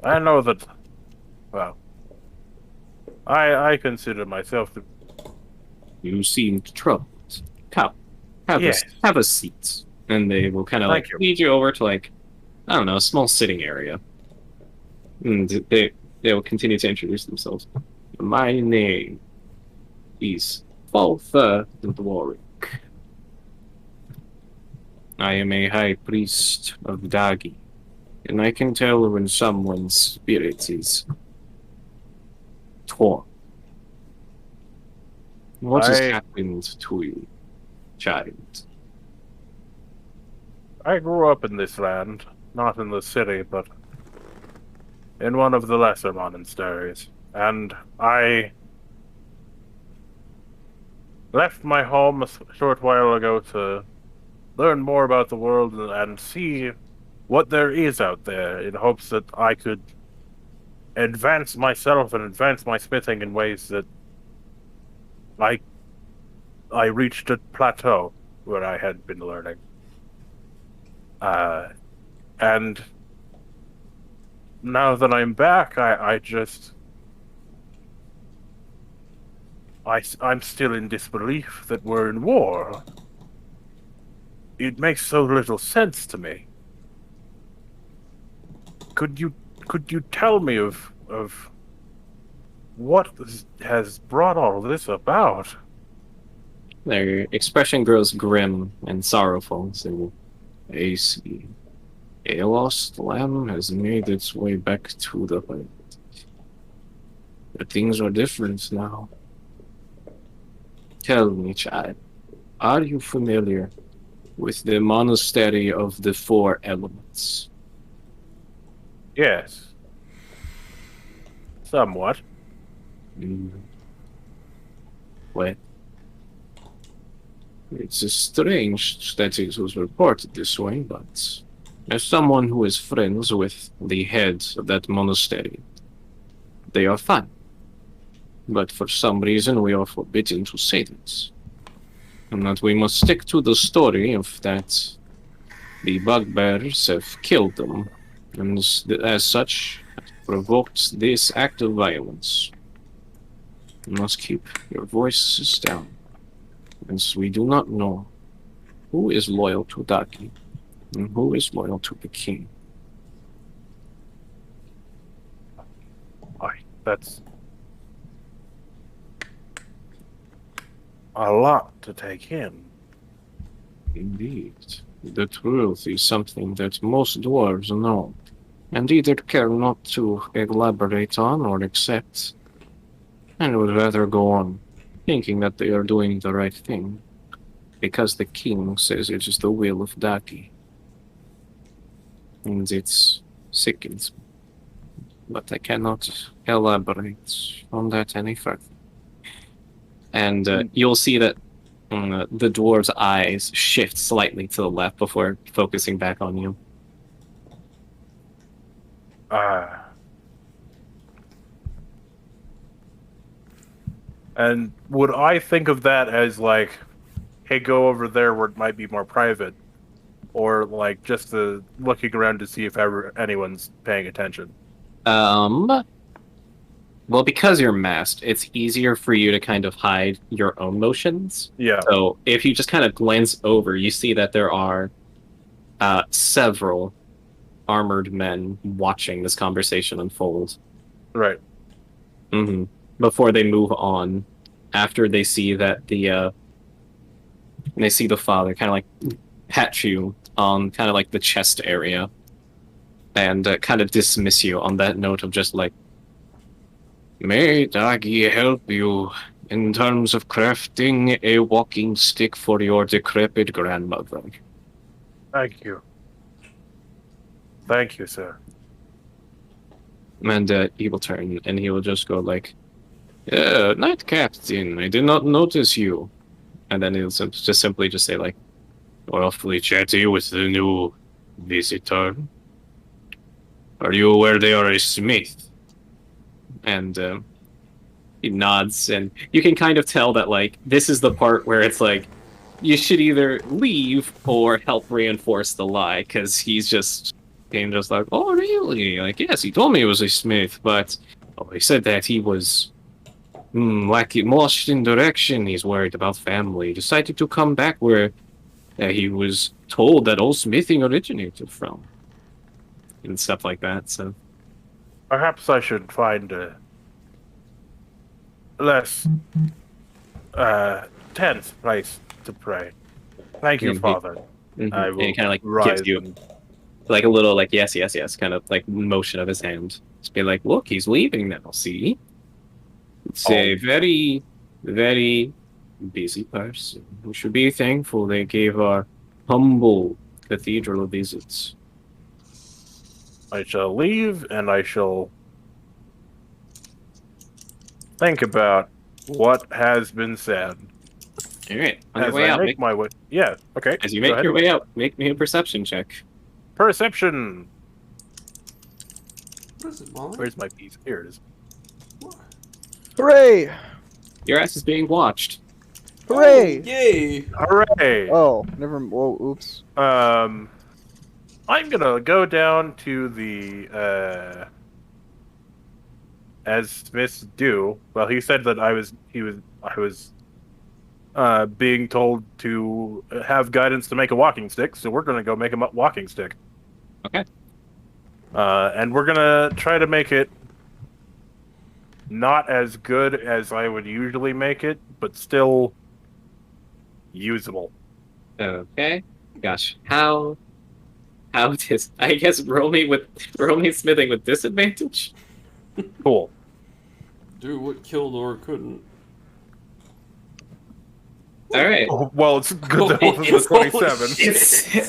I know that. Well, I consider myself to. You seemed troubled. Come, Yes. have a seat. And they will kind of Thank you. lead you over to I don't know, a small sitting area. And they will continue to introduce themselves. My name is Falther Dwarwick. I am a high priest of Dagi, and I can tell when someone's spirit is torn. What has happened to you, child? I grew up in this land, not in the city, but in one of the lesser monasteries. And I left my home a short while ago to learn more about the world and see what there is out there in hopes that I could advance myself and advance my smithing in ways that I reached a plateau where I had been learning. And now that I'm back, I'm still in disbelief that we're in war. It makes so little sense to me. Could you tell me of what has brought all this about? Their expression grows grim and sorrowful. So, I see. A lost lamb has made its way back to the land. But things are different now. Tell me, child, are you familiar with the monastery of the Four Elements? Yes. Somewhat. Well, it's strange that it was reported this way, but as someone who is friends with the head of that monastery, they are fine. But for some reason we are forbidden to say this. And that we must stick to the story of that the bugbears have killed them, and as such provoked this act of violence. You must keep your voices down, since we do not know who is loyal to Daki and who is loyal to the king. That's a lot to take in. Indeed. The truth is something that most dwarves know, and either care not to elaborate on or accept, and would rather go on, thinking that they are doing the right thing, because the king says it is the will of Daki. And it's sickens me. But I cannot elaborate on that any further. And you'll see that the dwarf's eyes shift slightly to the left before focusing back on you. And would I think of that as like, hey, go over there where it might be more private, or like just looking around to see if ever anyone's paying attention? Well, because you're masked, it's easier for you to kind of hide your own motions. Yeah. So if you just kind of glance over, you see that there are several armored men watching this conversation unfold. Right. Mm-hmm. Before they move on, after they see that the father kind of like pat you on kind of like the chest area, and kind of dismiss you on that note of just like, may Dagi help you in terms of crafting a walking stick for your decrepit grandmother. Thank you. Thank you, sir. And he will turn and he will just go like, Knight Captain, I did not notice you. And then he'll just simply just say like, awfully chatty with the new visitor. Are you aware they are a smith? And he nods, and you can kind of tell that like this is the part where it's like you should either leave or help reinforce the lie, because he's just being just like, oh really? Like, yes, he told me he was a smith, but he said that he was like lost in direction. He's worried about family. Decided to come back where he was told that all smithing originated from, and stuff like that. So perhaps I should find a less tense place to pray. Thank you, Father. Mm-hmm. I will and he kind of like rise gives you like a little like yes, kind of like motion of his hand. Just be like, look, he's leaving now. See, it's a very, very busy person. We should be thankful they gave our humble cathedral a visit. I shall leave, and I shall think about what has been said. All right, on your As way I out, make my way. Yeah. Okay. as you go make ahead. your way out, make me a perception check. Perception. What is it, Molly? Where's my piece? Here it is. Hooray! Your ass is being watched. Hooray! Oh, yay! Hooray! Oh, never. Whoa, oops. I'm gonna go down to the as Smiths do. Well, he said that I was being told to have guidance to make a walking stick, so we're gonna go make a walking stick. Okay. And we're gonna try to make it not as good as I would usually make it, but still usable. Okay. Gosh, how does I guess roll me smithing with disadvantage? Cool. Do what Kildor couldn't. All right. Oh, well, it's good that it wasn't the 27.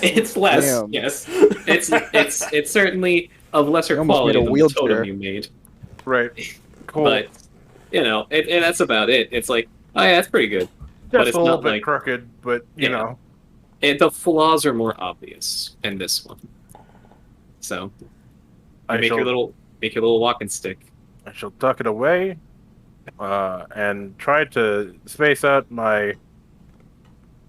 It's less. Damn. Yes. It's certainly of lesser You almost quality made a than the wheelchair. totem you made. Right. Cool. But and that's about it. It's like, oh yeah, that's pretty good. But Just it's a little not bit like crooked, but you know. the flaws are more obvious in this one. So I make shall, your little walking stick. I shall tuck it away, and try to space out my.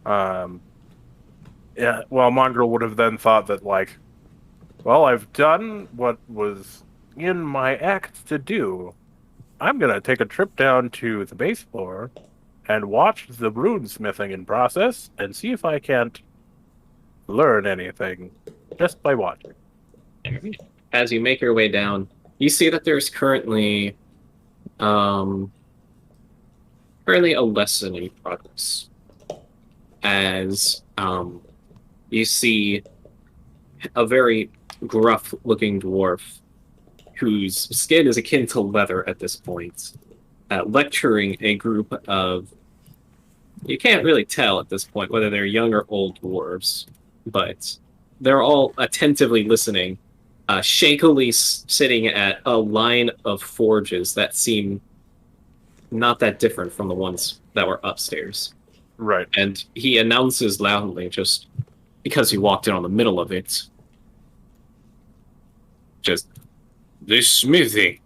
Yeah. Well, Mongrel would have then thought that like, well, I've done what was in my act to do. I'm gonna take a trip down to the base floor and watch the runesmithing in process and see if I can't learn anything just by watching. As you make your way down, you see that there's um, currently a lesson in progress. As you see a very gruff-looking dwarf whose skin is akin to leather at this point, lecturing a group of, you can't really tell at this point whether they're young or old dwarves, but they're all attentively listening, shakily sitting at a line of forges that seem not that different from the ones that were upstairs. Right. And he announces loudly, just because he walked in on the middle of it, just, this smithing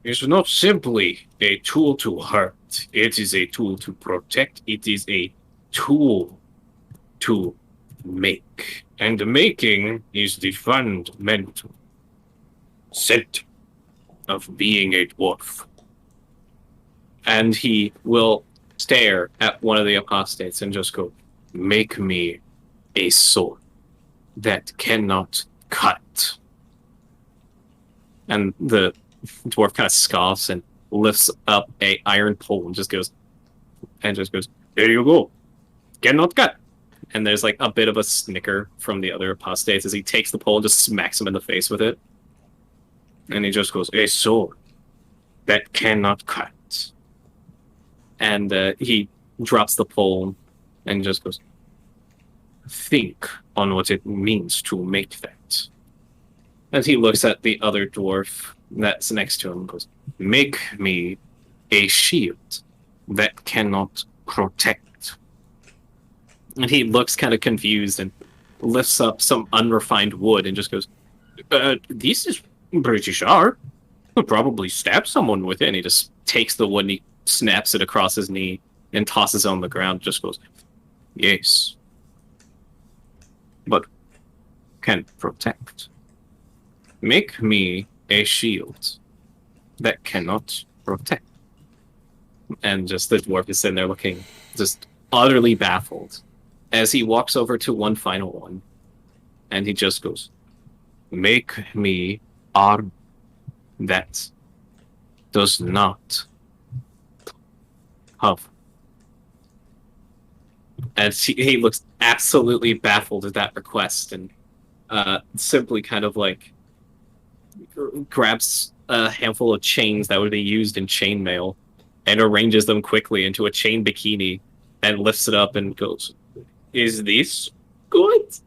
is not simply a tool to hurt. It is a tool to protect. It is a tool to make. And the making is the fundamental center of being a dwarf. And he will stare at one of the apostates and just go, make me a sword that cannot cut. And the dwarf kind of scoffs and lifts up a iron pole and just goes, there you go, cannot cut. And there's like a bit of a snicker from the other apostates as he takes the pole and just smacks him in the face with it. And he just goes, a sword that cannot cut. And he drops the pole and just goes, think on what it means to make that. And he looks at the other dwarf that's next to him and goes, make me a shield that cannot protect. And he looks kind of confused and lifts up some unrefined wood and just goes, this is pretty sharp. Could probably stab someone with it. And he just takes the wood and he snaps it across his knee and tosses it on the ground. Just goes, yes, but can protect. Make me a shield that cannot protect. And just the dwarf is sitting there looking just utterly baffled as he walks over to one final one and he just goes, make me arm that does not have. And he looks absolutely baffled at that request and simply kind of like grabs a handful of chains that would be used in chainmail and arranges them quickly into a chain bikini and lifts it up and goes, is this good?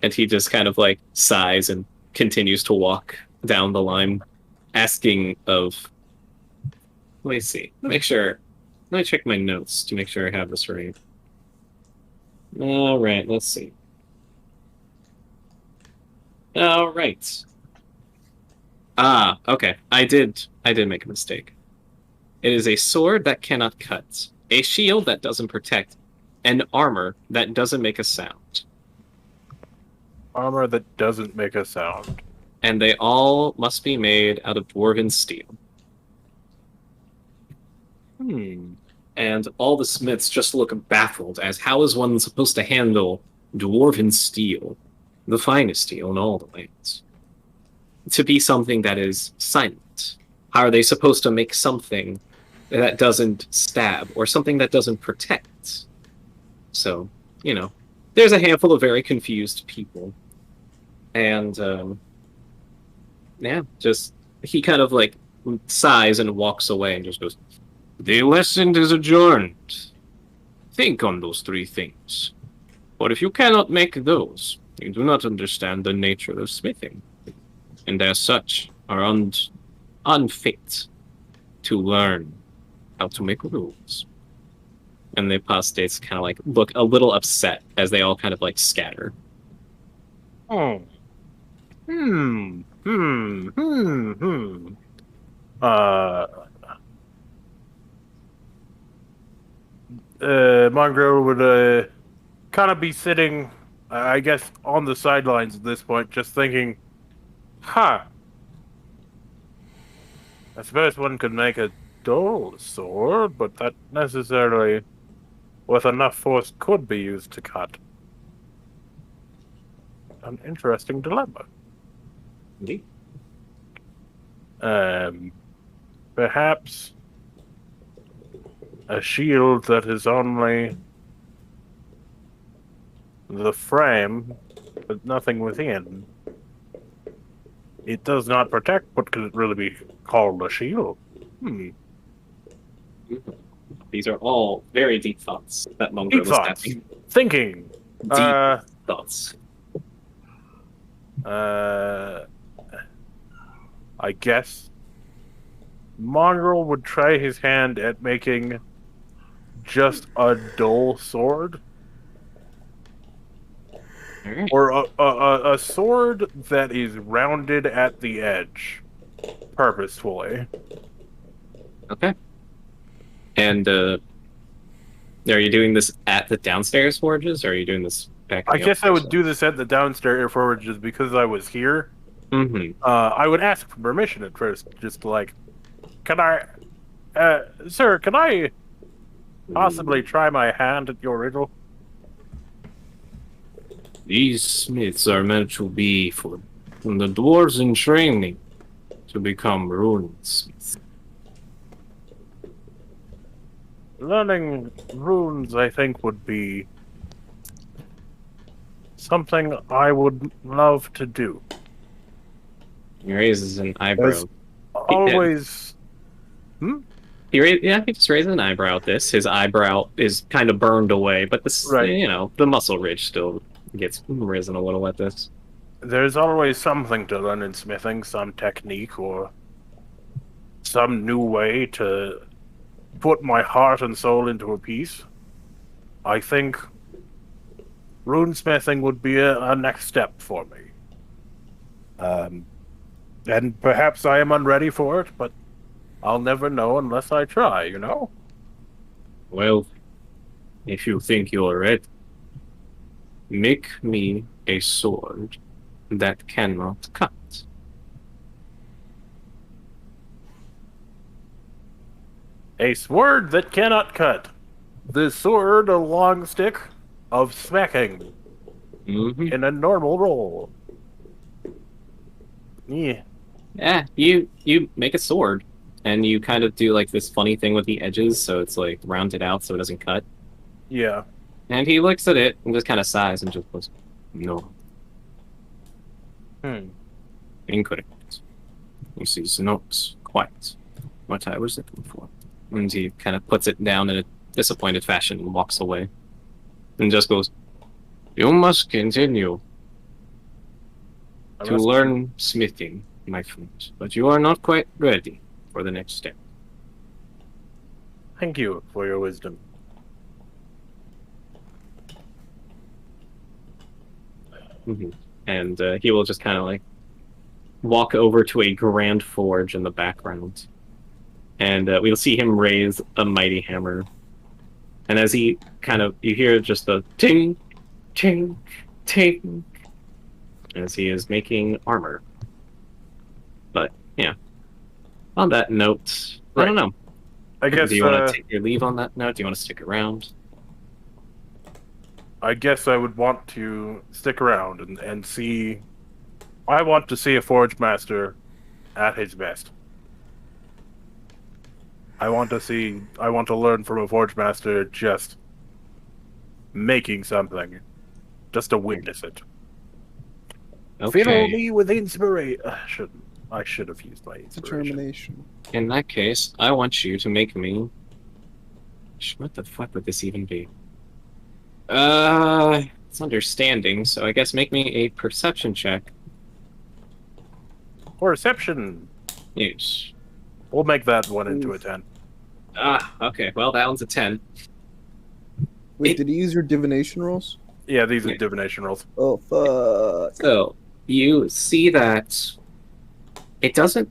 And he just kind of like sighs and continues to walk down the line, asking of, let me see, make sure, let me check my notes to make sure I have this right. All right, let's see. All right. Ah, okay. I did make a mistake. It is a sword that cannot cut, a shield that doesn't protect, and armor that doesn't make a sound. Armor that doesn't make a sound. And they all must be made out of dwarven steel. And all the smiths just look baffled as how is one supposed to handle dwarven steel, the finest steel in all the lands, to be something that is silent? How are they supposed to make something that doesn't stab or something that doesn't protect? So, you know, there's a handful of very confused people. And, yeah, just, he kind of like sighs and walks away and just goes, the lesson is adjourned. Think on those three things. For if you cannot make those, you do not understand the nature of smithing, and as such are unfit to learn how to make rules. And the apostates kind of like look a little upset as they all kind of like scatter. Oh. Mongrel would kind of be sitting, I guess, on the sidelines at this point, just thinking, huh. I suppose one could make a dull sword, but that necessarily, with enough force, could be used to cut. An interesting dilemma. Indeed. Perhaps a shield that is only the frame, but nothing within. It does not protect, but could it really be called a shield? These are all very deep thoughts that Mongrel Deep was thoughts. having. Thinking. Deep thoughts. I guess Mongrel would try his hand at making just a dull sword. All right. Or a sword that is rounded at the edge, purposefully. Okay. And are you doing this at the downstairs forges, or are you doing this back? I guess I would do this at the downstairs forges because I was here. Mm-hmm. I would ask for permission at first, just like, can I, sir, can I possibly try my hand at your riddle? These smiths are meant to be for the dwarves in training to become runesmiths. Learning runes, I think, would be something I would love to do. He raises an eyebrow. There's always. He just raises an eyebrow at this. His eyebrow is kind of burned away, but this, Right. the muscle ridge still gets risen a little at this. There's always something to learn in smithing, some technique or some new way to put my heart and soul into a piece. I think runesmithing would be a next step for me. And perhaps I am unready for it, but I'll never know unless I try, you know? Well, if you think you're ready, make me a sword that cannot cut. A sword that cannot cut. The sword, a long stick of smacking Mm-hmm. in a normal roll. Yeah. Yeah, you make a sword, and you kind of do like this funny thing with the edges, so it's like rounded out so it doesn't cut. Yeah. And he looks at it and just kind of sighs and just goes, "No, incorrect. This is not quite what I was looking for." And he kind of puts it down in a disappointed fashion and walks away, and just goes, "You must continue to learn smithing, my friend, but you are not quite ready for the next step." Thank you for your wisdom. Mm-hmm. And he will just kind of like walk over to a grand forge in the background, and we'll see him raise a mighty hammer. And as he you hear just a ting, ting, ting, as he is making armor. But yeah, on that note, I don't know. I guess Do you want to take your leave on that note? Do you want to stick around? I guess I would want to stick around and see. I want to see a forge master at his best. I want to learn from a forge master just making something, just to witness it. Fill Okay. me with inspiration. I should have used my inspiration. Determination. In that case, I want you to make me. What the fuck would this even be? It's understanding, so I guess make me a perception check. Perception. Yes. We'll make that one into a 10. Okay. Well, that one's a 10. Wait, did he use your divination rolls? Yeah, these are Yeah. divination rolls. Oh, fuck. So you see that it doesn't.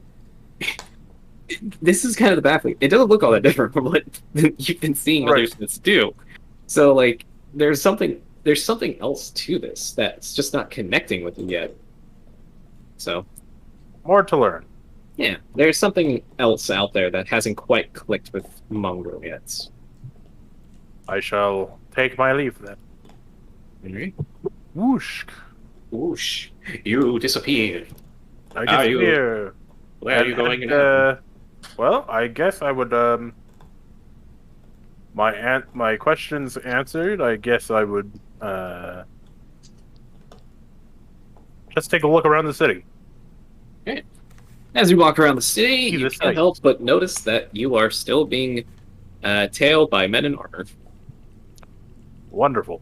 This is kind of the baffling. It doesn't look all that different from what you've been seeing Right. other smiths do. So like, there's something else to this that's just not connecting with it yet. So More to learn. Yeah, there's something else out there that hasn't quite clicked with Mongrel yet. I shall take my leave then. Alright. Whoosh! Whoosh. You disappeared. I Are you- disappear. Where are you going And, now? well, I guess I would my questions answered. I guess I would just take a look around the city. As you walk around the city, See you the can't sights. help but notice that you are still being tailed by men in armor. Wonderful.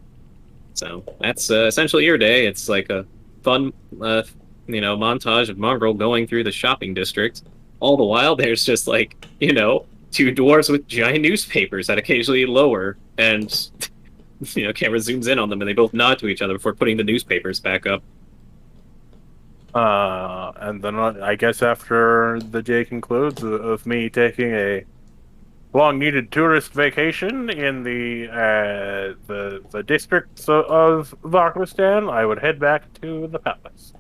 So that's essentially your day. It's like a fun, montage of Mongrel going through the shopping district. All the while, there's just like, two dwarves with giant newspapers that occasionally lower, and camera zooms in on them, and they both nod to each other before putting the newspapers back up. And then I guess after the day concludes of me taking a long-needed tourist vacation in the districts of Vaklistan, I would head back to the palace.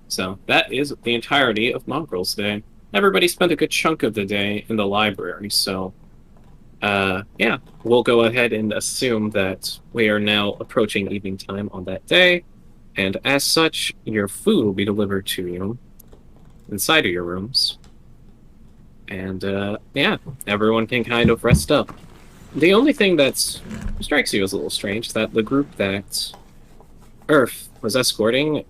So that is the entirety of Mongrel's day. Everybody spent a good chunk of the day in the library, so we'll go ahead and assume that we are now approaching evening time on that day, and as such, your food will be delivered to you inside of your rooms. And everyone can kind of rest up. The only thing that strikes you as a little strange is that the group that Earth was escorting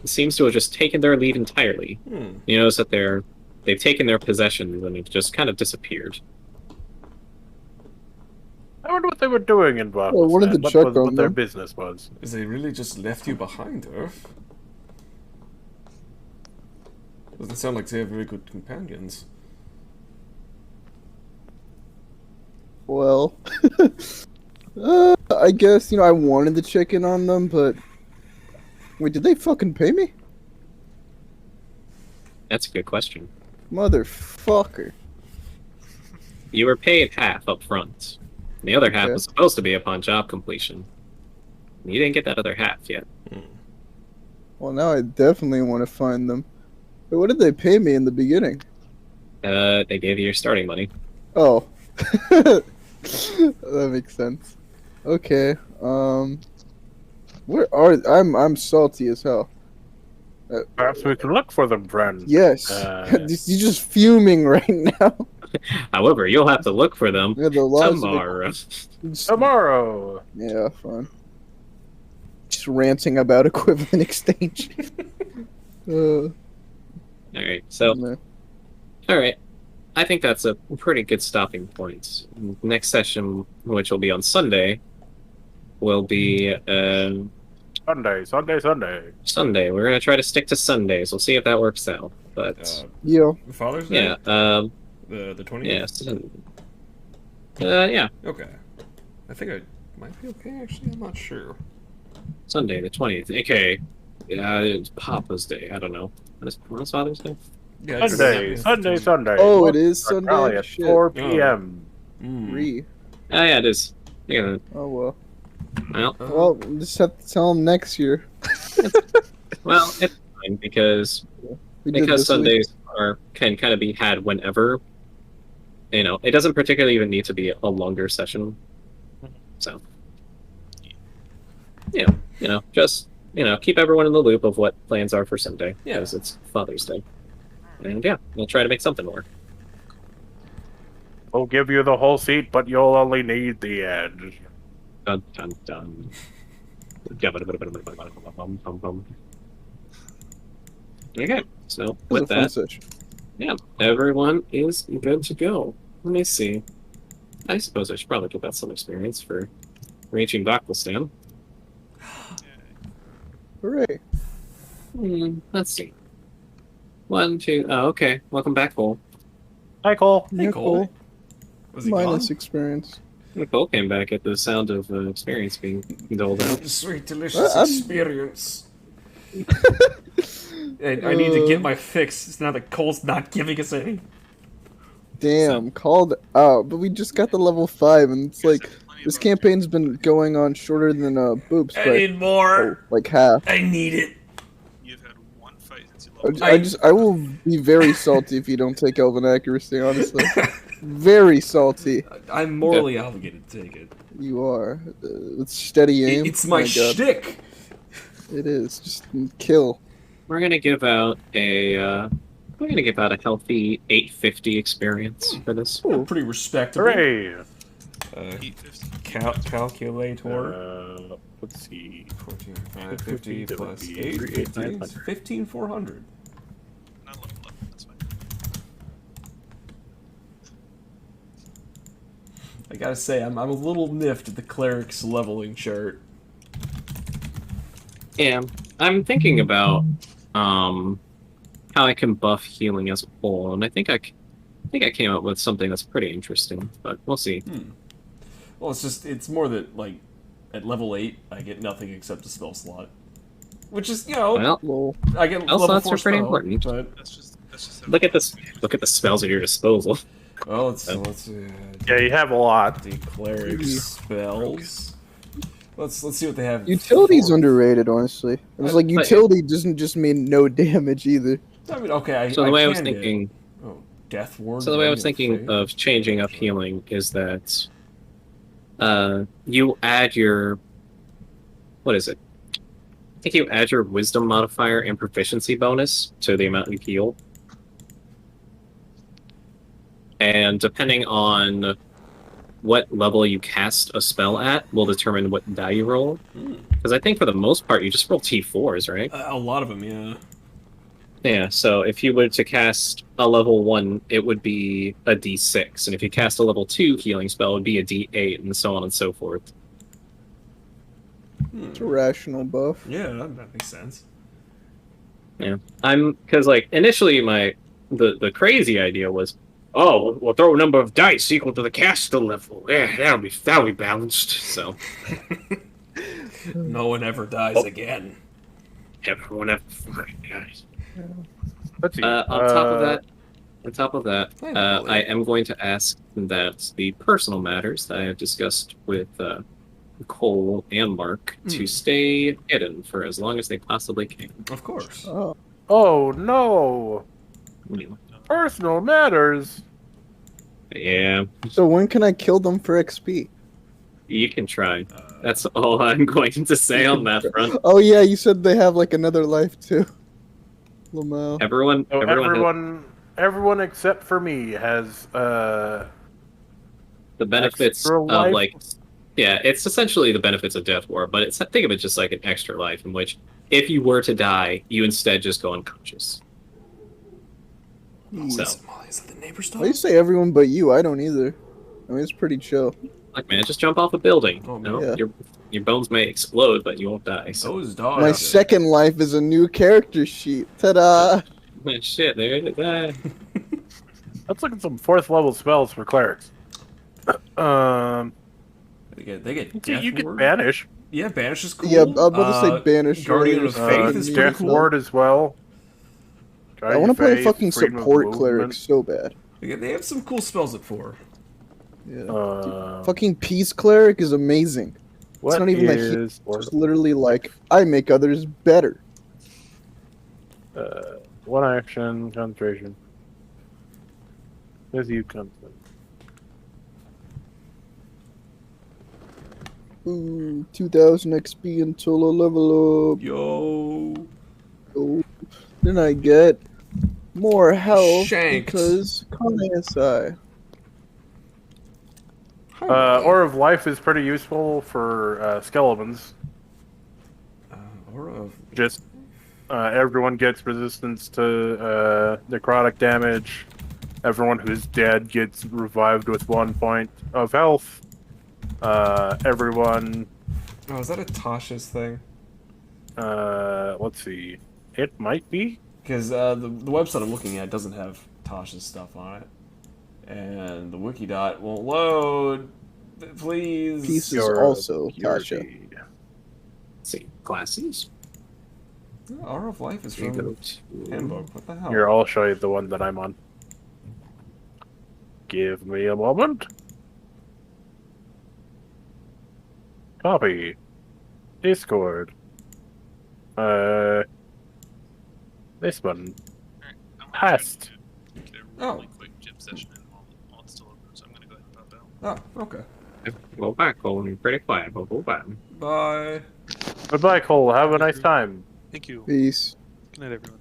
seems to have just taken their lead entirely. You notice that they've taken their possessions and have just kind of disappeared. I wonder what they were doing in Vaklistan. Well, I wanted to check on what their them. business was. Is they really just left you behind, Earth? Doesn't sound like they have very good companions. Well, I guess, I wanted to check in on them, but... Wait, did they fucking pay me? That's a good question. Motherfucker. You were paid half up front. The other half Okay. was supposed to be upon job completion. You didn't get that other half yet. Well, now I definitely want to find them. But what did they pay me in the beginning? They gave you your starting money. Oh. That makes sense. Okay, where are... I'm salty as hell. Perhaps we can look for them, friends. Yes. You're just fuming right now. However, you'll have to look for them Yeah, the laws of tomorrow. Tomorrow. Yeah, fine. Just ranting about equivalent exchange. Alright, so, Man. alright. I think that's a pretty good stopping point. Next session, which will be on Sunday, will be Sunday. Sunday. We're going to try to stick to Sundays. We'll see if that works out. But, Yo. Father's Day? yeah, The 20th? yeah. Okay. I think I might be okay, actually. I'm not sure. Sunday, the 20th. Okay. It's Papa's Day. I don't know. When is Father's Day? Yeah, Sunday. Oh, it is Our rally Sunday? at Shit. 4 p.m. Re. Oh, yeah, it is. Yeah. Oh, well. Well, Well, we'll just have to tell them next year. well, it's fine because We did this week. Sundays can kind of be had whenever. It doesn't particularly even need to be a longer session. So, just keep everyone in the loop of what plans are for Sunday Yeah. because it's Father's Day, and yeah, we'll try to make something work. We'll give you the whole seat, but you'll only need the edge. Dun dun dun. Okay, so It was with a fun that, session. yeah, everyone is good to go. Let me see. I suppose I should probably give that some experience for reaching Vaklistan. Hooray. Let's see. 1, 2. Oh, okay. Welcome back, Cole. Hi, Cole. Hey, Yeah, Cole. cool. Was he Minus gone? experience. Cole came back at the sound of experience being doled out. Sweet, delicious I'm- experience. I need to get my fix now that Cole's not giving us any. Damn, called out. But we just got the level 5, and it's like, this campaign's been going on shorter than Boobs, I but need more. like half. I need it. You've had one fight since you I will be very salty if you don't take Elven Accuracy, honestly. Very salty. I'm morally obligated to take it. You are. With steady aim. It's my God. shtick. It is. Just kill. We're gonna give out a healthy 850 experience for this. Cool. Pretty respectable. Hooray! Calculator. Let's see. 14,550 that would plus be 850 is 3,900. 15,400. Not level 11, that's fine. I gotta say, I'm a little miffed at the cleric's leveling chart. Yeah, I'm thinking about how I can buff healing as a whole, and I think I came up with something that's pretty interesting, but we'll see. Well, it's more that, like, at level 8, I get nothing except a spell slot. Which is, Well, Lol. I get spell level slots 4 are pretty spell, important. But, That's just look at this. Look at the spells at your disposal. well, let's Yeah, you have a lot. the cleric spells. Let's see what they have. Utility's for. underrated, honestly. It's like But- utility doesn't just mean no damage either. I mean, okay, So the way I was can get- thinking, Death Ward. so the way I was Guardian thinking Fate. of changing up healing is that, you add your, what is it? I think you add your wisdom modifier and proficiency bonus to the amount you heal. And depending on what level you cast a spell at will determine what die you roll. Because I think for the most part you just roll T4s, right? A lot of them, yeah. Yeah, so if you were to cast a level 1, it would be a D6. And if you cast a level 2 healing spell, it would be a D8, and so on and so forth. It's a rational buff. Yeah, that makes sense. Yeah. Because, like, initially the crazy idea was, oh, we'll throw a number of dice equal to the caster level. Yeah, that'll be balanced. So, No one ever dies again. everyone have fun, guys. Let's see. On top of that, Hey, Molly. I am going to ask that the personal matters that I have discussed with Cole and Mark to stay hidden for as long as they possibly can. Of course. Oh no! Personal matters. Yeah, So when can I kill them for XP? you can try. That's all I'm going to say on that front. Oh yeah, you said they have like another life too. Lamau. Everyone, So everyone has everyone except for me has the benefits extra of life? like, yeah, it's essentially the benefits of Death War, but think of it just like an extra life in which if you were to die, you instead just go unconscious. So, Molly, is that the neighbor's Why you dog? say everyone but you? I don't either. I mean, it's pretty chill. like, man, just jump off a building. Oh, No, yeah. your bones may explode, but you won't die. So, Those dogs. My second life is a new character sheet. Ta-da! shit, there it is. Let's look at some 4th level spells for clerics. They get you Death can Ward. banish. Yeah, Banish is cool. Yeah, I was about to say Banish. Guardian of Faith is pretty Death cool. Ward as well. I want to play Faith, fucking freedom of support movement. cleric so bad. They have some cool spells at 4. Yeah. Fucking peace cleric is amazing. What not even like he- is It's literally like I make others better. one action concentration? As you come. Ooh, 2000 XP until I level up. Yo. Oh, then I get more health Shanked. because KSI. Aura of Life is pretty useful for skeletons. Aura of... Just everyone gets resistance to necrotic damage. Everyone who's dead gets revived with 1 point of health. Everyone. Oh, is that a Tasha's thing? Let's see. It might be. Because the website I'm looking at doesn't have Tasha's stuff on it. And the Wikidot won't load. Please. Peace is Your also Tasha. purity. Let's see, classes. Aura of Life is You from go to Handbook. What the hell? Here, I'll show you the one that I'm on. Give me a moment. Copy. Discord. This one. Alright, I'm gonna Hast. try to get a Oh. really quick gym session in while it's still open, so I'm gonna go ahead and pop out. Oh, okay. Go back, Colin. Pretty quiet, but go back. Bye. Goodbye, Cole. Have a nice time. Thank you. Peace. Good night, everyone.